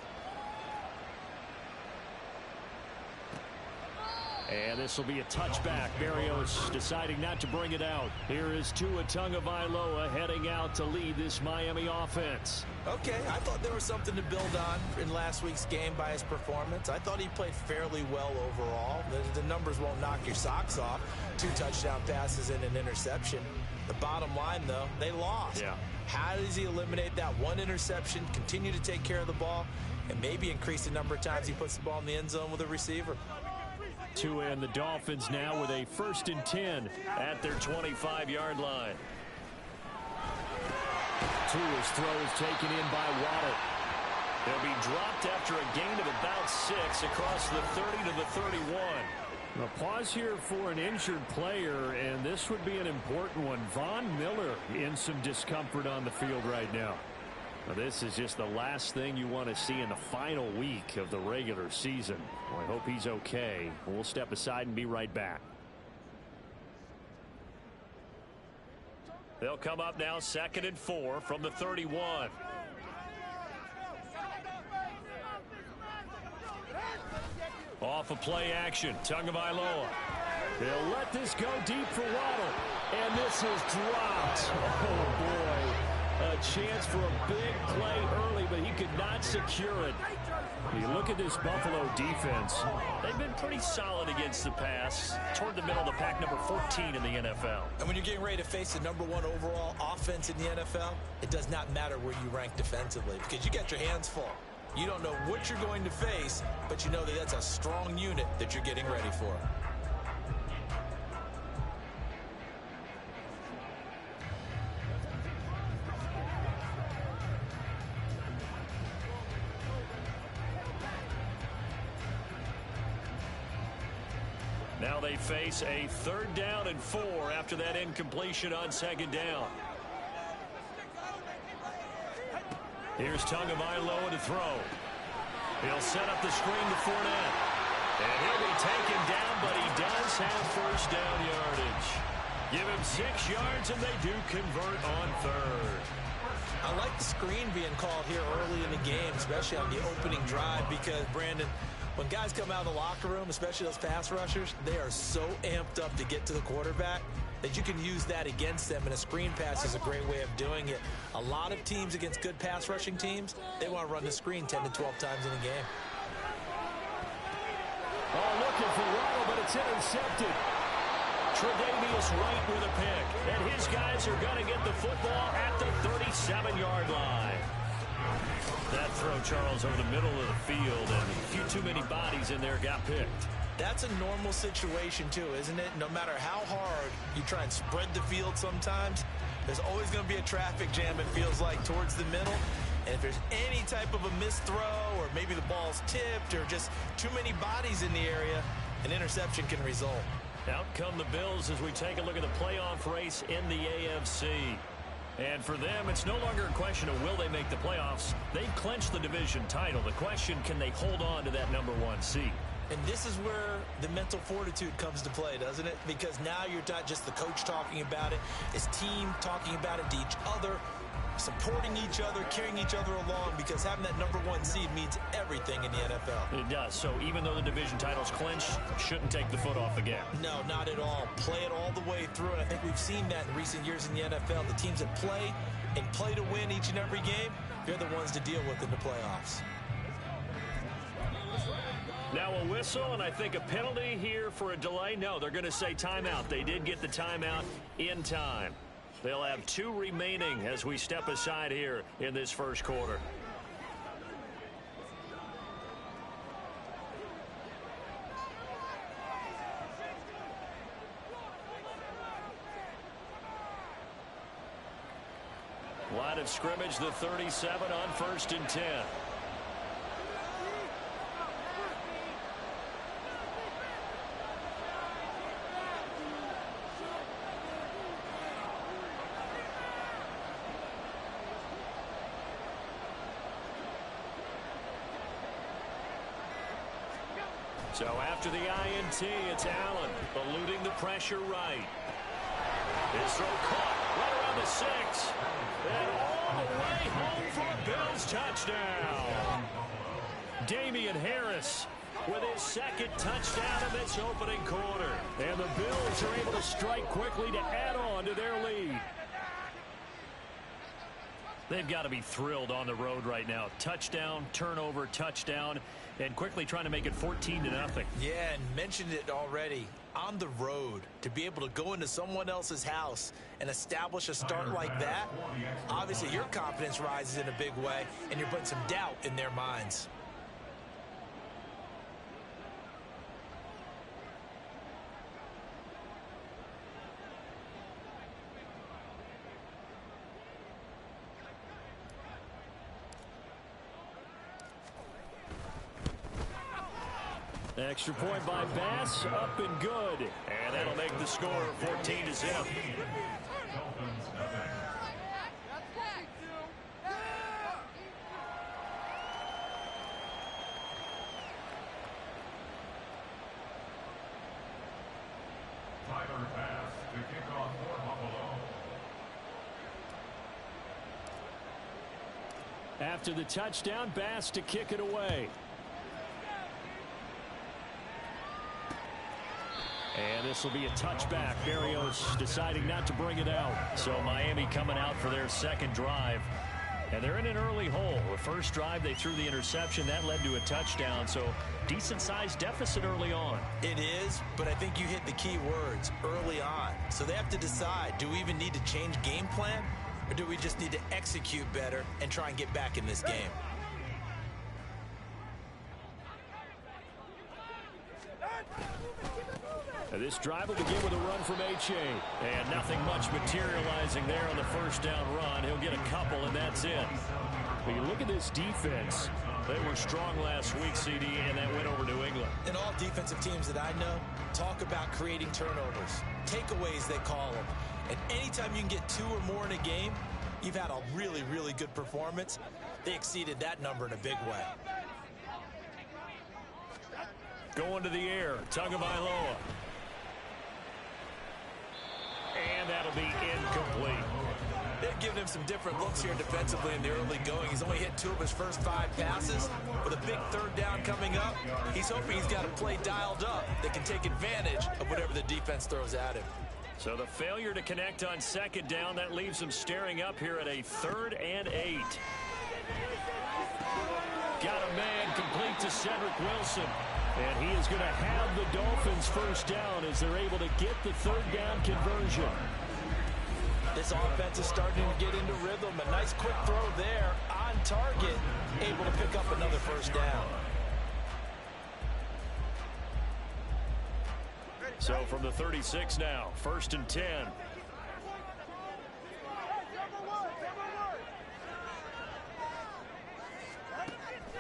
And this will be a touchback. Berrios deciding not to bring it out. Here is Tua Tagovailoa heading out to lead this Miami offense. Okay, I thought there was something to build on in last week's game by his performance. I thought he played fairly well overall. The numbers won't knock your socks off. 2 touchdown passes and an interception. The bottom line, though, they lost. Yeah. How does he eliminate that one interception, continue to take care of the ball, and maybe increase the number of times he puts the ball in the end zone with a receiver? Tua and the Dolphins now with a 1st and 10 at their 25-yard line. Tua's throw is taken in by Waddle. They'll be dropped after a gain of about 6 across the 30 to the 31. A pause here for an injured player, and this would be an important one. Von Miller in some discomfort on the field right now. Now, this is just the last thing you want to see in the final week of the regular season. Well, I hope he's okay. We'll step aside and be right back. They'll come up now 2nd and 4 from the 31. Off of play action, Tagovailoa. They'll let this go deep for Waddle. And this is dropped. Oh, boy. A chance for a big play early, but he could not secure it. You look at this Buffalo defense. They've been pretty solid against the pass. Toward the middle of the pack, number 14 in the NFL. And when you're getting ready to face the number 1 overall offense in the NFL, it does not matter where you rank defensively because you got your hands full. You don't know what you're going to face, but you know that that's a strong unit that you're getting ready for. Now they face a 3rd down and 4 after that incompletion on 2nd down. Here's Tagovailoa to throw. He'll set up the screen to Fournette. And he'll be taken down, but he does have 1st down yardage. Give him 6 yards, and they do convert on 3rd. I like the screen being called here early in the game, especially on the opening drive, because, Brandon, when guys come out of the locker room, especially those pass rushers, they are so amped up to get to the quarterback that you can use that against them, and a screen pass is a great way of doing it. A lot of teams against good pass rushing teams, they want to run the screen 10 to 12 times in a game. Oh, looking for Waddle, but it's intercepted. Tre'Davious White with a pick, and his guys are going to get the football at the 37-yard line. That throw, Charles, over the middle of the field, and a few too many bodies in there got picked. That's a normal situation, too, isn't it? No matter how hard you try and spread the field sometimes, there's always going to be a traffic jam, it feels like, towards the middle. And if there's any type of a missed throw, or maybe the ball's tipped, or just too many bodies in the area, an interception can result. Out come the Bills as we take a look at the playoff race in the AFC. And for them, it's no longer a question of will they make the playoffs. They've clinched the division title. The question, can they hold on to that number 1 seed? And this is where the mental fortitude comes to play, doesn't it? Because now you're not just the coach talking about it, it's team talking about it to each other, supporting each other, carrying each other along, because having that number 1 seed means everything in the NFL. It does. So even though the division title's clinched, shouldn't take the foot off the gas. No, not at all. Play it all the way through, and I think we've seen that in recent years in the NFL. The teams that play and play to win each and every game, they're the ones to deal with in the playoffs. Now a whistle, and I think a penalty here for a delay. No, they're going to say timeout. They did get the timeout in time. They'll have 2 remaining as we step aside here in this first quarter. Line of scrimmage, the 37 on 1st and 10. So after the INT, it's Allen eluding the pressure right. His throw caught right around the 6. And all the way home for Bills touchdown. Damian Harris with his second touchdown in this opening quarter. And the Bills are able to strike quickly to add on to their lead. They've got to be thrilled on the road right now. Touchdown, turnover, touchdown, and quickly trying to make it 14-0. Yeah, and mentioned it already. On the road, to be able to go into someone else's house and establish a start like that, obviously your confidence rises in a big way, and you're putting some doubt in their minds. Extra point by Bass, up and good. And that'll make the score 14-0. After the touchdown, Bass to kick it away. And this will be a touchback. Berrios deciding not to bring it out. So Miami coming out for their second drive. And they're in an early hole. The first drive, they threw the interception. That led to a touchdown. So decent-sized deficit early on. It is, but I think you hit the key words, early on. So they have to decide, do we even need to change game plan? Or do we just need to execute better and try and get back in this game? This drive will begin with a run from H.A. And nothing much materializing there on the first down run. He'll get a couple, and that's it. But you look at this defense. They were strong last week, CD, and that went over New England. And all defensive teams that I know talk about creating turnovers. Takeaways, they call them. And anytime you can get 2 or more in a game, you've had a really, really good performance. They exceeded that number in a big way. Going to the air, Tagovailoa. And that'll be incomplete. They've given him some different looks here defensively in the early going. He's only hit 2 of his first 5 passes. With a big third down coming up, he's hoping he's got a play dialed up that can take advantage of whatever the defense throws at him. So the failure to connect on second down, that leaves him staring up here at a 3rd and 8. Got a man complete to Cedric Wilson. And he is going to have the Dolphins first down as they're able to get the 3rd down conversion. This offense is starting to get into rhythm. A nice quick throw there on target, able to pick up another first down. So from the 36 now, 1st and 10.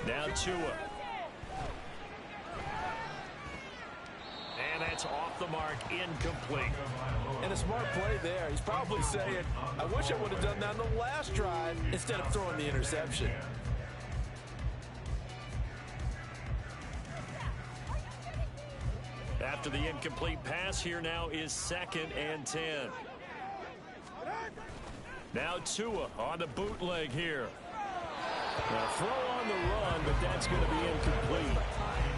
Now Tua. And that's off the mark, incomplete. And a smart play there. He's probably saying, I wish I would have done that on the last drive instead of throwing the interception. After the incomplete pass, here now is 2nd and 10. Now Tua on the bootleg here. Now throw on the run, but that's going to be incomplete.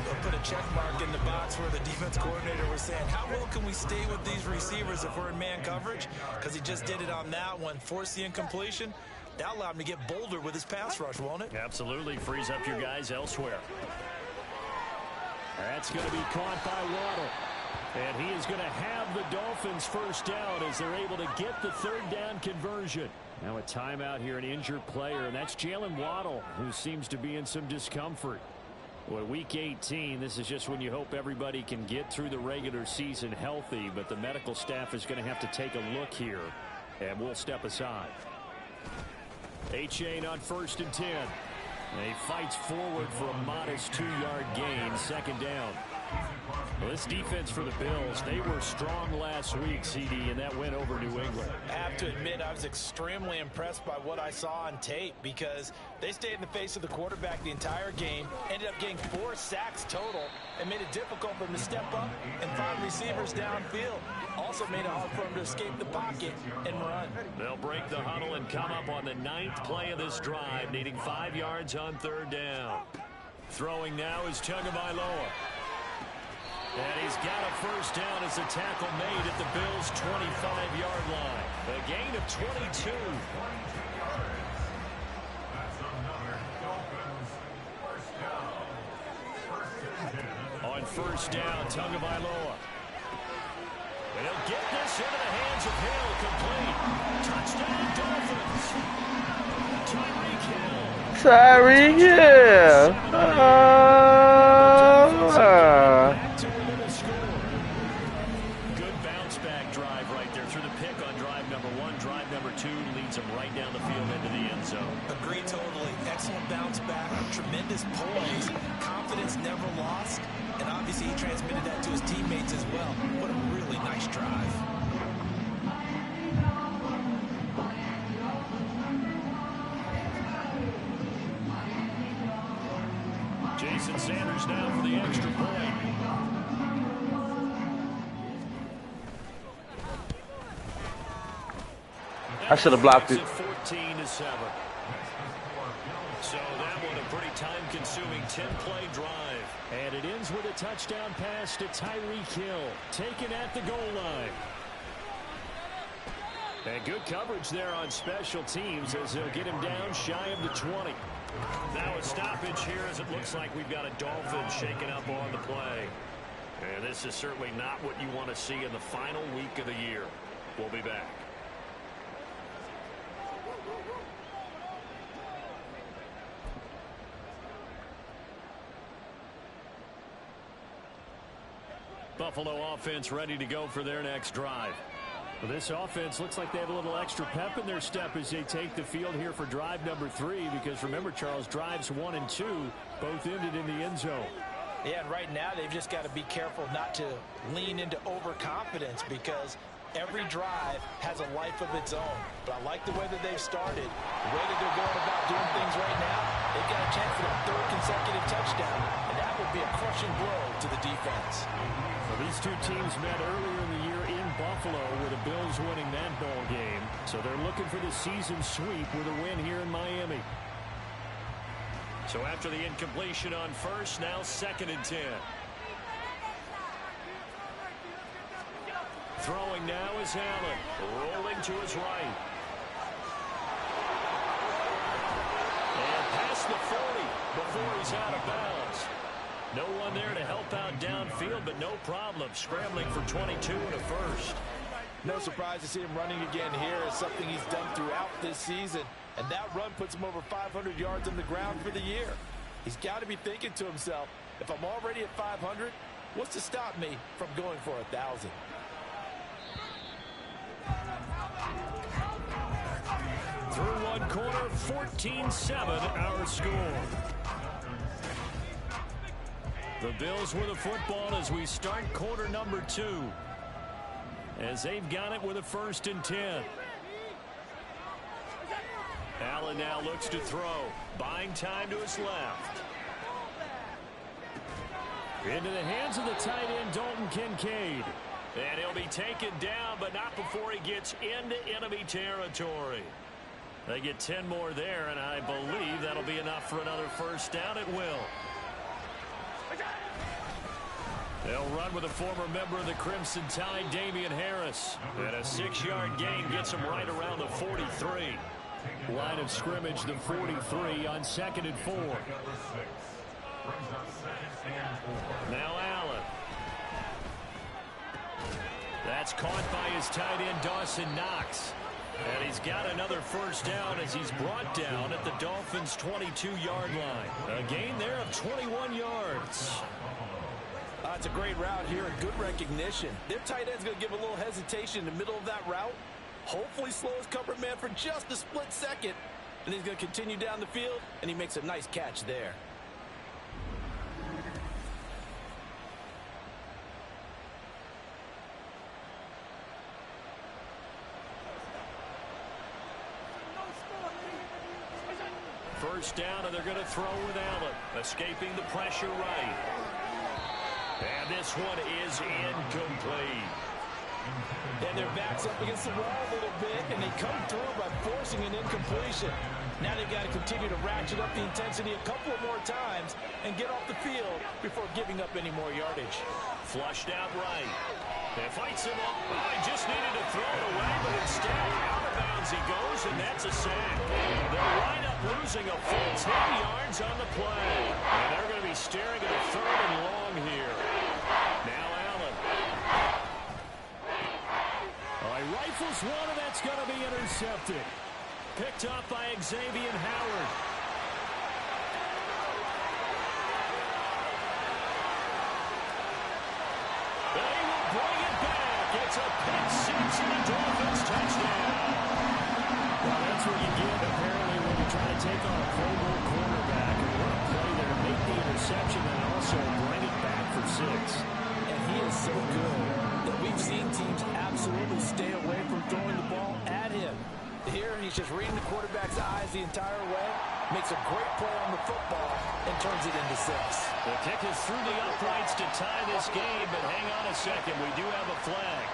They'll put a check mark in the box where the defense coordinator was saying, how well can we stay with these receivers if we're in man coverage? Because he just did it on that one, forced the incompletion. That'll allow him to get bolder with his pass rush, won't it? Absolutely, frees up your guys elsewhere. That's going to be caught by Waddle. And he is going to have the Dolphins first down as they're able to get the 3rd down conversion. Now a timeout here, an injured player, and that's Jalen Waddle, who seems to be in some discomfort. Well, week 18, this is just when you hope everybody can get through the regular season healthy, but the medical staff is going to have to take a look here, and we'll step aside. H.A. on 1st and 10. And he fights forward for a modest 2-yard gain, 2nd down. Well, this defense for the Bills, they were strong last week, CD, and that went over New England. I have to admit, I was extremely impressed by what I saw on tape because they stayed in the face of the quarterback the entire game, ended up getting 4 sacks total, and made it difficult for him to step up and find receivers downfield. Also made it hard for him to escape the pocket and run. They'll break the huddle and come up on the 9th play of this drive, needing 5 yards on 3rd down. Throwing now is Tagovailoa. And he's got a first down as the tackle made at the Bills' 25-yard line. A gain of 22. On first down, Tagovailoa. And he'll get this into the hands of Hill, complete. Touchdown, Dolphins. Tyreek Hill. Good bounce back drive right there through the pick on drive number 1. Drive number 2 leads him right down the field into the end zone. Agree totally. Excellent bounce back. Tremendous poise. Confidence never lost. And obviously he transmitted that to his teammates as well. What a really nice drive. Jason Sanders now for the extra point. I should have blocked it. 14-7. So that one a pretty time-consuming 10-play drive. And it ends with a touchdown pass to Tyreek Hill, taken at the goal line. And good coverage there on special teams as they'll get him down shy of the 20. Now a stoppage here as it looks like we've got a Dolphin shaking up on the play. And this is certainly not what you want to see in the final week of the year. We'll be back. Buffalo offense ready to go for their next drive. Well, this offense looks like they have a little extra pep in their step as they take the field here for drive number 3 because remember, Charles, drives 1 and 2 both ended in the end zone. Yeah, and right now they've just got to be careful not to lean into overconfidence because every drive has a life of its own. But I like the way that they've started. The way that they're going about doing things right now, they've got a chance for their 3rd consecutive touchdown, and that would be a crushing blow to the defense. Well, these two teams met earlier in the year in Buffalo with the Bills winning that ball game. So they're looking for the season sweep with a win here in Miami. So after the incompletion on first, now 2nd and 10. Throwing now is Allen, rolling to his right. And past the 40 before he's out of bounds. No one there to help out downfield, but no problem. Scrambling for 22 and a first. No surprise to see him running again here. It's something he's done throughout this season. And that run puts him over 500 yards on the ground for the year. He's got to be thinking to himself, if I'm already at 500, what's to stop me from going for 1,000? Through one corner, 14-7 our score. The Bills with the football as we start quarter number 2. As they've got it with a 1st and 10. Allen now looks to throw. Buying time to his left. Into the hands of the tight end, Dalton Kincaid. And he'll be taken down, but not before he gets into enemy territory. They get 10 more there, and I believe that'll be enough for another first down. It will. They'll run with a former member of the Crimson Tide, Damian Harris. And a 6-yard gain gets him right around the 43. Line of scrimmage, the 43 on 2nd and 4. Now Allen. That's caught by his tight end, Dawson Knox. And he's got another first down as he's brought down at the Dolphins' 22-yard line. A gain there of 21 yards. It's a great route here and good recognition. Their tight end's going to give a little hesitation in the middle of that route. Hopefully slow his cover man for just a split second. And he's going to continue down the field, and he makes a nice catch there. First down, and they're going to throw with Allen. Escaping the pressure right. And this one is incomplete. And their back's up against the wall a little bit, and they come through by forcing an incompletion. Now they've got to continue to ratchet up the intensity a couple of more times and get off the field before giving up any more yardage. Flushed out right. And fights him up. Oh, he just needed to throw it away, but instead out of bounds he goes, and that's a sack. They'll wind up losing a full 10 yards on the play. And they're going to be staring at a 3rd and long here. Now Allen. Oh, he rifles one, and that's going to be intercepted. Picked up by Xavier Howard. They will bring it back. It's a pick 6 and a Dolphins touchdown. Well, that's what you get apparently when you try to take on a Pro Bowl cornerback. And what a play there to make the interception and also bring it back for 6. And he is so good that we've seen teams absolutely stay away from throwing the ball at him. Here, he's just reading the quarterback's eyes the entire way, makes a great play on the football, and turns it into 6. The kick is through the uprights to tie this game, but hang on a second. We do have a flag.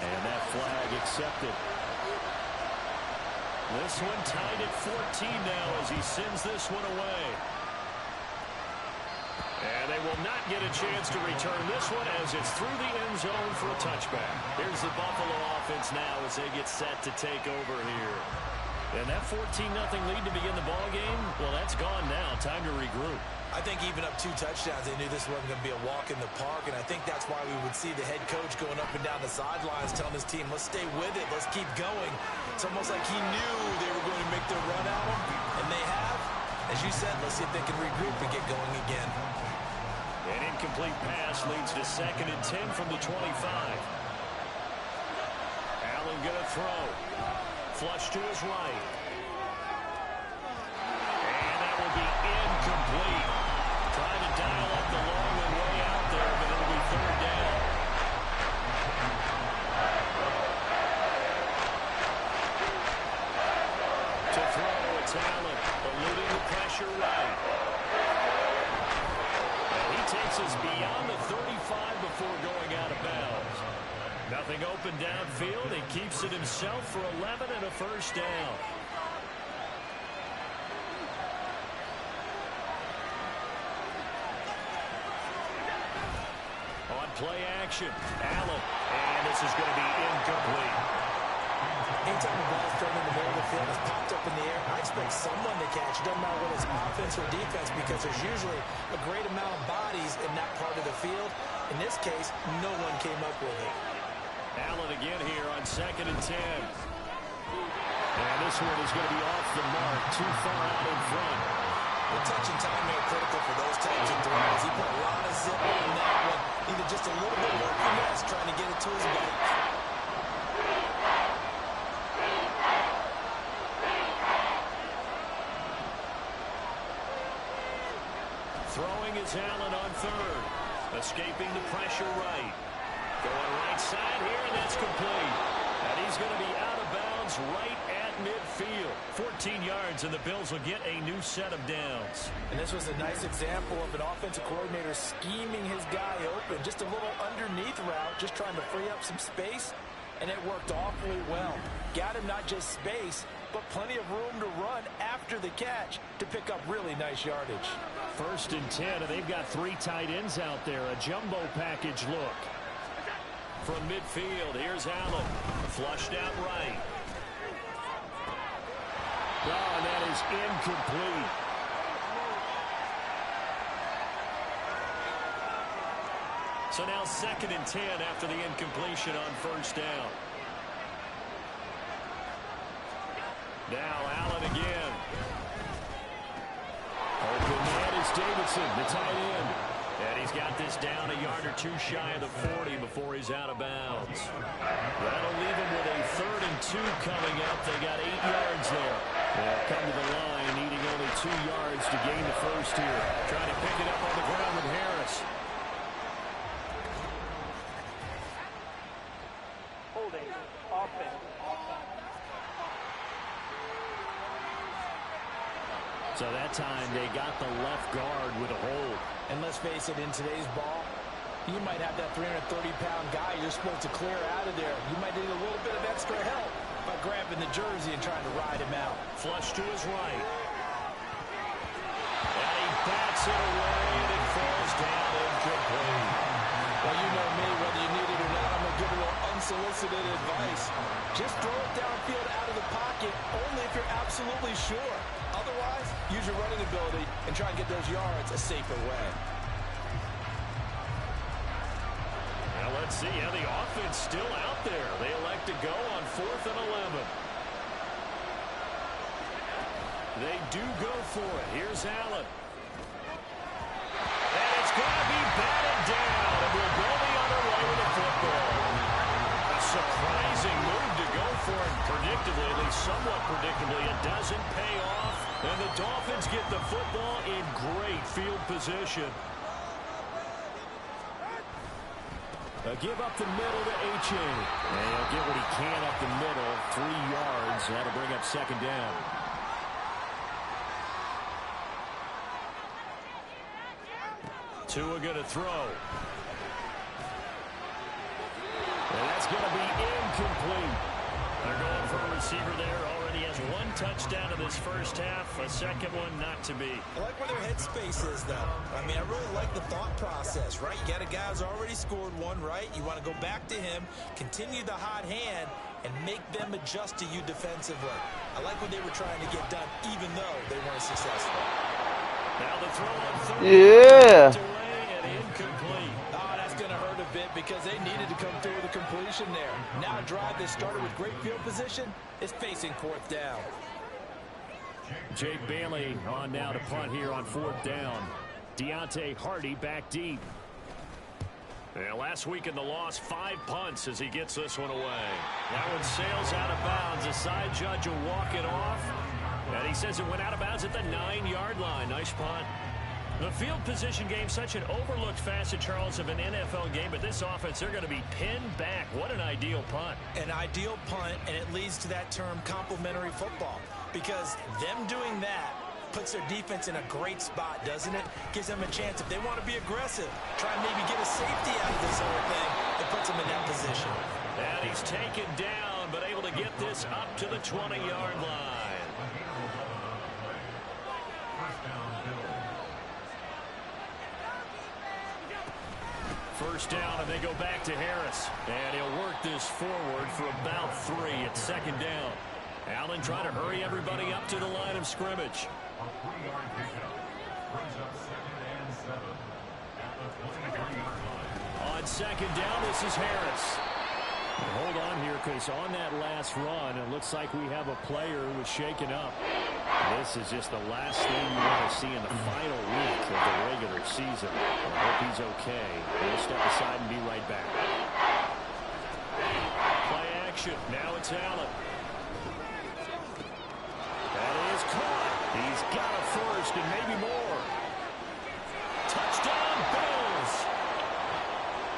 And that flag accepted. This one tied at 14 now as he sends this one away. And they will not get a chance to return this one as it's through the end zone for a touchback. Here's the Buffalo offense now as they get set to take over here. And that 14-0 lead to begin the ball game, well, that's gone now. Time to regroup. I think even up 2 touchdowns, they knew this wasn't going to be a walk in the park, and I think that's why we would see the head coach going up and down the sidelines telling his team, let's stay with it, let's keep going. It's almost like he knew they were going to make their run at him, and they have. As you said, let's see if they can regroup and get going again. An incomplete pass leads to 2nd and 10 from the 25. Allen going to throw. Flush to his right. And that will be incomplete. Trying to dial up the long and way out there, but it'll be 3rd down. To throw, it's Allen. Eluding the pressure right. He takes us beyond the 35 before going out of bounds. Nothing open downfield. He keeps it himself for 11 and a 1st down. On play action, Allen. And this is going to be incomplete. Anytime the ball's thrown in the middle of the field, it's popped up in the air, I expect someone to catch. It doesn't matter whether it's offense or defense because there's usually a great amount of bodies in that part of the field. In this case, no one came up with it. Allen again here on 2nd and 10. And this one is going to be off the mark, too far out in front. The touch and timing are critical for those types of throws. He put a lot of zip on that one. Needed just a little bit more finesse trying to get it to his bike. Throwing is Allen on 3rd. Escaping the pressure right. Going right side here, and that's complete. And he's going to be out of bounds right at midfield. 14 yards, and the Bills will get a new set of downs. And this was a nice example of an offensive coordinator scheming his guy open. Just a little underneath route, just trying to free up some space, and it worked awfully well. Got him not just space, but plenty of room to run after the catch to pick up really nice yardage. 1st and 10, and they've got 3 tight ends out there. A jumbo package look. From midfield, here's Allen. Flushed out right. Oh, and that is incomplete. So now 2nd and 10 after the incompletion on 1st down. Now Allen again. Open man is Davidson, the tight end. And he's got this down a yard or 2 shy of the 40 before he's out of bounds. That'll leave him with a 3rd and 2 coming up. They got 8 yards there. They'll come to the line, needing only 2 yards to gain the 1st here. Trying to pick it up on the ground with Harris. Holding. Offense. So that time they got the left guard with a hold. And let's face it, in today's ball, you might have that 330-pound guy you're supposed to clear out of there. You might need a little bit of extra help by grabbing the jersey and trying to ride him out. Flush to his right. And he bats it away, and it falls down incomplete. Well, you know me, whether you need it or not, I'm going to give a little unsolicited advice. Just throw it downfield out of the pocket, only if you're absolutely sure. Otherwise, use your running ability and try and get those yards a safer way. Now let's see how the offense still out there. They elect to go on 4th and 11. They do go for it. Here's Allen. And it's going to be batted down. And we'll go the other way with the football. A surprising move to go for it. Predictably, at least somewhat predictably, it doesn't pay off. And the Dolphins get the football in great field position. Give up the middle to H.A. And he'll get what he can up the middle. 3 yards. That'll bring up 2nd down. Tua going to throw. And that's going to be incomplete. They're going for a receiver there. Already has 1 touchdown in this first half. A second one not to be. I like where their headspace is, though. I mean, I really like the thought process, right? You got a guy who's already scored 1, right? You want to go back to him, continue the hot hand, and make them adjust to you defensively. I like what they were trying to get done, even though they weren't successful. Now the throw on 3rd. Yeah. Incomplete. Oh, that's going to hurt a bit because they needed to come through with a completion there. Now a drive that started with great field position is facing 4th down. Jake Bailey on now to punt here on 4th down. Deontay Hardy back deep. And last week in the loss, 5 punts as he gets this one away. That one sails out of bounds. The side judge will walk it off. And he says it went out of bounds at the 9-yard line. Nice punt. The field position game, such an overlooked facet, Charles, of an NFL game, but this offense, they're going to be pinned back. What an ideal punt. An ideal punt, and it leads to that term complementary football, because them doing that puts their defense in a great spot, doesn't it? Gives them a chance, if they want to be aggressive, try and maybe get a safety out of this whole thing, it puts them in that position. And he's taken down, but able to get this up to the 20-yard line. First down, and they go back to Harris. And he'll work this forward for about 3 at 2nd down. Allen trying to hurry everybody up to the line of scrimmage. On 2nd down, this is Harris. Hold on here, because on that last run, it looks like we have a player who was shaken up. This is just the last thing you want to see in the final week of the regular season. I hope he's okay. We'll step aside and be right back. Play action. Now it's Allen. That is caught. He's got a first and maybe more. Touchdown, Bills.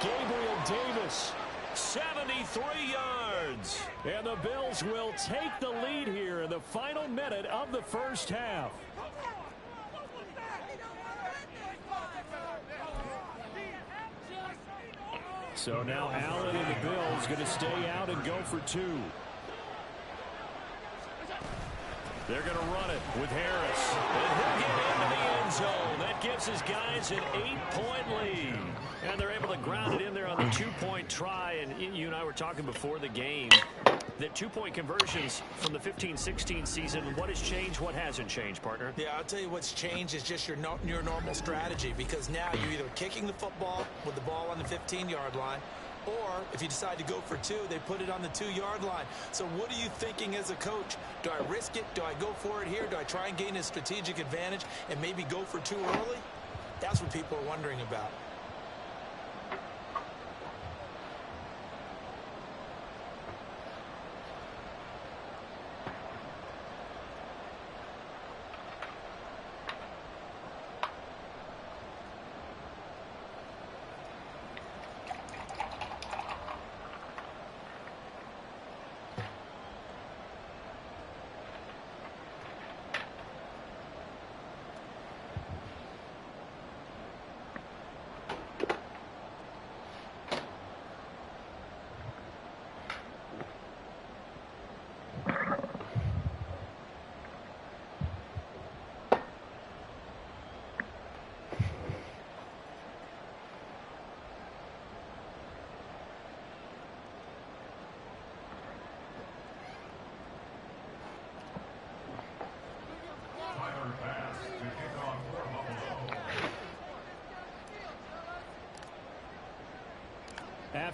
Gabriel Davis. 73 yards. And the Bills will take the lead here in the final minute of the first half. So now Allen and the Bills going to stay out and go for 2. They're going to run it with Harris. And he'll get into the end zone. That gives his guys an 8-point lead. And they're able to ground it in there on the 2-point try. And you and I were talking before the game that 2-point conversions from the 15-16 season, what has changed, what hasn't changed, partner? Yeah, I'll tell you what's changed is just your normal strategy, because now you're either kicking the football with the ball on the 15-yard line, or if you decide to go for 2, they put it on the 2-yard line. So what are you thinking as a coach? Do I risk it? Do I go for it here? Do I try and gain a strategic advantage and maybe go for 2 early? That's what people are wondering about.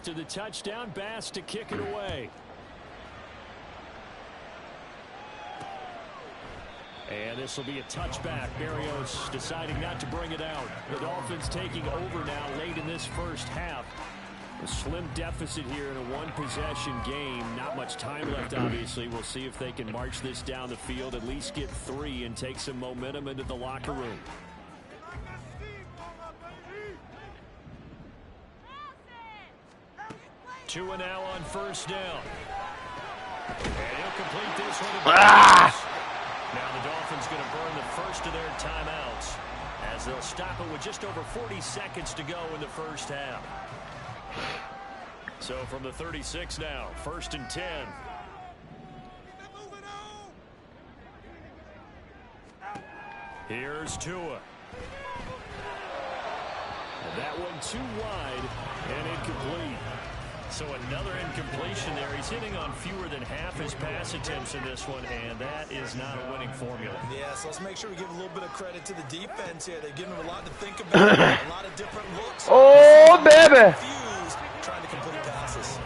after the touchdown. Bass to kick it away. And this will be a touchback. Berrios deciding not to bring it out. The Dolphins taking over now late in this first half. A slim deficit here in a one-possession game. Not much time left, obviously. We'll see if they can march this down the field, at least get 3, and take some momentum into the locker room. Tua now on first down. And he'll complete this one. Now the Dolphins going to burn the first of their timeouts as they'll stop it with just over 40 seconds to go in the first half. So from the 36 now, 1st and 10. Here's Tua. And that one too wide and incomplete. So another incompletion there. He's hitting on fewer than half his pass attempts in this one, and that is not a winning formula. Yeah, so let's make sure we give a little bit of credit to the defense here. They're giving them a lot to think about, a lot of different looks. Oh, baby! Confused, trying to complete passes.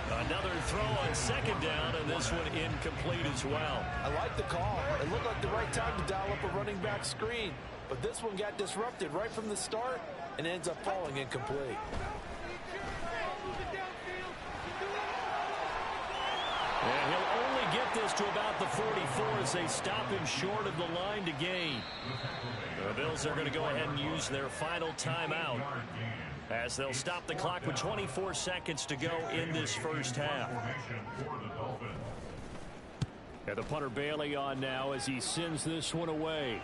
Another throw on 2nd down, and this one incomplete as well. I like the call. It looked like the right time to dial up a running back screen, but this one got disrupted right from the start and ends up falling incomplete. And he'll only get this to about the 44 as they stop him short of the line to gain. The Bills are going to go ahead and use their final timeout as they'll stop the clock with 24 seconds to go in this first half. And the punter Bailey on now as he sends this one away.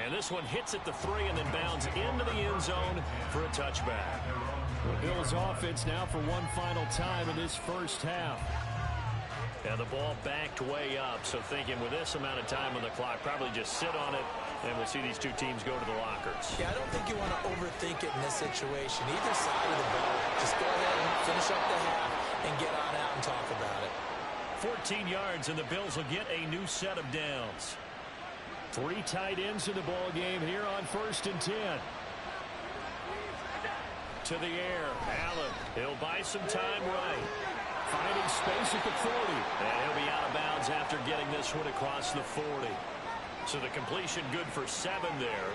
And this one hits at the 3 and then bounds into the end zone for a touchback. The Bills offense now for one final time in this first half. And the ball backed way up, so thinking with this amount of time on the clock, probably just sit on it, and we'll see these two teams go to the lockers. Yeah, I don't think you want to overthink it in this situation. Either side of the ball, just go ahead and finish up the half and get on out and talk about it. 14 yards, and the Bills will get a new set of downs. 3 tight ends in the ball game here on 1st and 10. To the air, Allen. He'll buy some time right. Finding space at the 40. And he'll be out of bounds after getting this one across the 40. So the completion good for 7 there,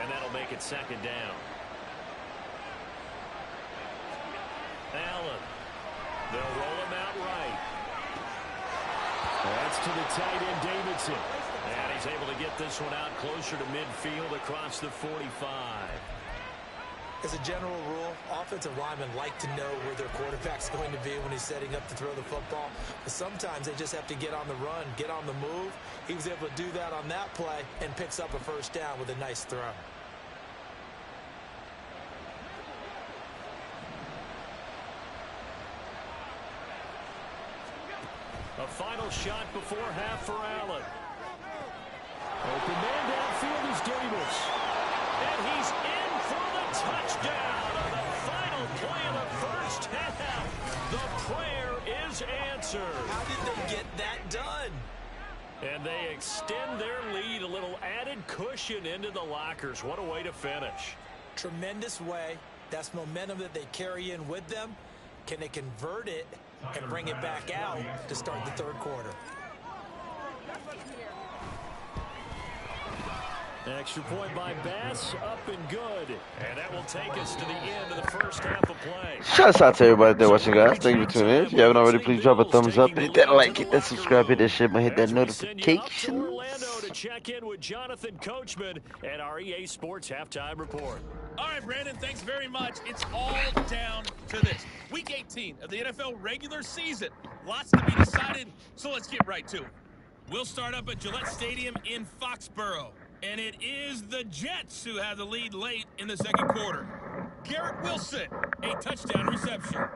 and that'll make it 2nd down. Allen. They'll roll him out right. That's to the tight end, Davidson. And he's able to get this one out closer to midfield across the 45. As a general rule, offensive linemen like to know where their quarterback's going to be when he's setting up to throw the football. But sometimes they just have to get on the run, get on the move. He was able to do that on that play and picks up a first down with a nice throw. A final shot before half for Allen. Open man downfield is Davis. And he's in for the touchdown on the final play of the first half. The prayer is answered. How did they get that done? And they extend their lead, a little added cushion into the lockers. What a way to finish. Tremendous way. That's momentum that they carry in with them. Can they convert it and bring it back out to start the third quarter? Extra point by Bass, up and good. And that will take us to the end of the first half of play. Shouts out to everybody there watching, guys. Thank you for tuning in. If you haven't already, please drop a thumbs up, hit that like, hit that subscribe, hit that shit, and hit that notification. Orlando to check in with Jonathan Coachman at our EA Sports Halftime Report. All right, Brandon, thanks very much. It's all down to this. Week 18 of the NFL regular season. Lots to be decided, so let's get right to it. We'll start up at Gillette Stadium in Foxborough. And it is the Jets who have the lead late in the second quarter. Garrett Wilson, a touchdown reception.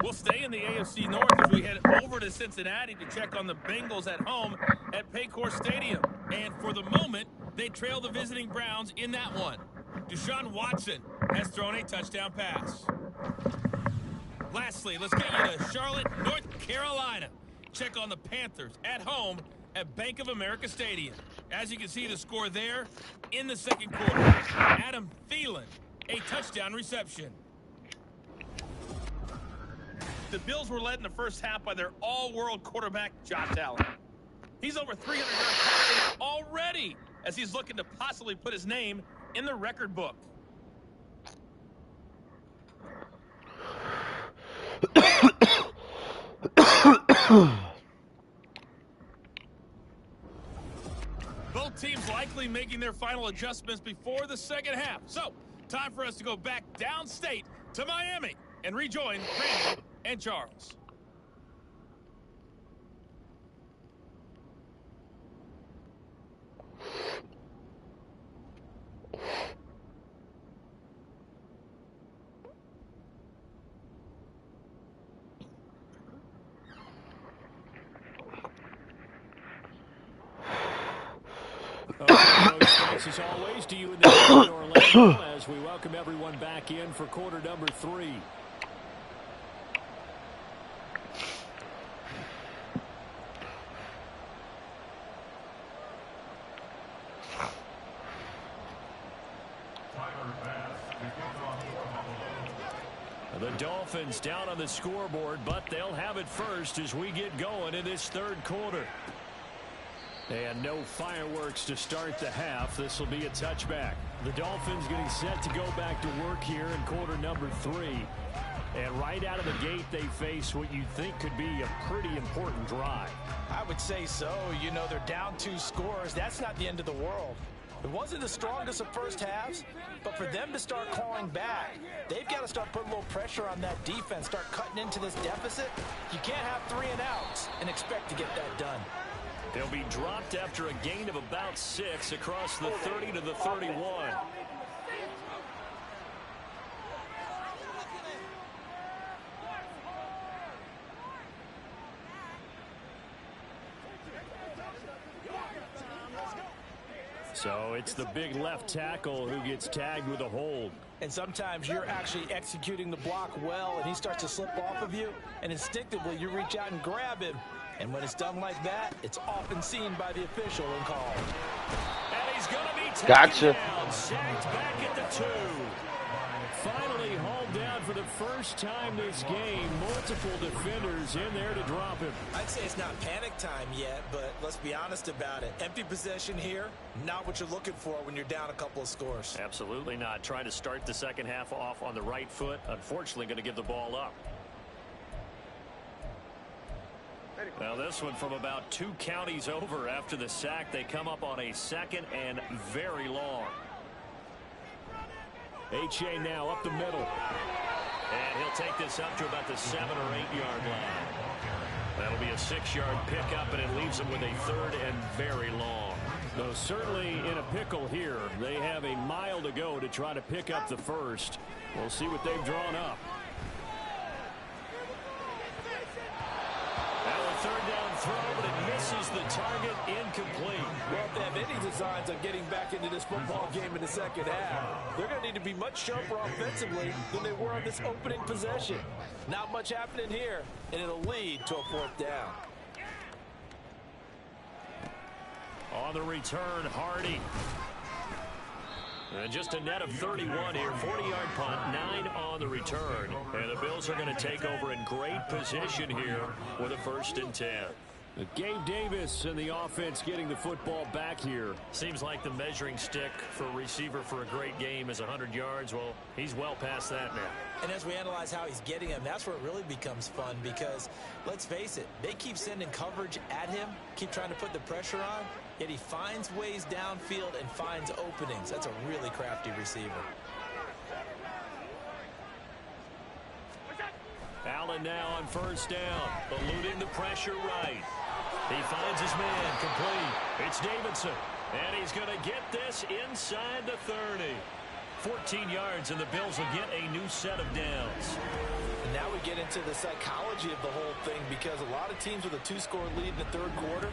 We'll stay in the AFC North as we head over to Cincinnati to check on the Bengals at home at Paycor Stadium. And for the moment, they trail the visiting Browns in that one. Deshaun Watson has thrown a touchdown pass. Lastly, let's get you to Charlotte, North Carolina. Check on the Panthers at home at Bank of America Stadium. As you can see, the score there in the second quarter. Adam Thielen, a touchdown reception. the Bills were led in the first half by their all-world quarterback, Josh Allen. He's over 300 yards passing already as he's looking to possibly put his name in the record book. Both teams likely making their final adjustments before the second half. So, time for us to go back downstate to Miami and rejoin Randy and Charles. Thanks as always to you in the Orlando as we welcome everyone back in for quarter number 3. The Dolphins down on the scoreboard, but they'll have it first as we get going in this third quarter. And no fireworks to start the half. This will be a touchback. The Dolphins getting set to go back to work here in quarter number 3. And right out of the gate, they face what you think could be a pretty important drive. I would say so. You know, they're down 2 scores. That's not the end of the world. It wasn't the strongest of first halves, but for them to start clawing back, they've got to start putting a little pressure on that defense, start cutting into this deficit. You can't have 3 and outs and expect to get that done. They'll be dropped after a gain of about 6 across the 30 to the 31. So it's the big left tackle who gets tagged with a hold. And sometimes you're actually executing the block well, and he starts to slip off of you, and instinctively you reach out and grab him. And when it's done like that, it's often seen by the official and called. And he's going to be Gotcha. taken down, sacked back at the 2. Finally hauled down for the first time this game. Multiple defenders in there to drop him. I'd say it's not panic time yet, but let's be honest about it. Empty possession here, not what you're looking for when you're down a couple of scores. Absolutely not. Trying to start the second half off on the right foot. Unfortunately, going to give the ball up. Now this one from about 2 counties over after the sack. They come up on a 2nd and very long. H.A. now up the middle. And he'll take this up to about the 7 or 8 yard line. That'll be a 6-yard pickup, and it leaves them with a 3rd and very long. Though certainly in a pickle here. They have a mile to go to try to pick up the first. We'll see what they've drawn up. Third down throw, but it misses the target, incomplete. Well, if they have any designs on getting back into this football game in the second half, they're going to need to be much sharper offensively than they were on this opening possession. Not much happening here, and it'll lead to a 4th down. On the return, Hardy. And just a net of 31 here, 40-yard punt, 9 on the return. And the Bills are going to take over in great position here with a 1st and 10. Gabe Davis and the offense getting the football back here. Seems like the measuring stick for a receiver for a great game is 100 yards. Well, he's well past that now. And as we analyze how he's getting him, that's where it really becomes fun because, let's face it, they keep sending coverage at him, keep trying to put the pressure on, yet he finds ways downfield and finds openings. That's a really crafty receiver. Allen now on 1st down, eluding the pressure right. He finds his man complete. It's Davidson, and he's going to get this inside the 30. 14 yards, and the Bills will get a new set of downs. And now we get into the psychology of the whole thing because a lot of teams with a 2-score lead in the 3rd quarter,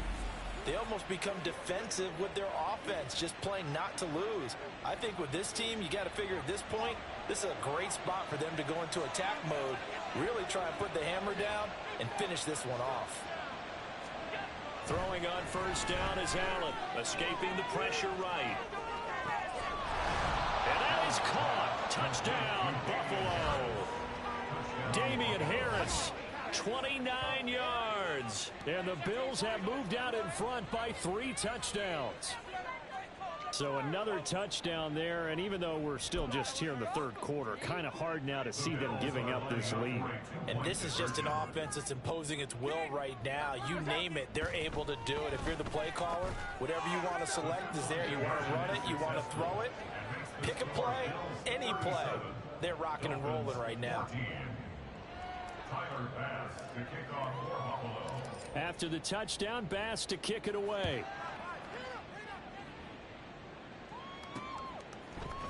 they almost become defensive with their offense, just playing not to lose. I think with this team, you got to figure at this point, this is a great spot for them to go into attack mode, really try and put the hammer down and finish this one off. Throwing on 1st down is Allen, escaping the pressure right. And that is caught. Touchdown, Buffalo. Damian Harris 29 yards. And the Bills have moved out in front by 3 touchdowns. So another touchdown there, and even though we're still just here in the third quarter, kind of hard now to see them giving up this lead. And this is just an offense that's imposing its will right now. You name it, they're able to do it. If you're the play caller, whatever you want to select is there. You want to run it, you want to throw it, pick a play, any play. They're rocking and rolling right now. After the touchdown, Bass to kick it away.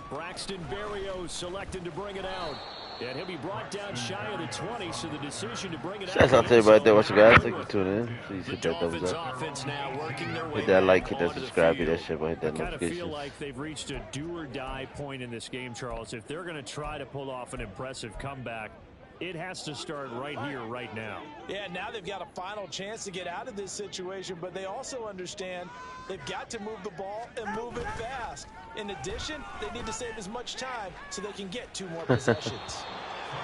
Braxton Berrios selected to bring it out. And he'll be brought down shy of the 20, so the decision to bring it out. Shout out to everybody there watching, guys. Thank you for tuning in. Please hit that thumbs up. Hit that like, hit that subscribe, hit that shit, hit that notification. I kind of feel like they've reached a do-or-die point in this game, Charles. If they're going to try to pull off an impressive comeback, it has to start right here, right now. Yeah, now they've got a final chance to get out of this situation, but they also understand they've got to move the ball and move it fast. In addition, they need to save as much time so they can get 2 more possessions.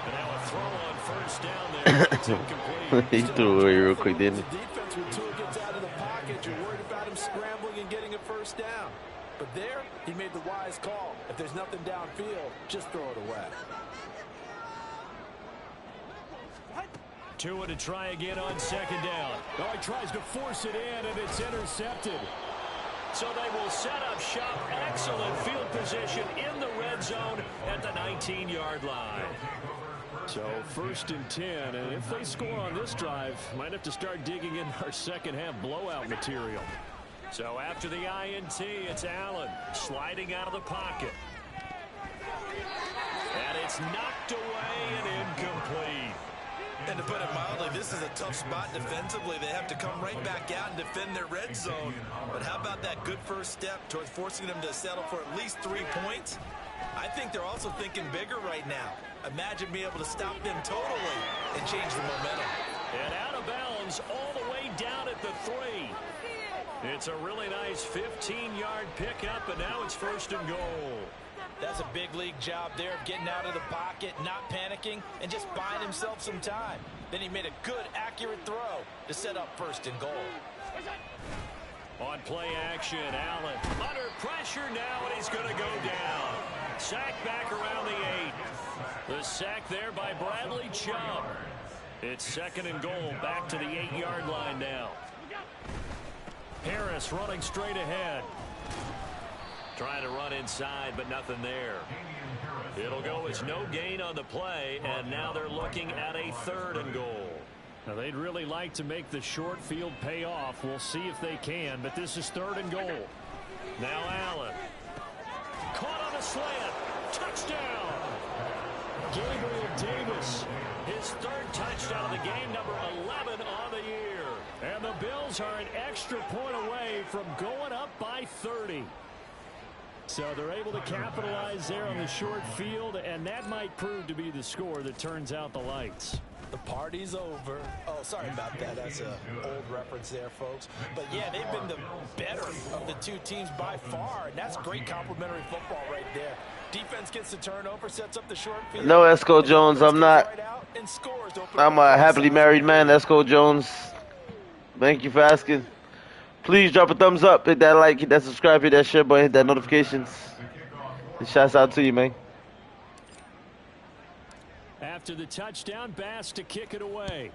And now a throw on first down there. It's incomplete. He threw away real quick, didn't he? The defense, when Tua gets out of the pocket, you're worried about him scrambling and getting a first down. But there, he made the wise call. If there's nothing downfield, just throw it away. Tua to try again on second down. Oh, he tries to force it in, and it's intercepted. So they will set up shop. Excellent field position in the red zone at the 19-yard line. So 1st and 10, and if they score on this drive, might have to start digging in our second half blowout material. So after the INT, it's Allen sliding out of the pocket. And it's knocked away and incomplete. And to put it mildly, this is a tough spot defensively. They have to come right back out and defend their red zone. But how about that good first step towards forcing them to settle for at least 3 points? I think they're also thinking bigger right now. Imagine being able to stop them totally and change the momentum. And out of bounds all the way down at the 3. It's a really nice 15-yard pickup, and now it's 1st and goal. That's a big league job there, getting out of the pocket, not panicking, and just buying himself some time. Then he made a good, accurate throw to set up 1st and goal. On play action, Allen under pressure now, and he's going to go down. Sack back around the 8. The sack there by Bradley Chubb. It's 2nd and goal, back to the 8-yard line now. Harris running straight ahead. Trying to run inside, but nothing there. It'll go as no gain on the play, and now they're looking at a 3rd and goal. Now, they'd really like to make the short field pay off. We'll see if they can, but this is 3rd and goal. Now Allen. Caught on a slant. Touchdown! Gabriel Davis. His 3rd touchdown of the game, number 11 on the year. And the Bills are an extra point away from going up by 30. So they're able to capitalize there on the short field, and that might prove to be the score that turns out the lights. The party's over. Oh, sorry about that. That's an old reference there, folks. But, yeah, they've been the better of the 2 teams by far, and that's great complimentary football right there. Defense gets the turnover, sets up the short field. No, Esco Jones, I'm not. I'm a happily married man, Esco Jones. Thank you for asking. Please drop a thumbs up, hit that like, hit that subscribe, hit that share button, hit that notifications. And shouts out to you, man. After the touchdown, Bass to kick it away.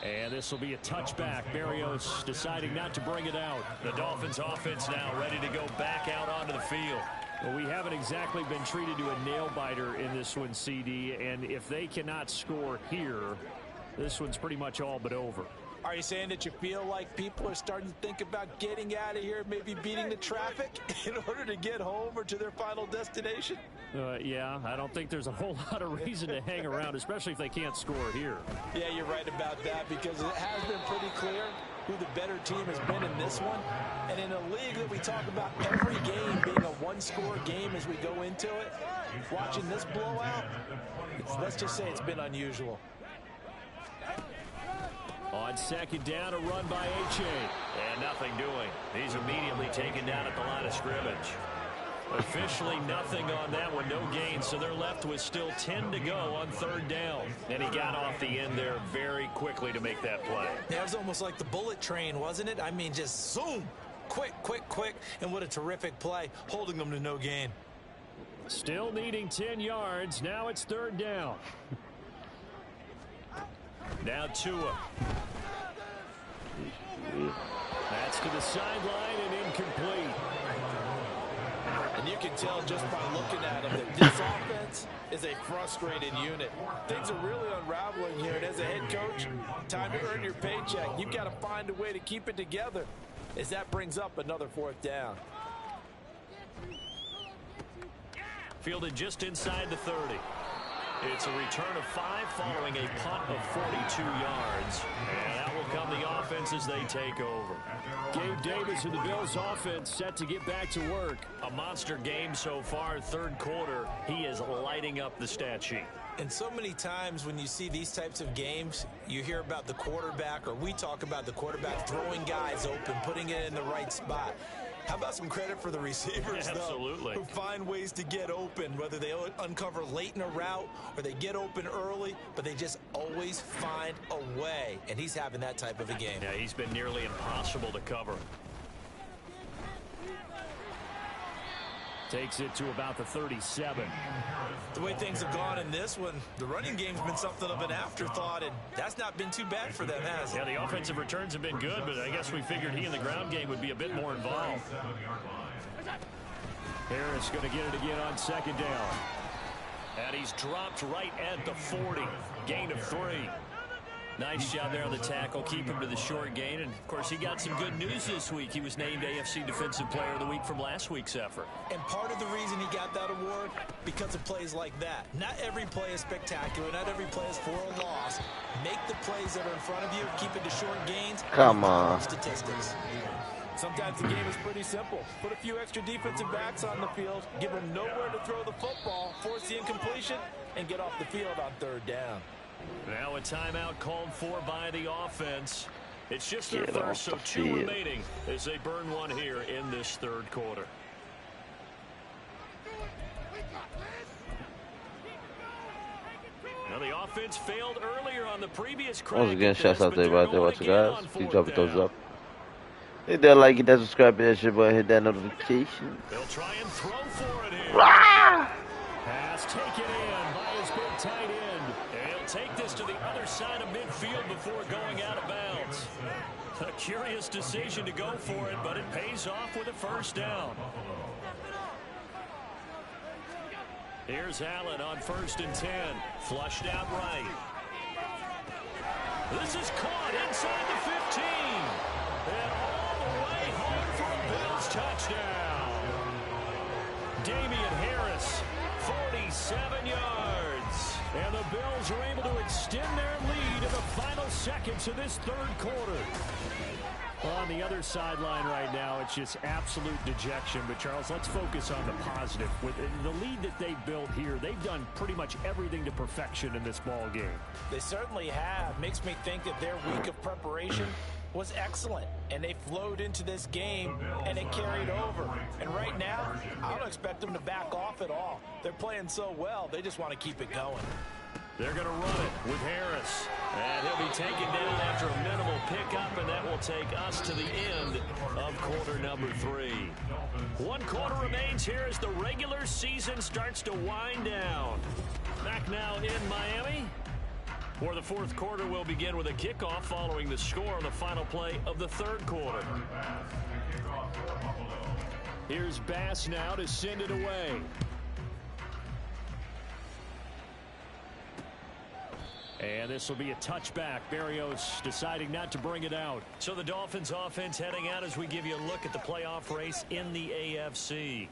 And this will be a touchback. Berrios deciding not to bring it out. The Dolphins offense now ready to go back out onto the field. Well, we haven't exactly been treated to a nail-biter in this one, CD, and if they cannot score here, this one's pretty much all but over. Are you saying that you feel like people are starting to think about getting out of here, maybe beating the traffic in order to get home or to their final destination? Yeah, I don't think there's a whole lot of reason to hang around, especially if they can't score here. Yeah, you're right about that, because it has been pretty clear who the better team has been in this one. And in a league that we talk about every game being a one-score game as we go into it, watching this blowout, let's just say it's been unusual. On second down, a run by H.A. And nothing doing. He's immediately taken down at the line of scrimmage. Officially nothing on that one, no gain, so they're left with still 10 to go on third down. And he got off the end there very quickly to make that play. Yeah, it was almost like the bullet train, wasn't it? I mean, just zoom, quick, and what a terrific play, holding them to no gain. Still needing 10 yards. Now it's third down. Now Tua. That's to the sideline and incomplete. And you can tell just by looking at him that this offense is a frustrated unit. Things are really unraveling here. And as a head coach, time to earn your paycheck. You've got to find a way to keep it together as that brings up another fourth down. Fielded just inside the 30. It's a return of 5 following a punt of 42 yards. And that will come the offense as they take over. Gabe Davis and the Bills offense set to get back to work. A monster game so far, third quarter. He is lighting up the stat sheet. And so many times when you see these types of games, you hear about the quarterback, or we talk about the quarterback throwing guys open, putting it in the right spot. How about some credit for the receivers, Absolutely. though, who find ways to get open, whether they uncover late in a route or they get open early, but they just always find a way. And he's having that type of a game. Yeah, he's been nearly impossible to cover. Takes it to about the 37. The way things have gone in this one, the running game's been something of an afterthought, and that's not been too bad for them, has it? Yeah, the offensive returns have been good, but I guess we figured he in the ground game would be a bit more involved. Harris going to get it again on second down. And he's dropped right at the 40. Gain of 3. Nice job there on the tackle. Keep him to the short gain. And, of course, he got some good news this week. He was named AFC Defensive Player of the Week from last week's effort. And part of the reason he got that award, because of plays like that. Not every play is spectacular. Not every play is for a loss. Make the plays that are in front of you. Keep it to short gains. Come on. Statistics. Sometimes the game is pretty simple. Put a few extra defensive backs on the field, give them nowhere to throw the football, force the incompletion, and get off the field on third down. Now a timeout called for by the offense. It's just their first, so 2 remaining as they burn one here in this third quarter. Now the offense failed earlier on the previous crack. Once again, shouts out to everybody there watching, guys. Please drop a thumbs up. Hit that like, hit that subscribe, hit that shit button, hit that notification. They'll try and throw for it here. Rah! Pass taken in by his big tight end. And he'll take this to the other side of midfield before going out of bounds. A curious decision to go for it, but it pays off with a first down. Here's Allen on 1st and 10. Flushed out right. This is caught inside the 15. And all the way home for a Bills touchdown. Damian Harris, 47 yards. And the Bills are able to extend their lead in the final seconds of this third quarter. On the other sideline right now, it's just absolute dejection. But, Charles, let's focus on the positive. With the lead that they've built here, they've done pretty much everything to perfection in this ball game. They certainly have. Makes me think that their week of preparation was excellent. And they flowed into this game, and it carried over. And right now, I don't expect them to back off at all. They're playing so well, they just want to keep it going. They're going to run it with Harris. And he'll be taken down after a minimal pickup, and that will take us to the end of quarter number 3. 1 quarter remains here as the regular season starts to wind down. Back now in Miami, where the fourth quarter will begin with a kickoff following the score on the final play of the third quarter. Here's Bass now to send it away. And this will be a touchback. Berrios deciding not to bring it out. So the Dolphins offense heading out as we give you a look at the playoff race in the AFC.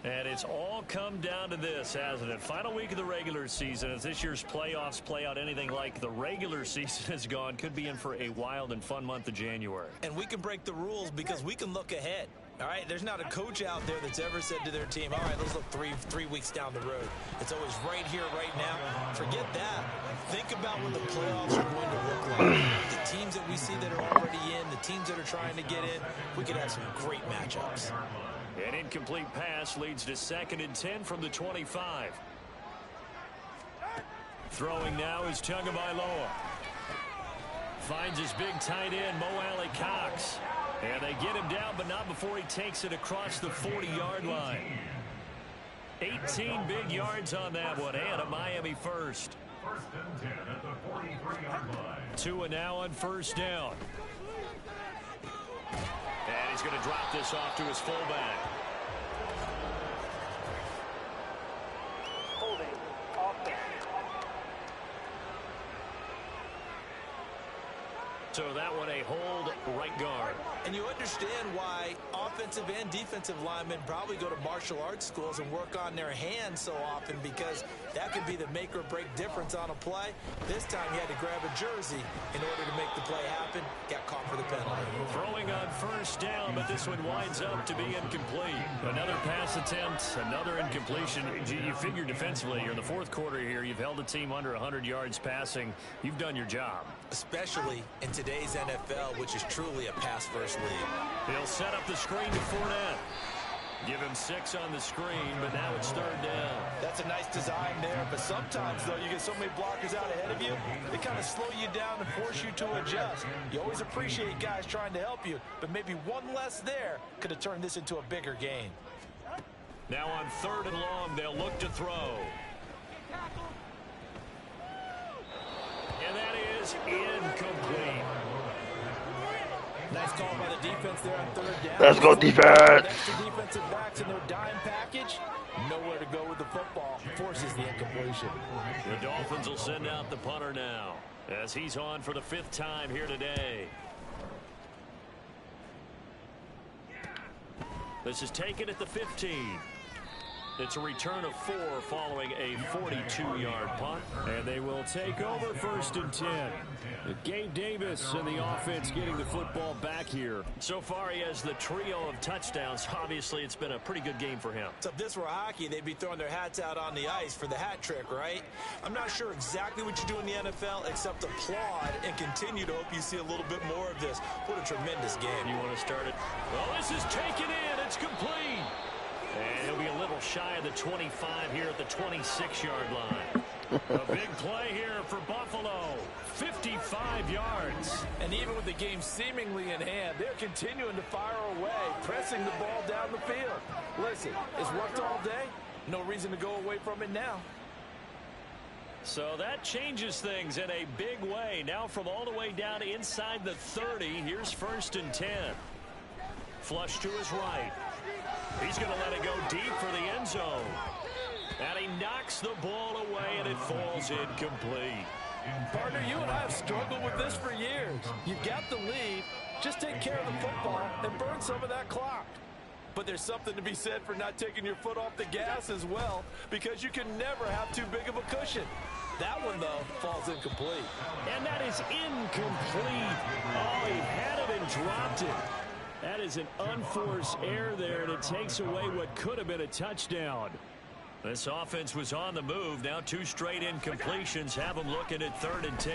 And it's all come down to this, hasn't it? Final week of the regular season. As this year's playoffs play out anything like the regular season has gone, could be in for a wild and fun month of January. And we can break the rules because we can look ahead. All right, there's not a coach out there that's ever said to their team, all right, let's look three weeks down the road. It's always right here, right now. Forget that. Think about what the playoffs are going to look like. The teams that we see that are already in, the teams that are trying to get in, we could have some great matchups. An incomplete pass leads to 2nd and 10 from the 25. Throwing now is Tagovailoa. Finds his big tight end, Mo Alley Cox. And they get him down, but not before he takes it across the 40-yard line. 18 big yards on that one, and a Miami first. 1st and 10 at the 43-yard line. Tua now on 1st down. And he's going to drop this off to his fullback. Holding. Offense. So that one a hold right guard. And you understand why offensive and defensive linemen probably go to martial arts schools and work on their hands so often, because that could be the make or break difference on a play. This time he had to grab a jersey in order to make the play happen. Got caught for the penalty. Throwing on 1st down, but this one winds up to be incomplete. Another pass attempt, another incompletion. You figure defensively, you're in the 4th quarter here. You've held a team under 100 yards passing. You've done your job. Especially in today's NFL, which is truly a pass-first league. He'll set up the screen to Fournette. Give him 6 on the screen, but now it's 3rd down. That's a nice design there, but sometimes, though, you get so many blockers out ahead of you, they kind of slow you down and force you to adjust. You always appreciate guys trying to help you, but maybe one less there could have turned this into a bigger game. Now on 3rd and long, they'll look to throw. And that is incomplete. Nice call by the defense there on 3rd down. Let's go, defense. Extra defensive backs in their dime package. Nowhere to go with the football. Forces the incompletion. The Dolphins will send out the punter now, as he's on for the 5th time here today. This is taken at the 15. It's a return of 4 following a 42-yard punt. And they will take over 1st and 10. Gabe Davis and the offense getting the football back here. So far, he has the trio of touchdowns. Obviously, it's been a pretty good game for him. So if this were hockey, they'd be throwing their hats out on the ice for the hat trick, right? I'm not sure exactly what you do in the NFL, except applaud and continue to hope you see a little bit more of this. What a tremendous game. You want to start it? Well, this is taken in. It's complete. And he'll be a little shy of the 25 here at the 26-yard line. A big play here for Buffalo. 55 yards. And even with the game seemingly in hand, they're continuing to fire away, pressing the ball down the field. Listen, it's worked all day. No reason to go away from it now. So that changes things in a big way. Now from all the way down inside the 30, here's 1st and 10. Flush to his right. He's going to let it go deep for the end zone. And he knocks the ball away, and it falls incomplete. Partner, you and I have struggled with this for years. You've got the lead. Just take care of the football and burn some of that clock. But there's something to be said for not taking your foot off the gas as well, because you can never have too big of a cushion. That one, though, falls incomplete. And that is incomplete. Oh, he had it and dropped it. That is an unforced error there, and it takes away what could have been a touchdown. This offense was on the move. Now 2 straight incompletions have them looking at 3rd and 10.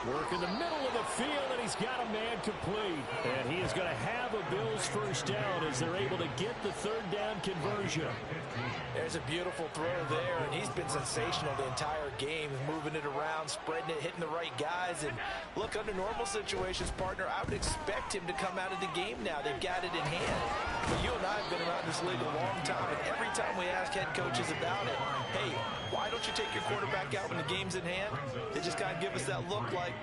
Work in the middle of the field, and he's got a man complete. And he is going to have a Bills 1st down as they're able to get the 3rd down conversion. There's a beautiful throw there, and he's been sensational the entire game, moving it around, spreading it, hitting the right guys. And look, under normal situations, partner, I would expect him to come out of the game now. They've got it in hand. But you and I have been around this league a long time, and every time we ask head coaches about it, hey, why don't you take your quarterback out when the game's in hand? They just kind of give us that look like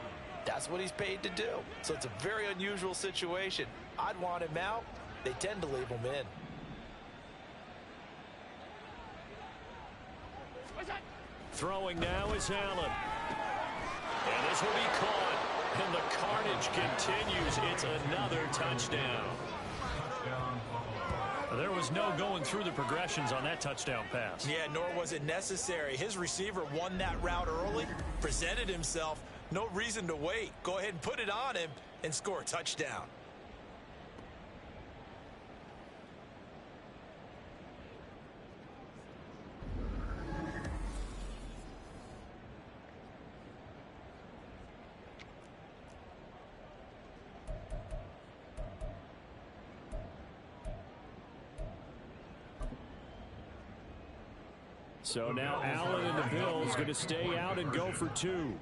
that's what he's paid to do. So it's a very unusual situation. I'd want him out. They tend to leave him in. Throwing now is Allen. And this will be caught. And the carnage continues. It's another touchdown. There was no going through the progressions on that touchdown pass. Yeah, nor was it necessary. His receiver won that route early, presented himself. No reason to wait. Go ahead and put it on him and score a touchdown. So now Allen and the Bills going to stay out and go for 2.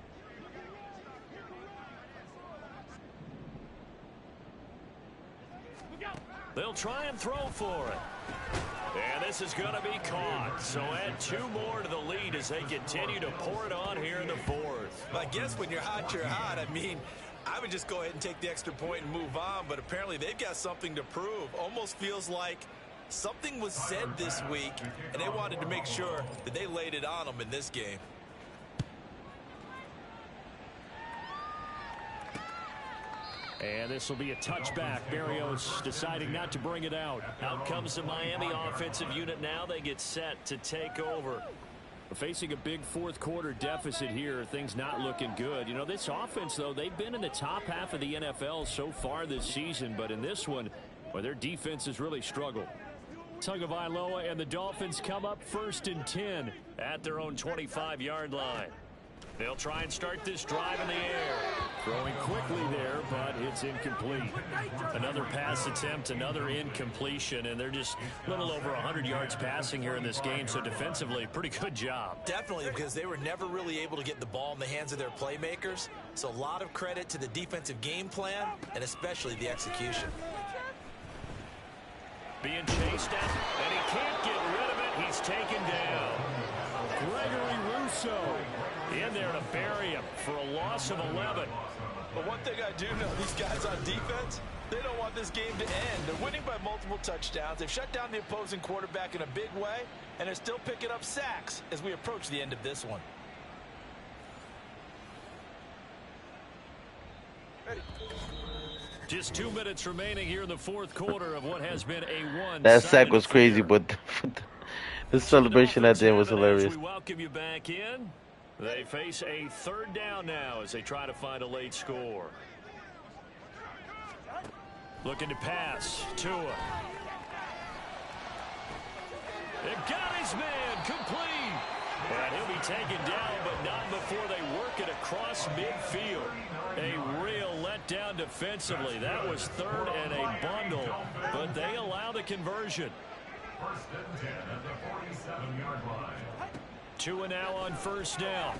They'll try and throw for it. And this is going to be caught. So add 2 more to the lead as they continue to pour it on here in the 4th. I guess when you're hot, you're hot. I mean, I would just go ahead and take the extra point and move on, but apparently they've got something to prove. Almost feels like something was said this week, and they wanted to make sure that they laid it on them in this game. And this will be a touchback. Berrios deciding not to bring it out. Out comes the Miami offensive unit now. They get set to take over. Facing a big 4th quarter deficit here, things not looking good. You know, this offense, though, they've been in the top half of the NFL so far this season, but in this one, well, their defense has really struggled. Tagovailoa and the Dolphins come up 1st and 10 at their own 25-yard line. They'll try and start this drive in the air. Throwing quickly there, but it's incomplete. Another pass attempt, another incompletion, and they're just a little over 100 yards passing here in this game, so defensively, pretty good job. Definitely, because they were never really able to get the ball in the hands of their playmakers, so a lot of credit to the defensive game plan, and especially the execution. Being chased at, and he can't get rid of it. He's taken down. Gregory Rousseau in there to bury him for a loss of 11. But one thing I do know, these guys on defense, they don't want this game to end. They're winning by multiple touchdowns. They've shut down the opposing quarterback in a big way, and they're still picking up sacks as we approach the end of this one. Just 2 minutes remaining here in the 4th quarter of what has been a one. That sack was crazy, but the celebration at the end was hilarious. We welcome you back in. They face a 3rd down now as they try to find a late score. Looking to pass. Tua. They've got his man complete. And he'll be taken down, but not before they work it across midfield. A real letdown defensively. That was 3rd and a bundle, but they allow the conversion. 1st and 10 at the 47-yard line. Tua now on 1st down.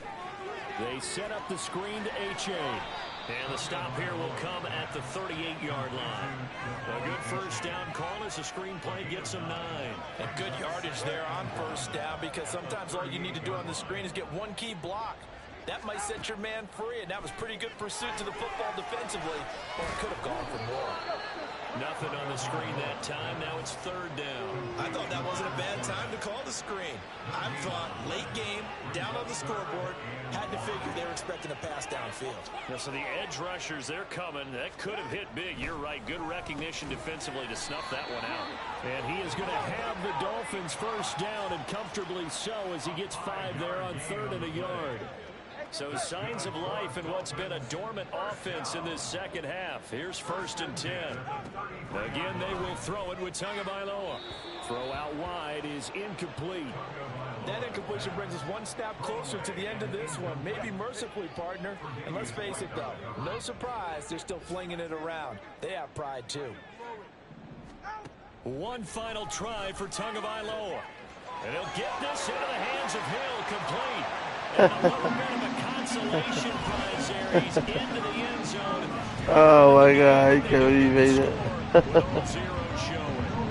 They set up the screen to H.A. And the stop here will come at the 38-yard line. A good 1st down call as the screen play gets them 9. And good yardage there on 1st down, because sometimes all you need to do on the screen is get one key block. That might set your man free, and that was pretty good pursuit to the football defensively, or it could have gone for more. Nothing on the screen that time. Now it's 3rd down. I thought that wasn't a bad time to call the screen. I thought late game, down on the scoreboard, had to figure they were expecting a pass downfield. Now, so the edge rushers, they're coming. That could have hit big. You're right. Good recognition defensively to snuff that one out. And he is going to have the Dolphins 1st down, and comfortably so, as he gets 5 there on 3rd and a yard. So signs of life in what's been a dormant offense in this 2nd half. Here's 1st and 10. Again, they will throw it with Tagovailoa. Throw out wide is incomplete. That incompletion brings us one step closer to the end of this one. Maybe mercifully, partner. And let's face it, though, no surprise, they're still flinging it around. They have pride, too. One final try for Tagovailoa. And he'll get this into the hands of Hill, complete. And a little bit of a consolation prize there. He's into the end zone. Oh my God, I can't believe he made it. But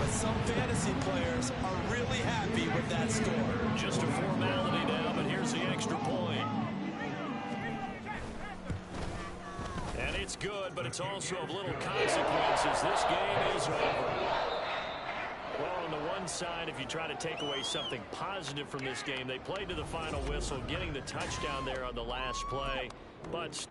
some fantasy players are really happy with that score. Just a formality now, but here's the extra point. And it's good, but it's also of little consequences. This game is over. Well, on the one side, if you try to take away something positive from this game, they played to the final whistle, getting the touchdown there on the last play. But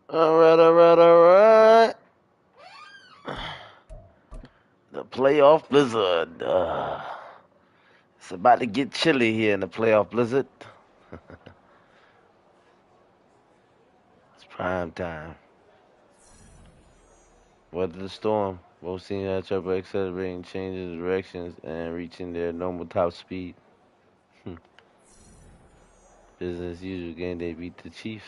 Alright, alright, alright. The playoff blizzard. It's about to get chilly here in the playoff blizzard. It's prime time. Weather the storm. Both teams have trouble accelerating, changing directions, and reaching their normal top speed. Business as usual. Game day beat the Chiefs.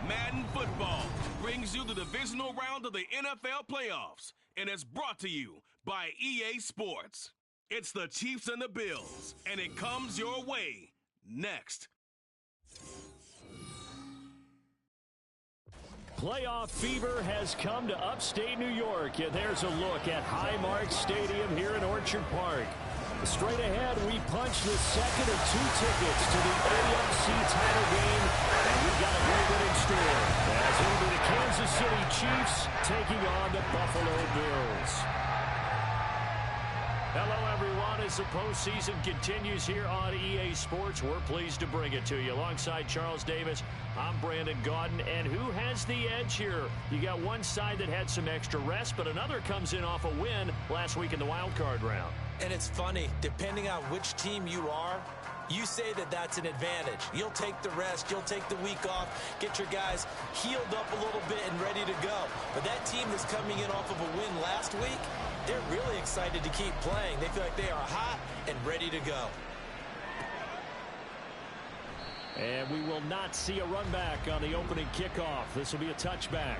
Madden football brings you the divisional round of the NFL playoffs, and it's brought to you by EA Sports. It's the Chiefs and the Bills, and it comes your way next. Playoff fever has come to upstate New York, and there's a look at Highmark Stadium here in Orchard Park. Straight ahead, we punch the second of two tickets to the AFC title game, and we've got a great one in store, as it'll be the Kansas City Chiefs taking on the Buffalo Bills. Hello, everyone. As the postseason continues here on EA Sports, we're pleased to bring it to you. Alongside Charles Davis, I'm Brandon Gaudin. And who has the edge here? You got one side that had some extra rest, but another comes in off a win last week in the wild card round. And it's funny, depending on which team you are, you say that that's an advantage. You'll take the rest, you'll take the week off, get your guys healed up a little bit and ready to go. But that team that's coming in off of a win last week, they're really excited to keep playing. They feel like they are hot and ready to go. And we will not see a run back on the opening kickoff. This will be a touchback.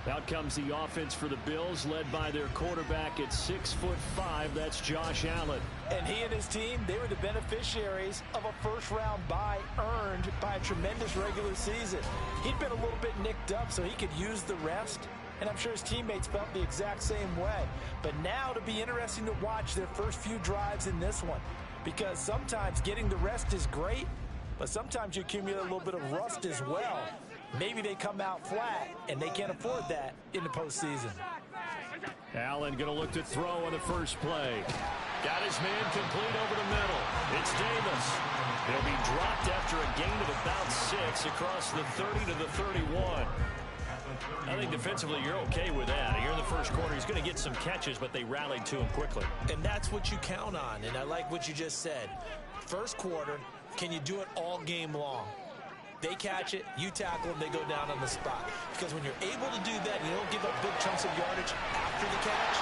Out comes the offense for the Bills, led by their quarterback at 6'5". That's Josh Allen. And he and his team, they were the beneficiaries of a first-round bye earned by a tremendous regular season. He'd been a little bit nicked up, so he could use the rest. And I'm sure his teammates felt the exact same way. But now it'll be interesting to watch their first few drives in this one. Because sometimes getting the rest is great, but sometimes you accumulate a little bit of rust as well. Maybe they come out flat, and they can't afford that in the postseason. Allen going to look to throw on the first play. Got his man complete over the middle. It's Davis. He'll be dropped after a gain of about 6 across the 30 to the 31. I think defensively you're okay with that. Here in the first quarter, he's going to get some catches, but they rallied to him quickly. And that's what you count on, and I like what you just said. First quarter, can you do it all game long? They catch it, you tackle them, they go down on the spot. Because when you're able to do that, and you don't give up big chunks of yardage after the catch,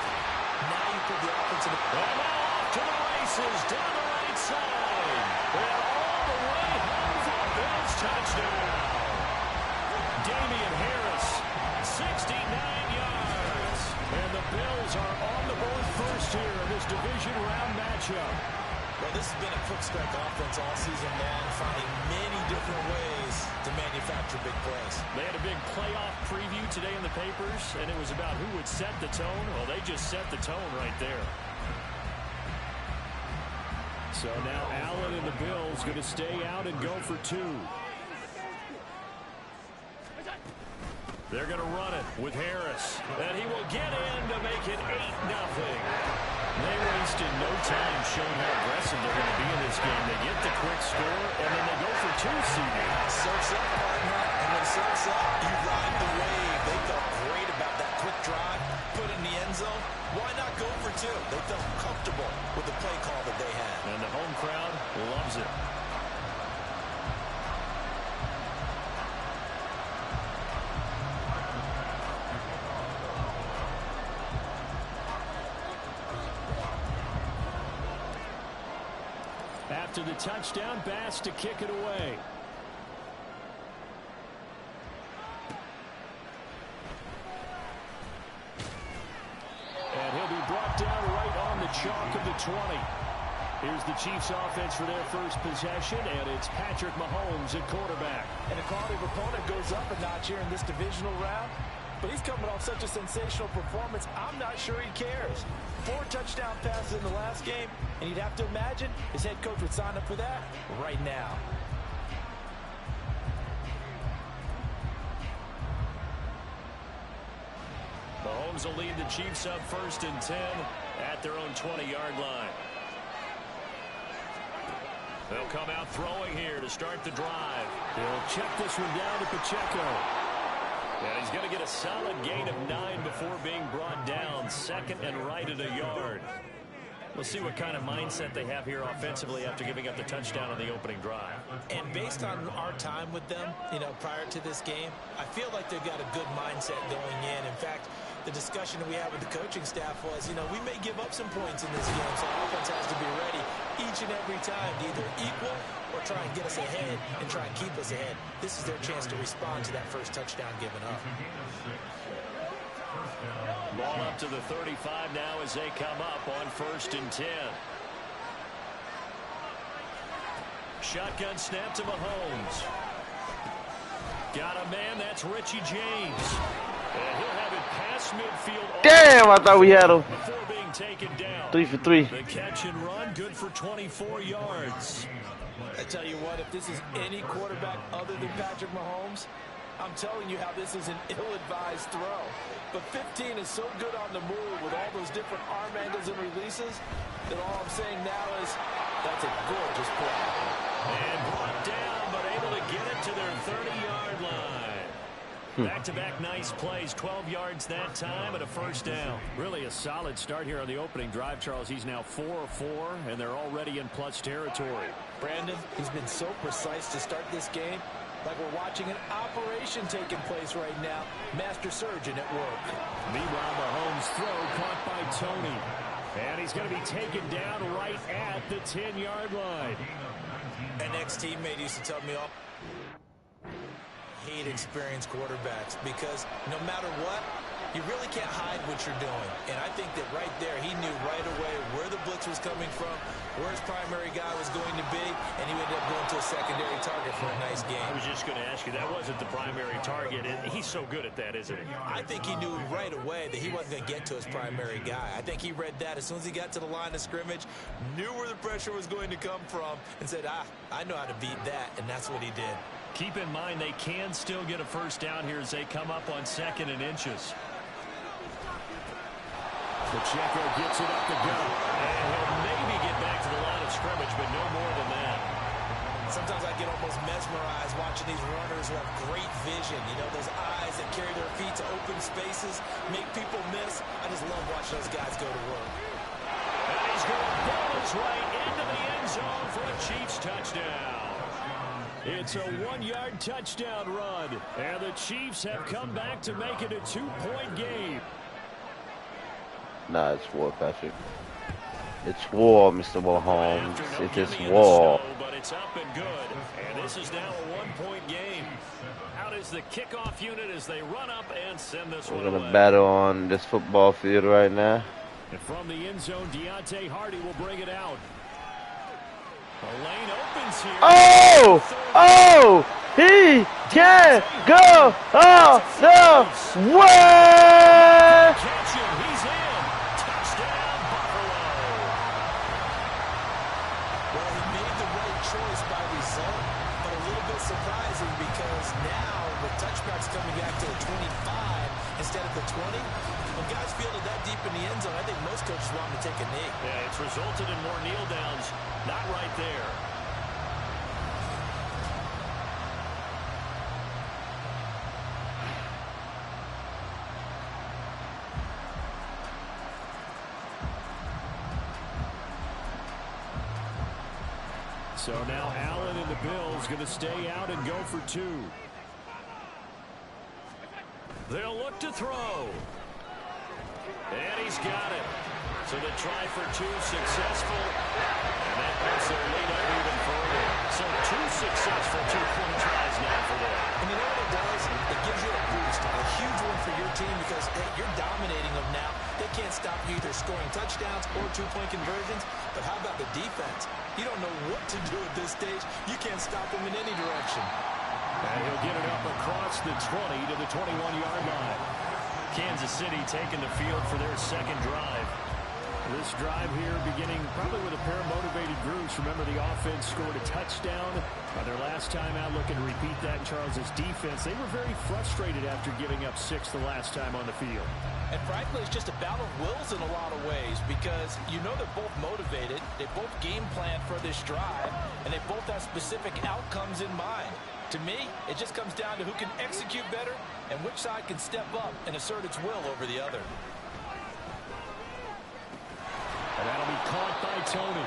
now you put the offense in the... And now off to the races, down the right side. And all the way home for a Bills touchdown. Damian Harris, 69 yards. And the Bills are on the board first here in this division round matchup. Well, this has been a quick strike offense all season long, finding many different ways to manufacture big plays. They had a big playoff preview today in the papers, and it was about who would set the tone. Well, they just set the tone right there. So now Allen and the Bills going to stay out and go for 2. They're going to run it with Harris, and he will get in to make it 8-0. They wasted no time showing how aggressive they're going to be in this game. They get the quick score, and then they go for 2, CD. Soaks up, partner. And when it soaks up, you ride the wave. They felt great about that quick drive, put it in the end zone. Why not go for 2? They felt comfortable with the play call that they had. And the home crowd loves it. After the touchdown, Bass to kick it away. And he'll be brought down right on the chalk of the 20. Here's the Chiefs offense for their first possession, and it's Patrick Mahomes at quarterback. And the quality of opponent goes up a notch here in this divisional round. But he's coming off such a sensational performance, I'm not sure he cares. 4 touchdown passes in the last game, and you'd have to imagine his head coach would sign up for that right now. Mahomes will lead the Chiefs up 1st and 10 at their own 20-yard line. They'll come out throwing here to start the drive. He'll check this one down to Pacheco. And he's going to get a solid gain of 9 before being brought down. 2nd and right at a yard. We'll see what kind of mindset they have here offensively after giving up the touchdown on the opening drive. And based on our time with them, prior to this game, I feel like they've got a good mindset going in. In fact, the discussion that we had with the coaching staff was, we may give up some points in this game, so our offense has to be ready each and every time to either equal or try and get us ahead and try and keep us ahead. This is their chance to respond to that first touchdown given up. Ball up to the 35 now as they come up on 1st and 10. Shotgun snap to Mahomes. Got a man, that's Richie James. And he'll have it past midfield. Damn, I thought we had him. Before being taken down. 3 for 3. The catch and run, good for 24 yards. I tell you what, if this is any quarterback other than Patrick Mahomes, I'm telling you how this is an ill-advised throw. But 15 is so good on the move with all those different arm angles and releases that all I'm saying now is that's a gorgeous play. And brought down, but able to get it to their 30-yard line. Back-to-back nice plays, 12 yards that time and a first down. Really a solid start here on the opening drive, Charles. He's now 4 of 4, and they're already in plus territory. Brandon, he's been so precise to start this game, like we're watching an operation taking place right now. Master surgeon at work. Meanwhile, Mahomes' throw caught by Tony. And he's going to be taken down right at the 10-yard line. An ex-teammate used to tell me all hate experienced quarterbacks because no matter what, you really can't hide what you're doing. And I think that right there, he knew right away where the blitz was coming from, where his primary guy was going to be, and he ended up going to a secondary target for a nice game. I was just going to ask you, that wasn't the primary target. He's so good at that, isn't he? I think he knew right away that he wasn't going to get to his primary guy. I think he read that as soon as he got to the line of scrimmage, knew where the pressure was going to come from, and said, I know how to beat that, and that's what he did. Keep in mind they can still get a first down here as they come up on 2nd and inches. Pacheco gets it up the gut, and he'll maybe get back to the line of scrimmage, but no more than that. Sometimes I get almost mesmerized watching these runners who have great vision. You know, those eyes that carry their feet to open spaces, make people miss. I just love watching those guys go to work. And he's going to pull his way into the end zone for a Chiefs touchdown. It's a 1-yard touchdown run, and the Chiefs have come back to make it a 2-point game. Nah, it's war, Patrick. It's war, Mr. Mahomes. It's just war. But it's up and good, and this is now a 1-point game. Out is the kickoff unit as they run up and send this one away. We're gonna battle on this football field right now. And from the end zone, Deontay Hardy will bring it out. The lane opens here. Oh! He can go! Oh, no! What? Catch him. He's in. Touchdown, Buffalo. Well, he made the right choice by result, but a little bit surprising because now with touchbacks coming back to the 25 instead of the 20, when guys fielded that deep in the end zone, I think most coaches want him to take a knee. Yeah, it's resulted in more kneel downs. Not right there. So now Allen and the Bills going to stay out and go for 2. They'll look to throw. And he's got it. So the try for 2 successful. And that puts their lead up even further. So 2 successful 2-point tries now for them. And you know what it does? It gives you a boost, a huge one for your team because, hey, you're dominating them now. They can't stop you either scoring touchdowns or 2-point conversions. But how about the defense? You don't know what to do at this stage. You can't stop them in any direction. And he'll get it up across the 20 to the 21-yard line. Kansas City taking the field for their second drive. This drive here beginning probably with a pair of motivated groups. Remember, the offense scored a touchdown on their last time out. Looking to repeat that in Charles's defense. They were very frustrated after giving up 6 the last time on the field. And frankly, it's just a battle of wills in a lot of ways because you know they're both motivated. They both game plan for this drive, and they both have specific outcomes in mind. To me, it just comes down to who can execute better and which side can step up and assert its will over the other. And that'll be caught by Tony.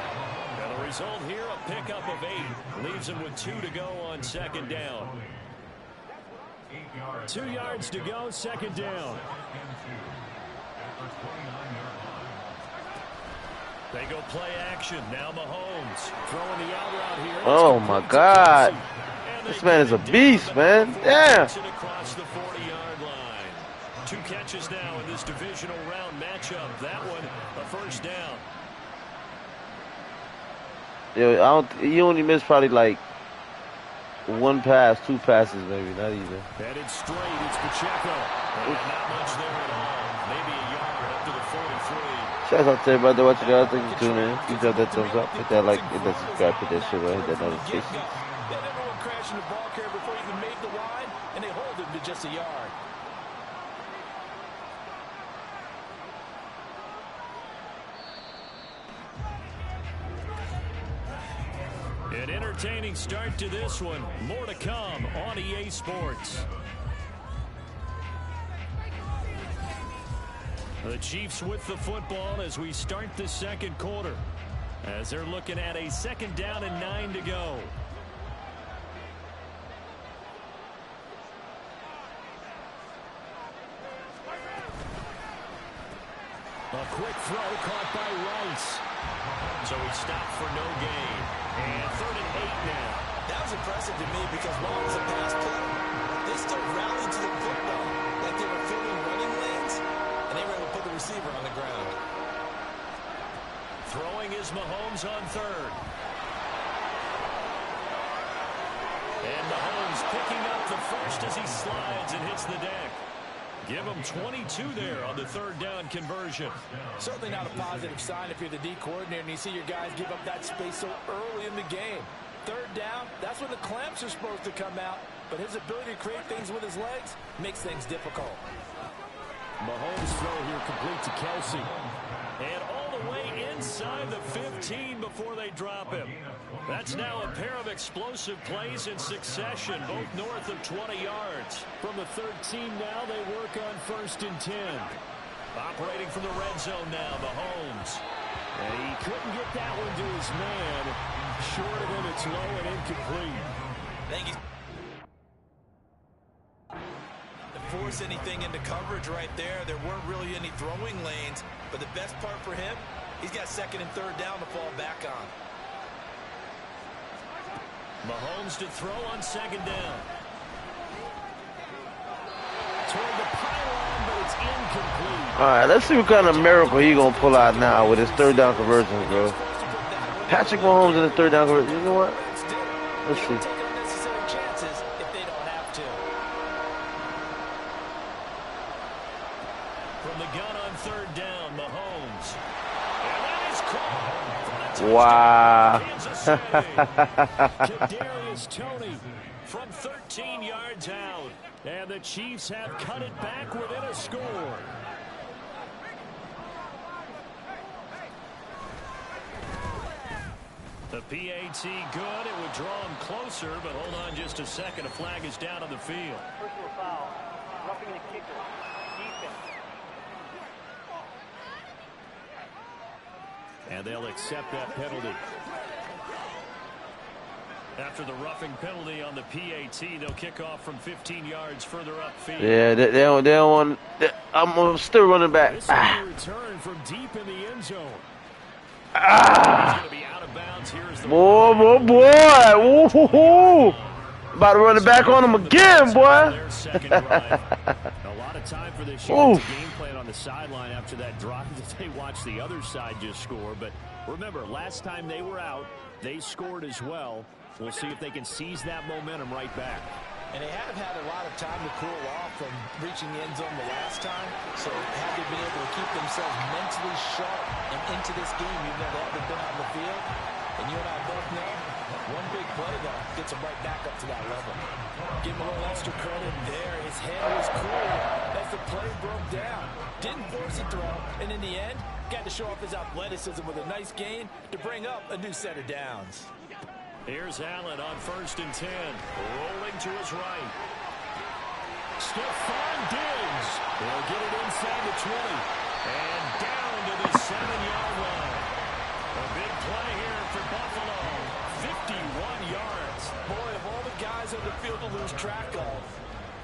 Now the result here, a pickup of 8. Leaves him with 2 to go on 2nd down. 2 yards to go, 2nd down. They go play action. Now Mahomes throwing the out route here. Oh, my God. This man is a beast, man. Damn. Across the 40-yard line. 2 catches now in this divisional round matchup. That one, a first down. Yo, you only missed probably like 1 pass, 2 passes, maybe, not even. Headed straight, it's Pacheco. Not much there at all. Maybe a yard up to the 43. Shout out to everybody watching, guys. Thank you for tuning in. Please drop that thumbs up, hit that like, hit that subscribe, hit that shit, right? Hit that notification. That everyone crashing the ball carrier before he even made the line. and they hold him to just a yard. An entertaining start to this one. More to come on EA Sports. The Chiefs with the football as we start the second quarter, as they're looking at a 2nd down and 9 to go. A quick throw caught by Rice. So he stopped for no gain. And 3rd and 8 now. That was impressive to me because while it was a pass play, they still rallied to the football like they were filling running lanes, and they were able to put the receiver on the ground. Throwing is Mahomes on 3rd. And Mahomes picking up the first as he slides and hits the deck. Give him 22 there on the 3rd down conversion. Certainly not a positive sign if you're the D coordinator and you see your guys give up that space so early in the game. 3rd down, that's when the clamps are supposed to come out, but his ability to create things with his legs makes things difficult. Mahomes throw here complete to Kelsey. And all the way inside the 15 before they drop him. That's now a pair of explosive plays in succession, both north of 20 yards. From the 13 now, they work on 1st and 10. Operating from the red zone now, Mahomes. And he couldn't get that one to his man. Short of him, it's low and incomplete. Thank you. To force anything into coverage right there, there weren't really any throwing lanes, but the best part for him, he's got 2nd and 3rd down to fall back on. Mahomes to throw on 2nd down. Toward the pylon, but it's incomplete. All right, let's see what kind of miracle he gonna pull out now with his 3rd down conversions, bro. Patrick Mahomes in the 3rd down conversion. You know what? Let's see. From the gun on 3rd down, Mahomes. And that is caught. Wow. Kadarius Toney from 13 yards out. And the Chiefs have cut it back within a score. The PAT good. It would draw him closer, but hold on just a second. A flag is down on the field. Personal foul. Roughing the kicker. Defense. And they'll accept that penalty. After the roughing penalty on the PAT, they'll kick off from 15 yards further upfield. Yeah, they don't want. I'm still running back. This is a return from deep in the end zone. He's going to be out of bounds. Here's the boy. Ooh. About to run it back on him again, boy. A lot of time for this year to game plan on the sideline after that drive that they watched the other side just score. But remember, last time they were out, they scored as well. We'll see if they can seize that momentum right back. And they have had a lot of time to cool off from reaching the end zone the last time. So have they been able to keep themselves mentally sharp and into this game, even though they haven't been on the field? And you and I both know, one big play, though, gets them right back up to that level. Give him a little extra credit there. His head was cool as the play broke down. Didn't force a throw, and in the end, got to show off his athleticism with a nice gain to bring up a new set of downs. Here's Allen on 1st and 10. Rolling to his right. Stephon Diggs. They'll get it inside the 20. And down to the 7-yard line. A big play here for Buffalo. 51 yards. Boy, of all the guys on the field to lose track of,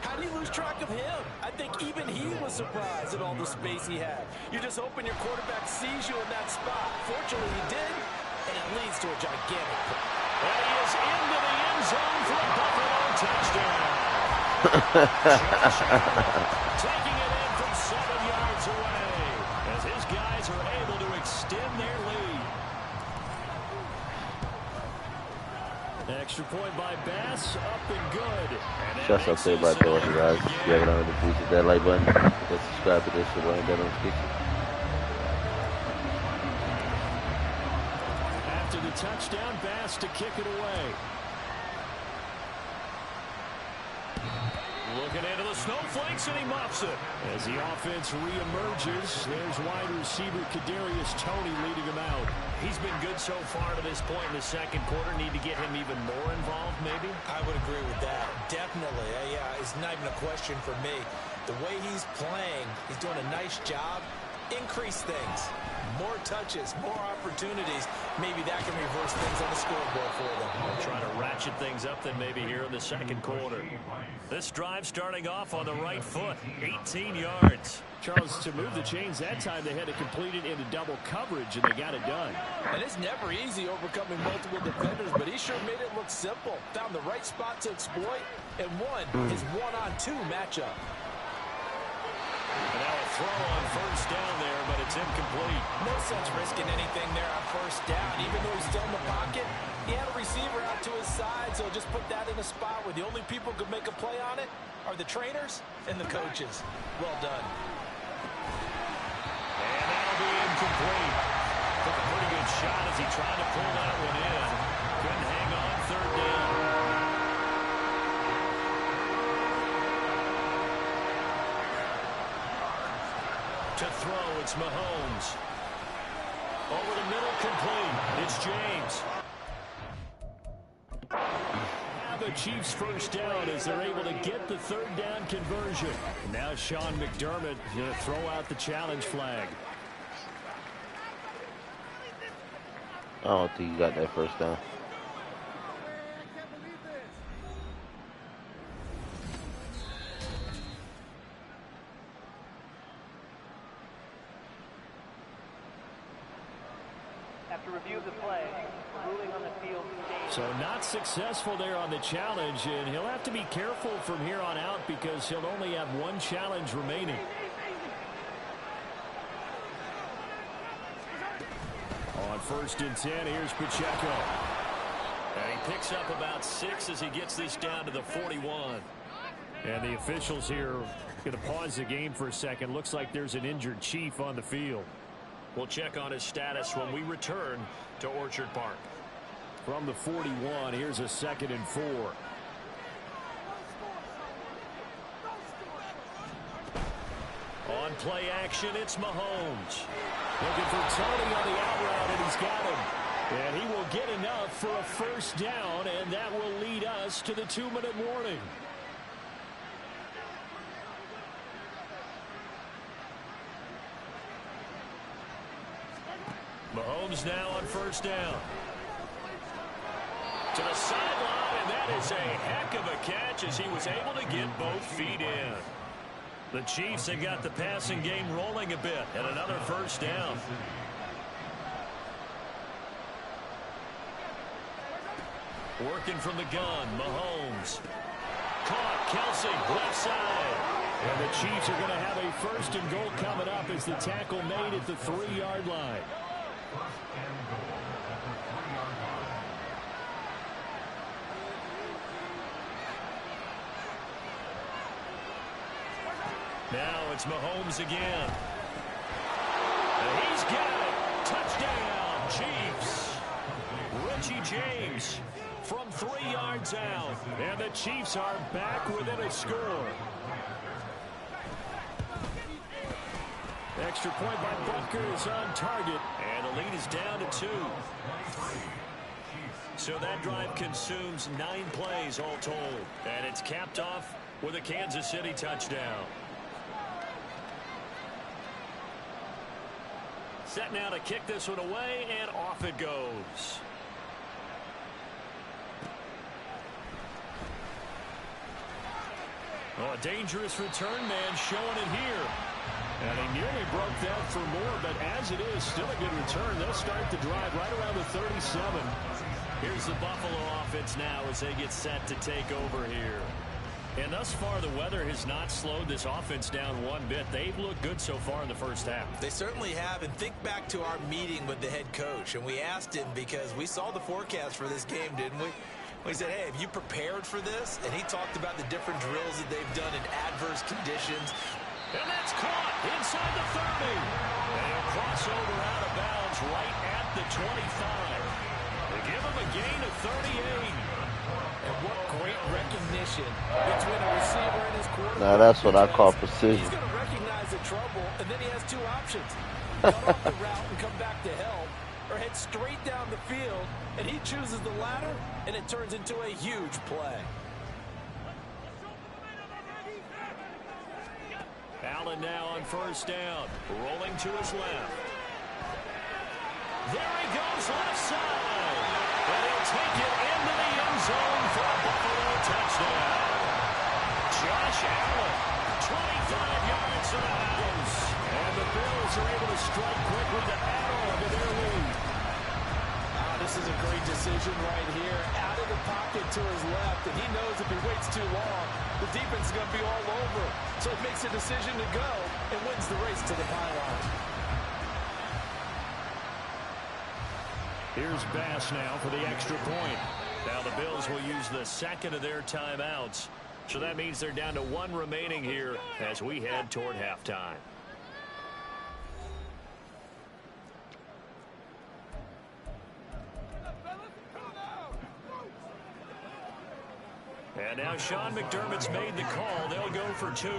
how do you lose track of him? I think even he was surprised at all the space he had. You just hoping your quarterback sees you in that spot. Fortunately, he did, and it leads to a gigantic play. And he is into the end zone for a Buffalo touchdown. Taking it in from 7 yards away as his guys are able to extend their lead. Extra point by Bass, up and good. Shouts out to everybody watching, guys. If you haven't already, please hit that like button. Let's subscribe to this so you that notification. After the touchdown, Bass to kick it away. Looking into the snowflakes, and he muffs it. As the offense reemerges, there's wide receiver Kadarius Toney leading him out. He's been good so far to this point in the second quarter. Need to get him even more involved, maybe? I would agree with that. Definitely. Yeah, it's not even a question for me. The way he's playing, he's doing a nice job. Increase things. More touches, more opportunities. Maybe that can reverse things on the scoreboard for them. We'll try to ratchet things up then maybe here in the second quarter. This drive starting off on the right foot. 18 yards. Charles, to move the chains that time, they had to complete it into double coverage, and they got it done. And it's never easy overcoming multiple defenders, but he sure made it look simple. Found the right spot to exploit and won his one-on-two matchup. And now a throw on first down there, but it's incomplete. No sense risking anything there on first down. Even though he's still in the pocket, he had a receiver out to his side, so just put that in a spot where the only people who could make a play on it are the trainers and the coaches. Well done. And that'll be incomplete. Took a pretty good shot as he tried to pull that one in. Couldn't hang on third down. To throw, it's Mahomes. Over the middle, complete. It's James. Now the Chiefs first down as they're able to get the third down conversion. And now Sean McDermott going to throw out the challenge flag. I don't think he got that first down. After review of the play, ruling on the field stays. So not successful there on the challenge, and he'll have to be careful from here on out because he'll only have one challenge remaining. On 1st and 10, here's Pacheco. And he picks up about 6 as he gets this down to the 41. And the officials here going to pause the game for a second. Looks like there's an injured Chief on the field. We'll check on his status when we return to Orchard Park. From the 41, here's a 2nd and 4. On play action, it's Mahomes. Looking for Toney on the out route, and he's got him. And he will get enough for a first down, and that will lead us to the 2-minute warning. Mahomes now on first down. To the sideline, and that is a heck of a catch as he was able to get both feet in. The Chiefs have got the passing game rolling a bit, and another first down. Working from the gun, Mahomes. Caught, Kelsey, left side. And the Chiefs are going to have a 1st and goal coming up as the tackle made at the 3-yard line. Now it's Mahomes again. And he's got it. Touchdown, Chiefs. Richie James from 3 yards out. And the Chiefs are back within a score. Extra point by Butker is on target. And the lead is down to 2. So that drive consumes 9 plays all told. And it's capped off with a Kansas City touchdown. Set now to kick this one away, and off it goes. Oh, a dangerous return man showing it here. And he nearly broke that for more, but as it is, still a good return. They'll start the drive right around the 37. Here's the Buffalo offense now as they get set to take over here. And thus far, the weather has not slowed this offense down one bit. They've looked good so far in the first half. They certainly have. And think back to our meeting with the head coach. And we asked him because we saw the forecast for this game, didn't we? We said, hey, have you prepared for this? And he talked about the different drills that they've done in adverse conditions. And that's caught inside the 30. And he'll cross over out of bounds right at the 25. They give him a gain of 38. And what great recognition between a receiver and his Now that's what I call precision. He's going to recognize the trouble, and then he has two options. Cut off the route and come back to help, or head straight down the field, and he chooses the latter, and it turns into a huge play. Allen now on first down, rolling to his left. There he goes left side, and he'll take it into the end zone for a Buffalo touchdown. Josh Allen, 25 yards to the house, and the Bills are able to strike quickly to add on to their lead. This is a great decision right here. Out of the pocket to his left, and he knows if he waits too long, the defense is going to be all over. So he makes a decision to go and wins the race to the pylon. Here's Bass now for the extra point. Now the Bills will use the second of their timeouts. So that means they're down to one remaining here as we head toward halftime. And now Sean McDermott's made the call. They'll go for two.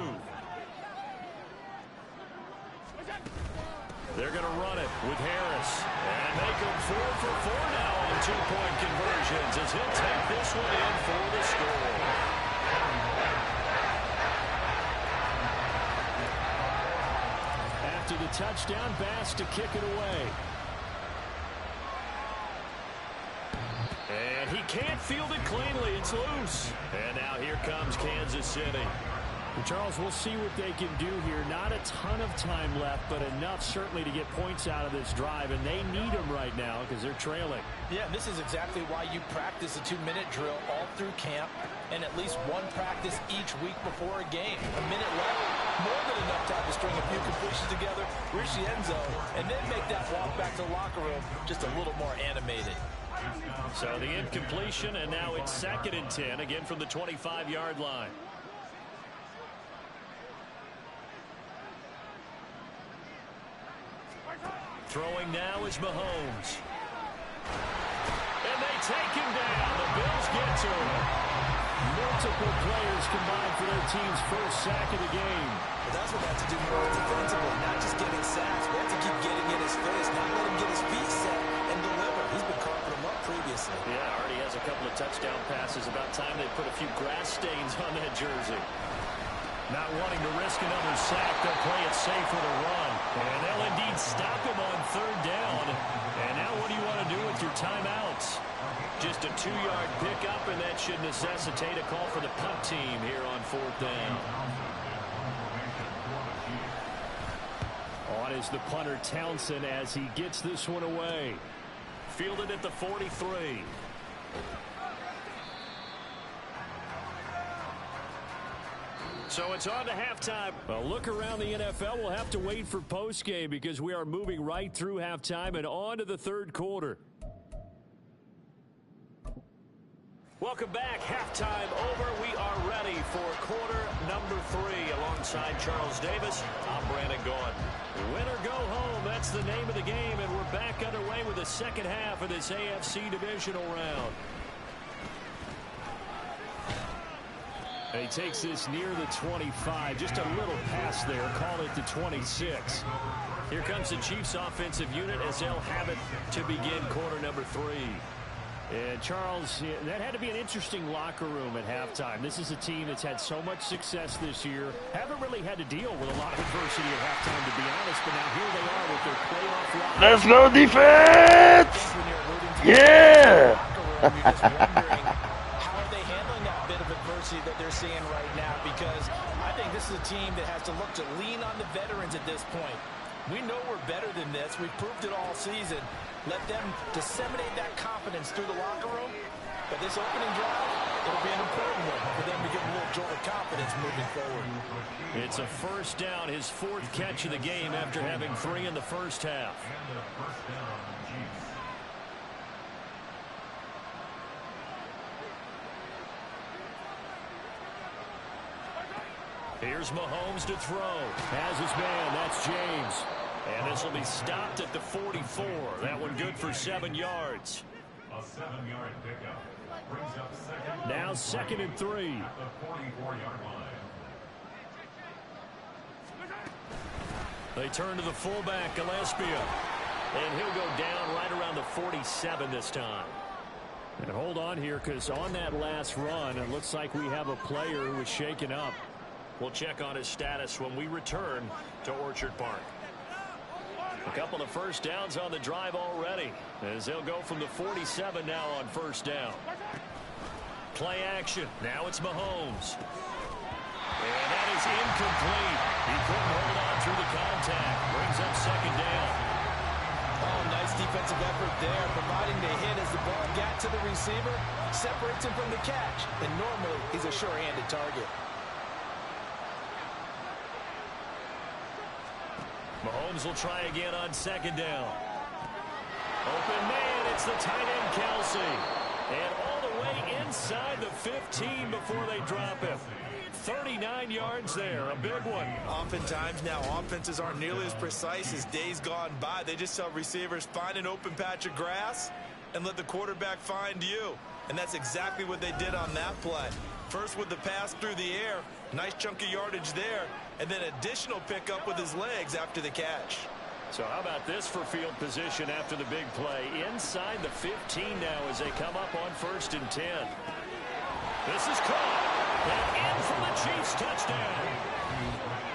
They're going to run it with Harris. And make him 4 for 4 now on two-point conversions as he'll take this one in for the score. After the touchdown, Bass to kick it away. And he can't field it cleanly. It's loose. And now here comes Kansas City. And Charles, we'll see what they can do here. Not a ton of time left, but enough certainly to get points out of this drive. And they need them right now because they're trailing. Yeah, this is exactly why you practice a 2-minute drill all through camp and at least one practice each week before a game. A minute left, more than enough time to string a few completions together, reach the end zone, and then make that walk back to the locker room just a little more animated. So the incompletion, and now it's 2nd and 10, again from the 25-yard line. Throwing now is Mahomes. And they take him down. The Bills get to him. Multiple players combined for their team's first sack of the game. But that's what they have to do more defensively, not just getting sacks. They have to keep getting in his face, not let him get his feet set and deliver. He's been carving him up previously. Yeah, already has a couple of touchdown passes. About time they put a few grass stains on that jersey. Not wanting to risk another sack, they'll play it safe with a run. And they'll indeed stop him on 3rd down. And now what do you want to do with your timeouts? Just a 2-yard pickup, and that should necessitate a call for the punt team here on 4th down. On is the punter Townsend as he gets this one away. Fielded at the 43. So it's on to halftime. Well, look around the NFL. We'll have to wait for postgame because we are moving right through halftime and on to the 3rd quarter. Welcome back. Halftime over. We are ready for quarter number 3. Alongside Charles Davis, I'm Brandon Gaughan. Win or go home, that's the name of the game, and we're back underway with the second half of this AFC divisional round. He takes this near the 25, just a little pass there, call it the 26. Here comes the Chiefs offensive unit as they'll have it to begin quarter number 3. And Charles, that had to be an interesting locker room at halftime. This is a team that's had so much success this year. Haven't really had to deal with a lot of adversity at halftime, to be honest, but now here they are with their playoff run. Let's go defense! Yeah! How are they handling that bit of adversity that they're seeing right now? Because I think this is a team that has to look to lean on the veterans at this point. We know we're better than this. We've proved it all season. Let them disseminate that confidence through the locker room. But this opening drive, it'll be an important one for them to get a little jolt of confidence moving forward. It's a 1st down, his 4th catch of the game after having 3 in the first half. Here's Mahomes to throw. Has his man, that's James. And this will be stopped at the 44. That one good for 7 yards. A 7-yard pickup brings up 2nd. Now 2nd and 3. At the 44-yard line. They turn to the fullback, Gillespie. And he'll go down right around the 47 this time. And hold on here, because on that last run, it looks like we have a player who was shaken up. We'll check on his status when we return to Orchard Park. A couple of first downs on the drive already, as they'll go from the 47 now on first down. Play action. Now it's Mahomes. And that is incomplete. He couldn't hold on through the contact. Brings up second down. Oh, nice defensive effort there, providing the hit as the ball got to the receiver, separates him from the catch, and normally he's a sure-handed target. Mahomes will try again on second down. Open man, it's the tight end Kelsey. And all the way inside the 15 before they drop him. 39 yards there, a big one. Oftentimes now, offenses aren't nearly as precise as days gone by. They just tell receivers, find an open patch of grass and let the quarterback find you. And that's exactly what they did on that play. First with the pass through the air, nice chunk of yardage there, and then additional pickup with his legs after the catch. So how about this for field position after the big play? Inside the 15 now as they come up on 1st and 10. This is caught. And in for the Chiefs touchdown.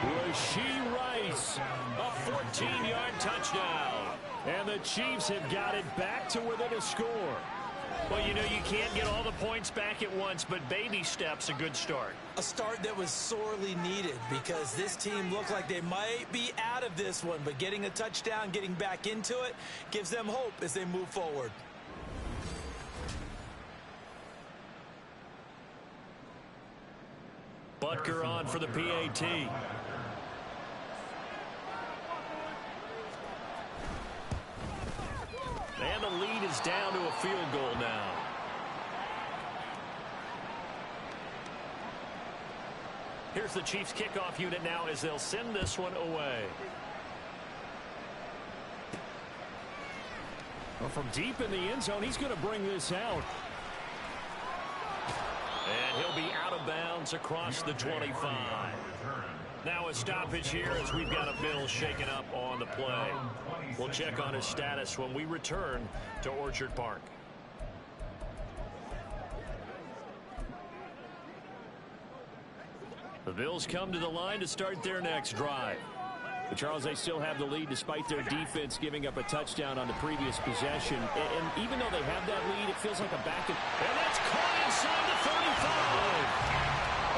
Rashee Rice, a 14-yard touchdown. And the Chiefs have got it back to within a score. Well, you know, you can't get all the points back at once, but baby steps a good start. A start that was sorely needed because this team looked like they might be out of this one, but getting a touchdown, getting back into it, gives them hope as they move forward. Butker on for the PAT. And the lead is down to a field goal now. Here's the Chiefs kickoff unit now as they'll send this one away. Well, from deep in the end zone, he's going to bring this out. And he'll be out of bounds across the 25. Now a stoppage here as we've got a Bill shaken up on the play. We'll check on his status when we return to Orchard Park. The Bills come to the line to start their next drive. But Charles, they still have the lead despite their defense giving up a touchdown on the previous possession. And even though they have that lead, it feels like a back and that's caught inside the 35.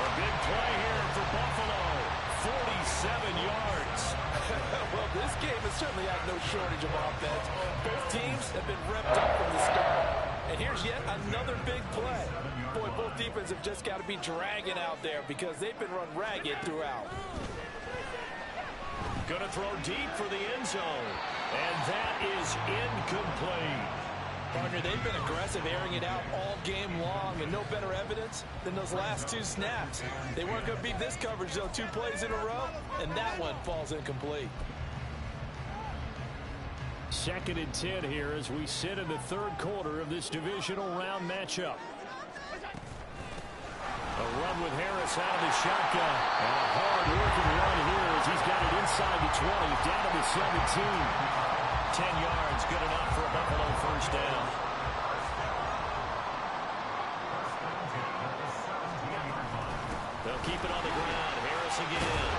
A big play here for Buffalo. 47 yards. Well, this game has certainly had no shortage of offense. Both teams have been revved up from the start. And here's yet another big play. Boy, both defenses have just got to be dragging out there because they've been run ragged throughout. Going to throw deep for the end zone. And that is incomplete. Partner, they've been aggressive, airing it out all game long, and no better evidence than those last two snaps. They weren't going to beat this coverage, though, 2 plays in a row, and that one falls incomplete. 2nd and 10 here as we sit in the 3rd quarter of this divisional round matchup. A run with Harris out of the shotgun. And a hard-working run here as he's got it inside the 20, down to the 17. 10 yards, good enough for a Buffalo first down. They'll keep it on the ground. Harris again.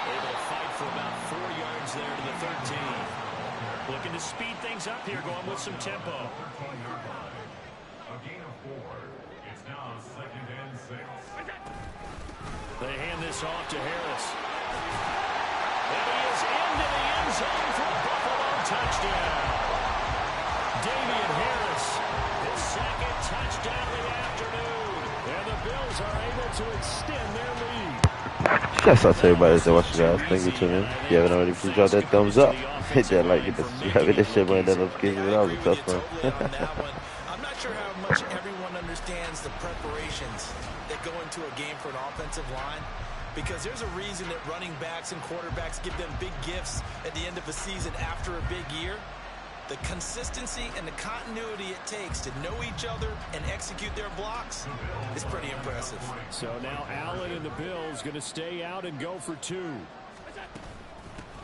Able to fight for about 4 yards there to the 13. Looking to speed things up here, going with some tempo. A gain of 4. It's now 2nd and 6. They hand this off to Harris. And he is into the end zone for a Buffalo touchdown. Damian Harris, his 2nd touchdown of the afternoon. And the Bills are able to extend their lead. Shouts out to everybody that's watching, guys. Thank you for tuning in. If you haven't already, please drop that thumbs up. Hit that like, hit that subscribe, hit that shit button, that notification. That was a tough one. I'm not sure how much everyone understands the preparations that go into a game for an offensive line, because there's a reason that running backs and quarterbacks give them big gifts at the end of a season after a big year. The consistency and the continuity it takes to know each other and execute their blocks is pretty impressive. So now Allen and the Bills going to stay out and go for 2.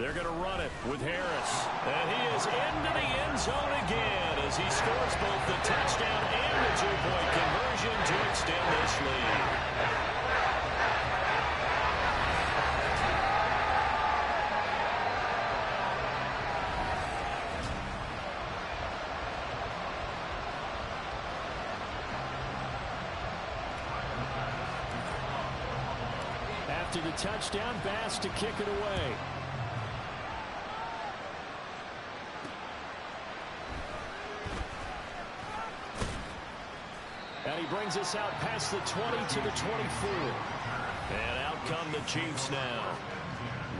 They're going to run it with Harris. And he is into the end zone again as he scores both the touchdown and the two-point conversion to extend this lead. After the touchdown, Bass to kick it away. And he brings us out past the 20 to the 24. And out come the Chiefs now.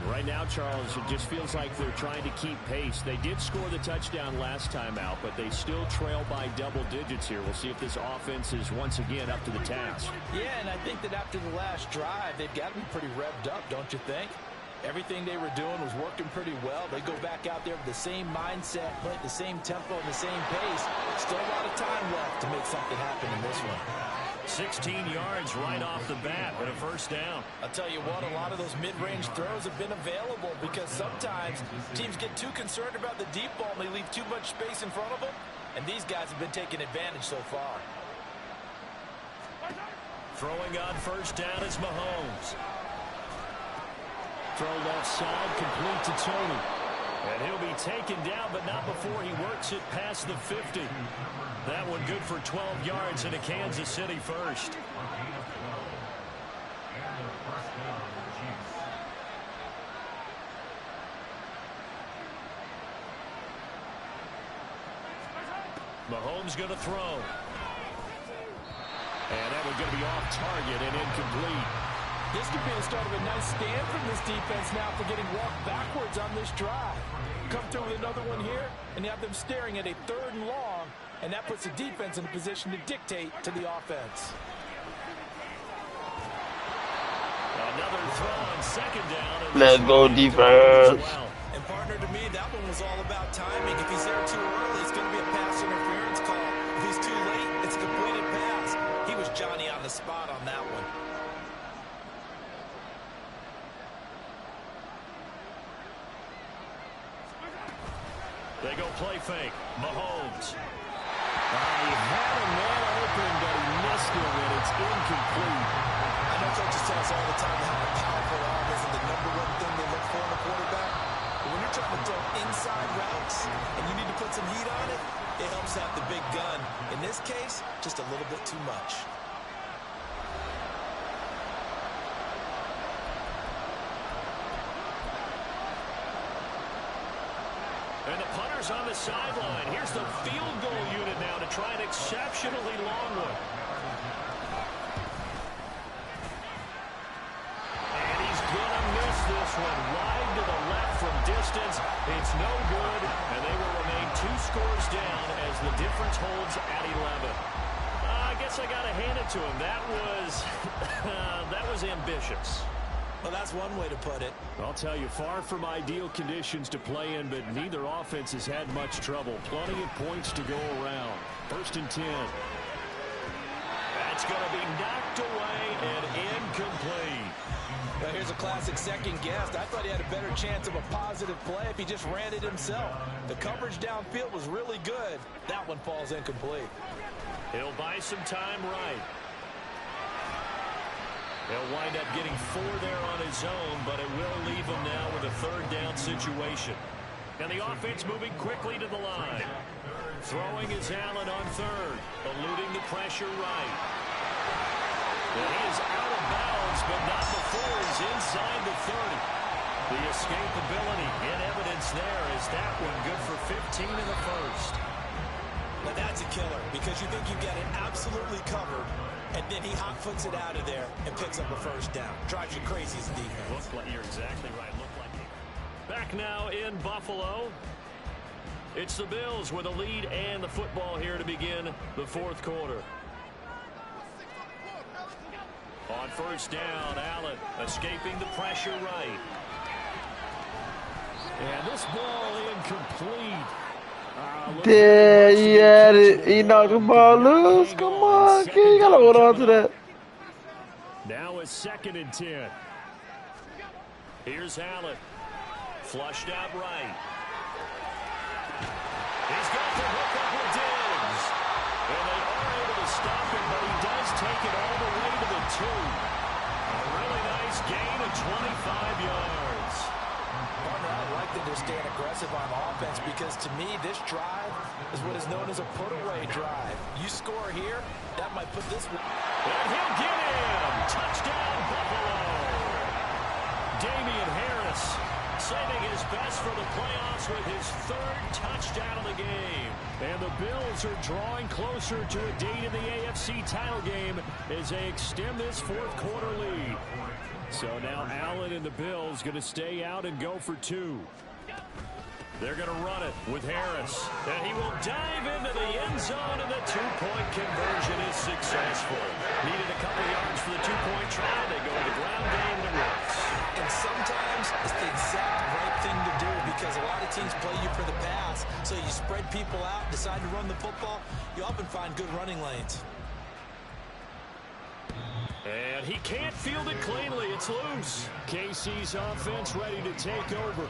Right now, Charles, it just feels like they're trying to keep pace. They did score the touchdown last time out, but they still trail by double digits here. We'll see if this offense is once again up to the task. Yeah, and I think that after the last drive, they've got to be pretty revved up, don't you think? Everything they were doing was working pretty well. They go back out there with the same mindset, play at the same tempo and the same pace. Still a lot of time left to make something happen in this one. 16 yards right off the bat and a first down. I'll tell you what, a lot of those mid-range throws have been available because sometimes teams get too concerned about the deep ball and they leave too much space in front of them. And these guys have been taking advantage so far. Throwing on first down is Mahomes. Throw left side, complete to Tony. And he'll be taken down, but not before he works it past the 50. That one good for 12 yards and a Kansas City first. Mahomes going to throw. And that one's going to be off target and incomplete. This could be the start of a nice stand from this defense now for getting walked backwards on this drive. Come through with another one here, and you have them staring at a 3rd and long, and that puts the defense in a position to dictate to the offense. Another throw on second down. Let's go defense. And partner, to me, that one was all about timing. If he's there too early, it's going to be a pass interference call. If he's too late, it's a completed pass. He was Johnny on the spot on that one. They go play fake. Mahomes. He had a man open, but he missed him, and it's incomplete. I know coaches tell us all the time how a powerful arm isn't the #1 thing they look for in a quarterback. But when you're trying to throw inside routes and you need to put some heat on it, it helps out the big gun. In this case, just a little bit too much. And the punter's on the sideline. Here's the field goal unit now to try an exceptionally long one. And he's going to miss this one wide to the left from distance. It's no good, and they will remain 2 scores down as the difference holds at 11. I guess I got to hand it to him. That was ambitious. Well, that's one way to put it. I'll tell you, far from ideal conditions to play in, but neither offense has had much trouble. Plenty of points to go around. 1st and 10. That's going to be knocked away and incomplete. Now here's a classic second guess. I thought he had a better chance of a positive play if he just ran it himself. The coverage downfield was really good. That one falls incomplete. He'll buy some time right. He'll wind up getting 4 there on his own, but it will leave him now with a 3rd down situation. And the offense moving quickly to the line. Throwing is Allen on 3rd, eluding the pressure right. And he is out of bounds, but not before he's inside the 30. The escapability in evidence there is that one good for 15 in the first. Now that's a killer because you think you get it absolutely covered, and then he hot-foots it out of there and picks up a first down. Drives you crazy as a defense. You're exactly right. Look like it. Back now in Buffalo. It's the Bills with a lead and the football here to begin the 4th quarter. On first down, Allen escaping the pressure right. And this ball incomplete. There he had it. He knocked the ball loose. Come on, kid. You gotta hold on to that. Now it's 2nd and 10. Here's Allen. Flushed out right. He's got the hook up with Diggs. And they are able to stop him, but he does take it all the way to the 2. A really nice gain of 25 yards. Partner, I like that they're staying aggressive on offense because to me, this drive is what is known as a put-away drive. You score here, that might put this one. And he'll get him. Touchdown, Buffalo. Damian Harris saving his best for the playoffs with his 3rd touchdown of the game. And the Bills are drawing closer to a date in the AFC title game as they extend this 4th quarter lead. So now Allen and the Bills going to stay out and go for 2. They're going to run it with Harris. And he will dive into the end zone, and the 2-point conversion is successful. Needed a couple yards for the 2-point try. They go to the ground game to Rooks. And sometimes it's the exact right thing to do because a lot of teams play you for the pass. So you spread people out, decide to run the football. You often find good running lanes. And he can't field it cleanly. It's loose. KC's offense ready to take over.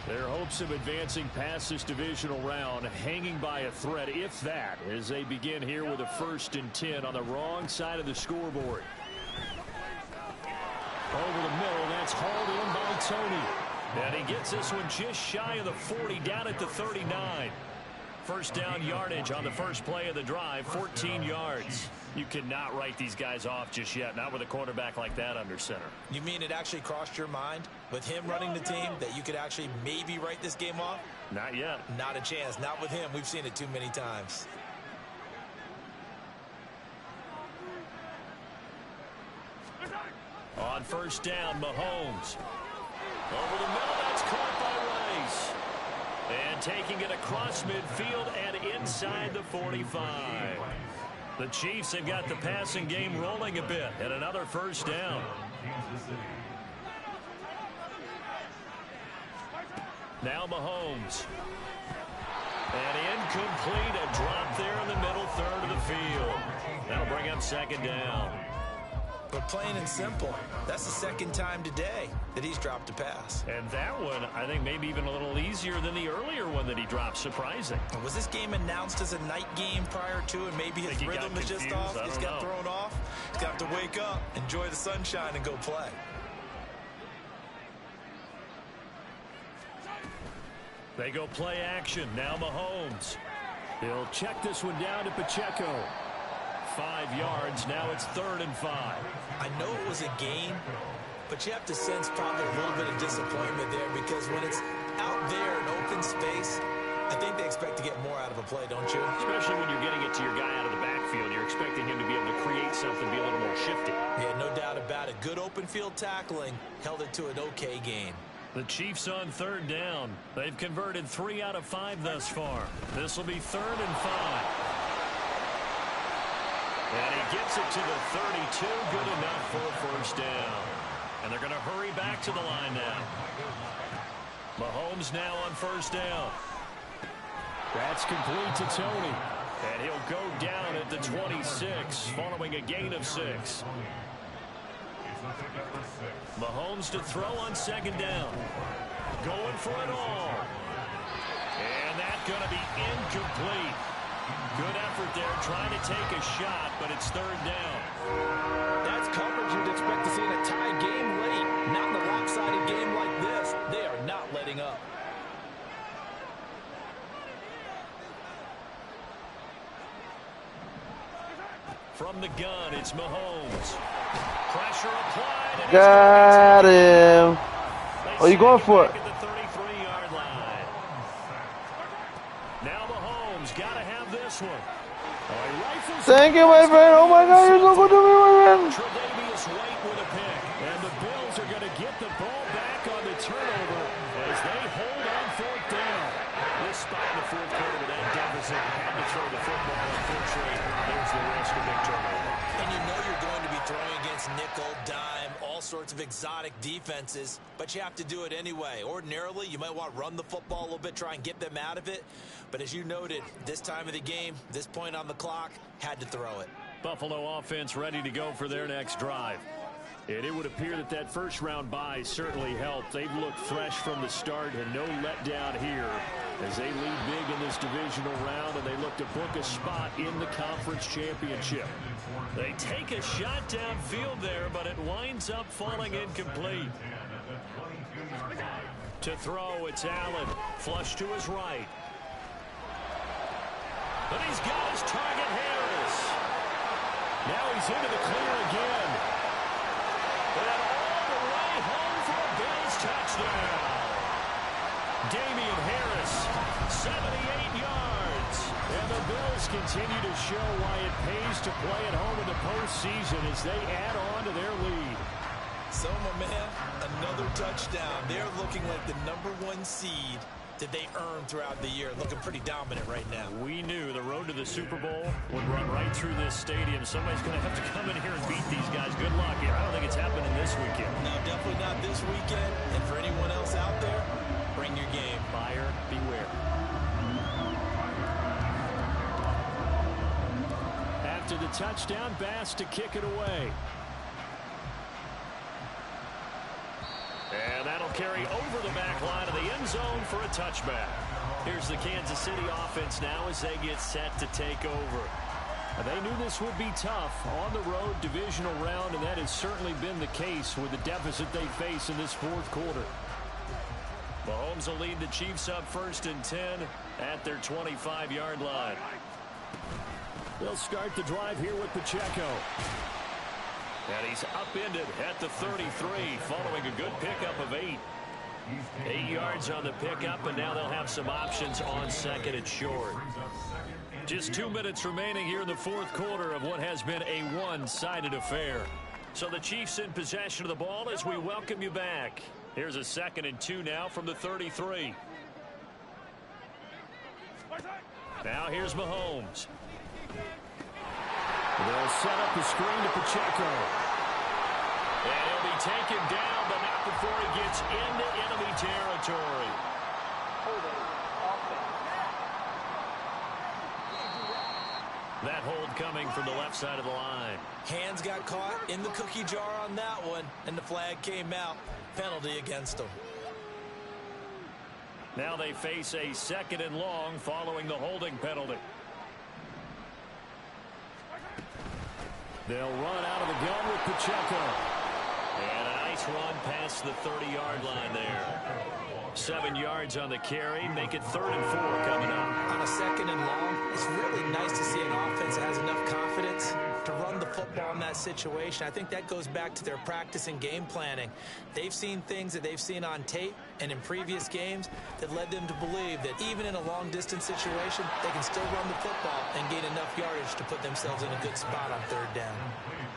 Their hopes of advancing past this divisional round hanging by a thread, if that, as they begin here with a 1st and 10 on the wrong side of the scoreboard. Over the middle, that's hauled in by Tony. And he gets this one just shy of the 40, down at the 39. First down yardage on the first play of the drive, 14 yards. You cannot write these guys off just yet, not with a quarterback like that under center. You mean it actually crossed your mind with him running the team that you could actually maybe write this game off? Not yet. Not a chance. Not with him. We've seen it too many times. On first down, Mahomes. Over the middle, that's caught by Rice. And taking it across midfield and inside the 45. The Chiefs have got the passing game rolling a bit, and another first down. Now Mahomes. And incomplete, a drop there in the middle third of the field. That'll bring up 2nd down. But plain and simple, that's the 2nd time today that he's dropped a pass. And that one, I think, maybe even a little easier than the earlier one that he dropped. Surprising. Was this game announced as a night game prior to, and maybe his rhythm is just off? He's got thrown off. He's got to wake up, enjoy the sunshine, and go play. They go play action. Now Mahomes. He'll check this one down to Pacheco. 5 yards. Now it's 3rd and 5. I know it was a gain, but you have to sense probably a little bit of disappointment there because when it's out there in open space, I think they expect to get more out of a play, don't you? Especially when you're getting it to your guy out of the backfield. You're expecting him to be able to create something, be a little more shifty. Yeah, no doubt about it. Good open field tackling held it to an okay gain. The Chiefs on 3rd down. They've converted 3 out of 5 thus far. This will be 3rd and 5. And he gets it to the 32. Good enough for a first down. And they're going to hurry back to the line now. Mahomes now on first down. That's complete to Tony. And he'll go down at the 26 following a gain of 6. Mahomes to throw on 2nd down. Going for it all. And that's going to be incomplete. Good effort there, trying to take a shot, but it's 3rd down. That's coverage you'd expect to see in a tie game late. Not in a lopsided game like this. They are not letting up. From the gun, it's Mahomes. Pressure applied. And got him. Oh, you going for it? At the 33-yard line. Now Mahomes got to have this one. Thank you, my friend. Oh my God, you're so good to me, my friend. Tre'Davious White with a pick. And the Bills are going to get the ball back on the turnover as they hold on 4th down. This spot in the 4th quarter with that deficit, had to throw the football. Unfortunately, there's the risk of big turnover. And you know you're going to be throwing against nickel, dime, all sorts of exotic defenses, but you have to do it anyway. Ordinarily, you might want to run the football a little bit, try and get them out of it. But as you noted, this time of the game, this point on the clock, had to throw it. Buffalo offense ready to go for their next drive. And it would appear that that first round bye certainly helped. They've looked fresh from the start and no letdown here as they lead big in this divisional round, and they look to book a spot in the conference championship. They take a shot downfield there, but it winds up falling incomplete. To throw, it's Allen. Flush to his right. But he's got his target, Harris. Now he's into the clear again. And all the way home for a Bills touchdown. Damian Harris, 78 yards. And the Bills continue to show why it pays to play at home in the postseason as they add on to their lead. So, my man, another touchdown. They're looking like the #1 seed that they earned throughout the year. Looking pretty dominant right now. We knew the road to the Super Bowl would run right through this stadium. Somebody's going to have to come in here and beat these guys. Good luck. I don't think it's happening this weekend. No, definitely not this weekend. And for anyone else out there, bring your game. Buyer beware. After the touchdown, Bass to kick it away. And that'll carry over the back line of the end zone for a touchback. Here's the Kansas City offense now as they get set to take over. They knew this would be tough on the road divisional round, and that has certainly been the case with the deficit they face in this fourth quarter. Mahomes will lead the Chiefs up 1st and 10 at their 25-yard line. They'll start the drive here with Pacheco. And he's upended at the 33 following a good pickup of 8. 8 yards on the pickup, and now they'll have some options on 2nd and short. Just 2 minutes remaining here in the fourth quarter of what has been a one-sided affair. So the Chiefs in possession of the ball as we welcome you back. Here's a 2nd and 2 now from the 33. Now here's Mahomes. They'll set up the screen to Pacheco. And he'll be taken down, but not before he gets into enemy territory. That hold coming from the left side of the line. Hands got caught in the cookie jar on that one, and the flag came out. Penalty against them. Now they face a 2nd and long following the holding penalty. They'll run out of the gun with Pacheco. And a nice run past the 30-yard line there. 7 yards on the carry. Make it 3rd and 4 coming up. On a 2nd and long, it's really nice to see an offense that has enough confidence to run the football in that situation. I think that goes back to their practice and game planning. They've seen things that they've seen on tape and in previous games that led them to believe that even in a long-distance situation, they can still run the football and gain enough yardage to put themselves in a good spot on 3rd down.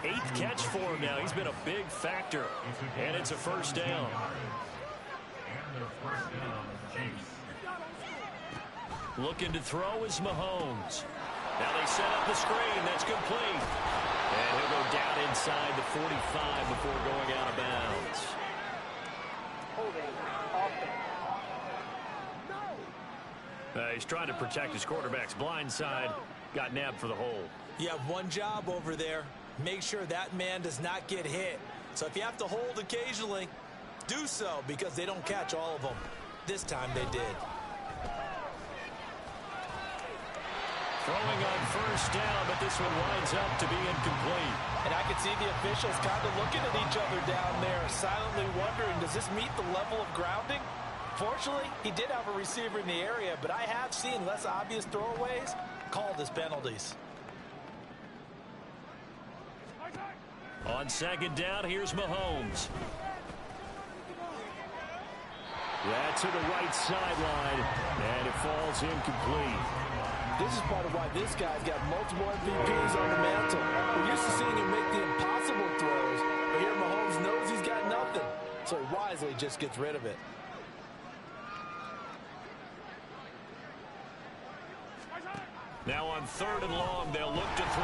8th catch for him now. He's been a big factor. And it's a 1st down. Looking to throw is Mahomes. Now they set up the screen. That's complete. And he'll go down inside the 45 before going out of bounds. He's trying to protect his quarterback's blind side. Got nabbed for the hold. You have one job over there. Make sure that man does not get hit. So if you have to hold occasionally, do so, because they don't catch all of them. This time they did. Throwing on 1st down, but this one winds up to be incomplete. And I can see the officials kind of looking at each other down there, silently wondering, does this meet the level of grounding? Fortunately, he did have a receiver in the area, but I have seen less obvious throwaways called as penalties. On 2nd down, here's Mahomes. That's to the right sideline, and it falls incomplete. This is part of why this guy's got multiple MVPs on the mantle. We're used to seeing him make the impossible throws, but here Mahomes knows he's got nothing, so he wisely just gets rid of it. Now on 3rd and long, they'll look to throw.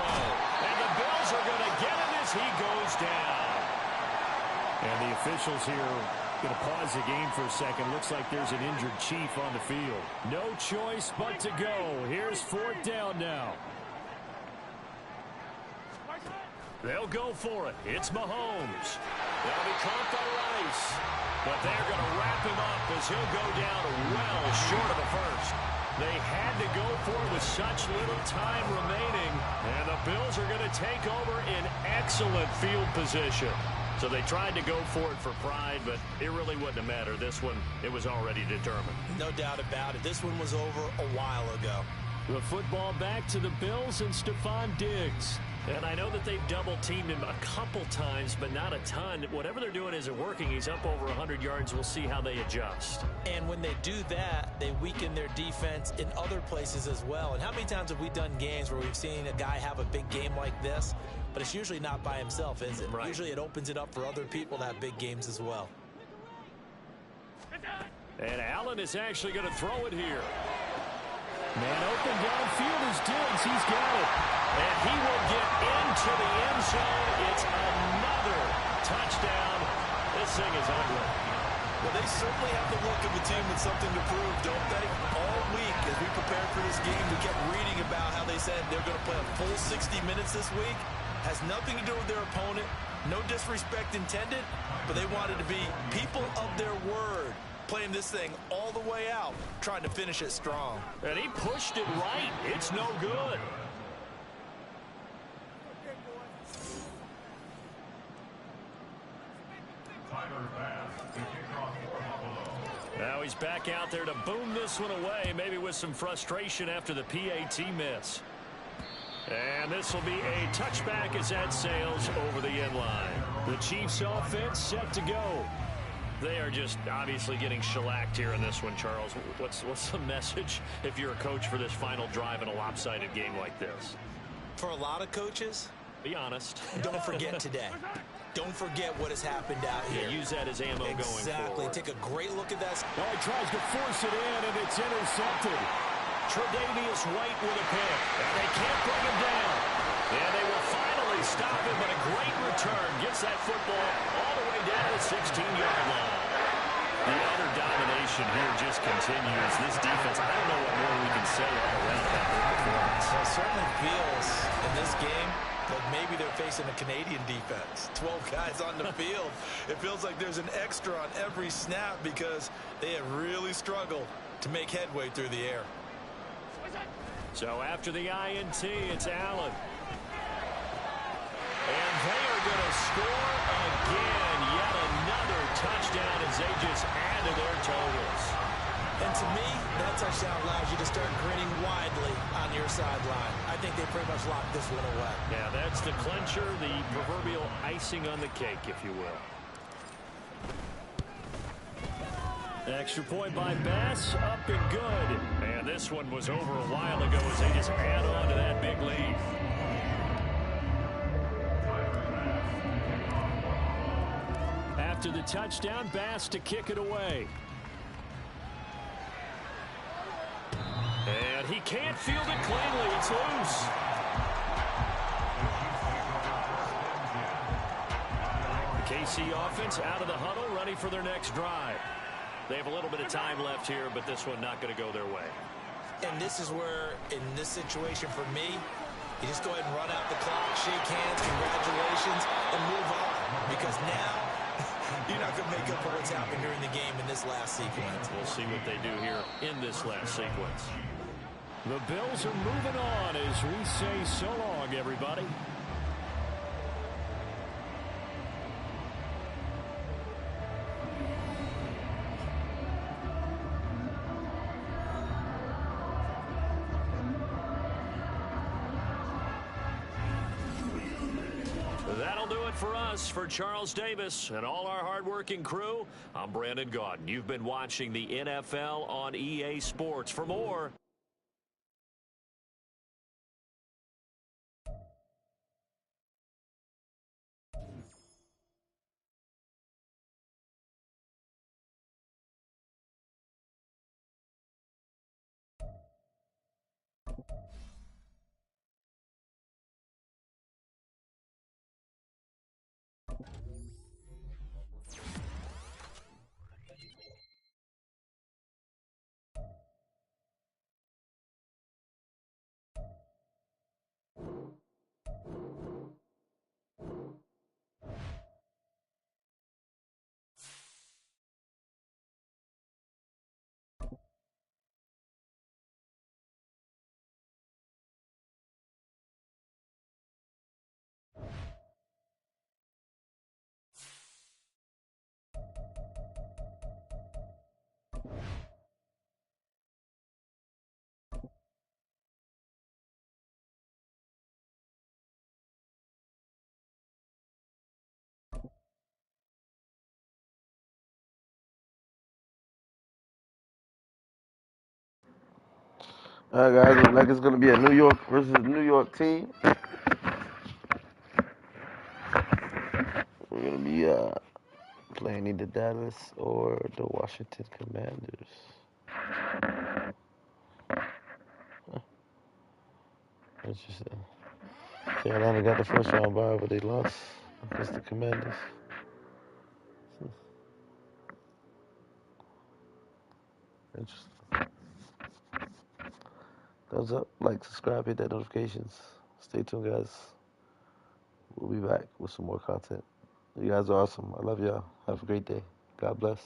And the Bills are going to get him as he goes down. And the officials here going to pause the game for a second. Looks like there's an injured Chief on the field. No choice but to go. Here's 4th down now. They'll go for it. It's Mahomes. They'll be caught by Rice. But they're going to wrap him up as he'll go down well short of the first. They had to go for it with such little time remaining. And the Bills are going to take over in excellent field position. So they tried to go for it for pride, but it really wouldn't have mattered. This one, it was already determined. No doubt about it. This one was over a while ago. The football back to the Bills and Stephon Diggs. And I know that they've double-teamed him a couple times, but not a ton. Whatever they're doing isn't working. He's up over 100 yards. We'll see how they adjust. And when they do that, they weaken their defense in other places as well. And how many times have we done games where we've seen a guy have a big game like this, but it's usually not by himself, is it? Right. Usually it opens it up for other people to have big games as well. And Allen is actually going to throw it here. Man open downfield is Diggs. He's got it. And he will get into the end zone. It's another touchdown. This thing is ugly. Well, they certainly have the look of a team with something to prove, don't they? All week, as we prepared for this game, we kept reading about how they said they're going to play a full 60 minutes this week. Has nothing to do with their opponent. No disrespect intended, but they wanted to be people of their word, playing this thing all the way out, trying to finish it strong. And he pushed it right. It's no good. Now he's back out there to boom this one away, maybe with some frustration after the PAT miss. And this will be a touchback as that sails over the end line. The Chiefs offense set to go. They are just obviously getting shellacked here in this one, Charles. What's the message if you're a coach for this final drive in a lopsided game like this? For a lot of coaches, be honest. Don't forget today. Don't forget what has happened out here. Yeah, use that as ammo going forward. Exactly. Take a great look at that. Oh, he tries to force it in, and it's intercepted. Tre'Davious White with a pick. And they can't bring him down. And they will finally stop him, but a great return gets that football all the way down to the 16-yard line. The utter domination here just continues. This defense, I don't know what more we can say around that performance. Well, it certainly feels in this game like maybe they're facing a Canadian defense. 12 guys on the field. It feels like there's an extra on every snap because they have really struggled to make headway through the air. So after the INT, it's Allen. And they are going to score again. Yet another touchdown as they just add to their totals. And to me, that touchdown allows you to start grinning widely on your sideline. I think they pretty much locked this one away. Yeah, that's the clincher, the proverbial icing on the cake, if you will. Extra point by Bass, up and good. And this one was over a while ago as they just add on to that big lead. After the touchdown, Bass to kick it away. And he can't field it cleanly. It's loose. The KC offense out of the huddle, ready for their next drive. They have a little bit of time left here, but this one not going to go their way. And this is where, in this situation for me, you just go ahead and run out the clock, shake hands, congratulations, and move on. Because now, you're not going to make up for what's happened during the game in this last sequence. We'll see what they do here in this last sequence. The Bills are moving on as we say so long, everybody. That'll do it for us. For Charles Davis and all our hardworking crew, I'm Brandon Gaudin. You've been watching the NFL on EA Sports. For more, All right, guys. Looks like it's gonna be a New York versus New York team. We're gonna be playing either Dallas or the Washington Commanders. Interesting. Carolina got the first round bye, but they lost against the Commanders. Interesting. Thumbs up, like, subscribe, hit that notifications. Stay tuned, guys. We'll be back with some more content. You guys are awesome. I love y'all. Have a great day. God bless.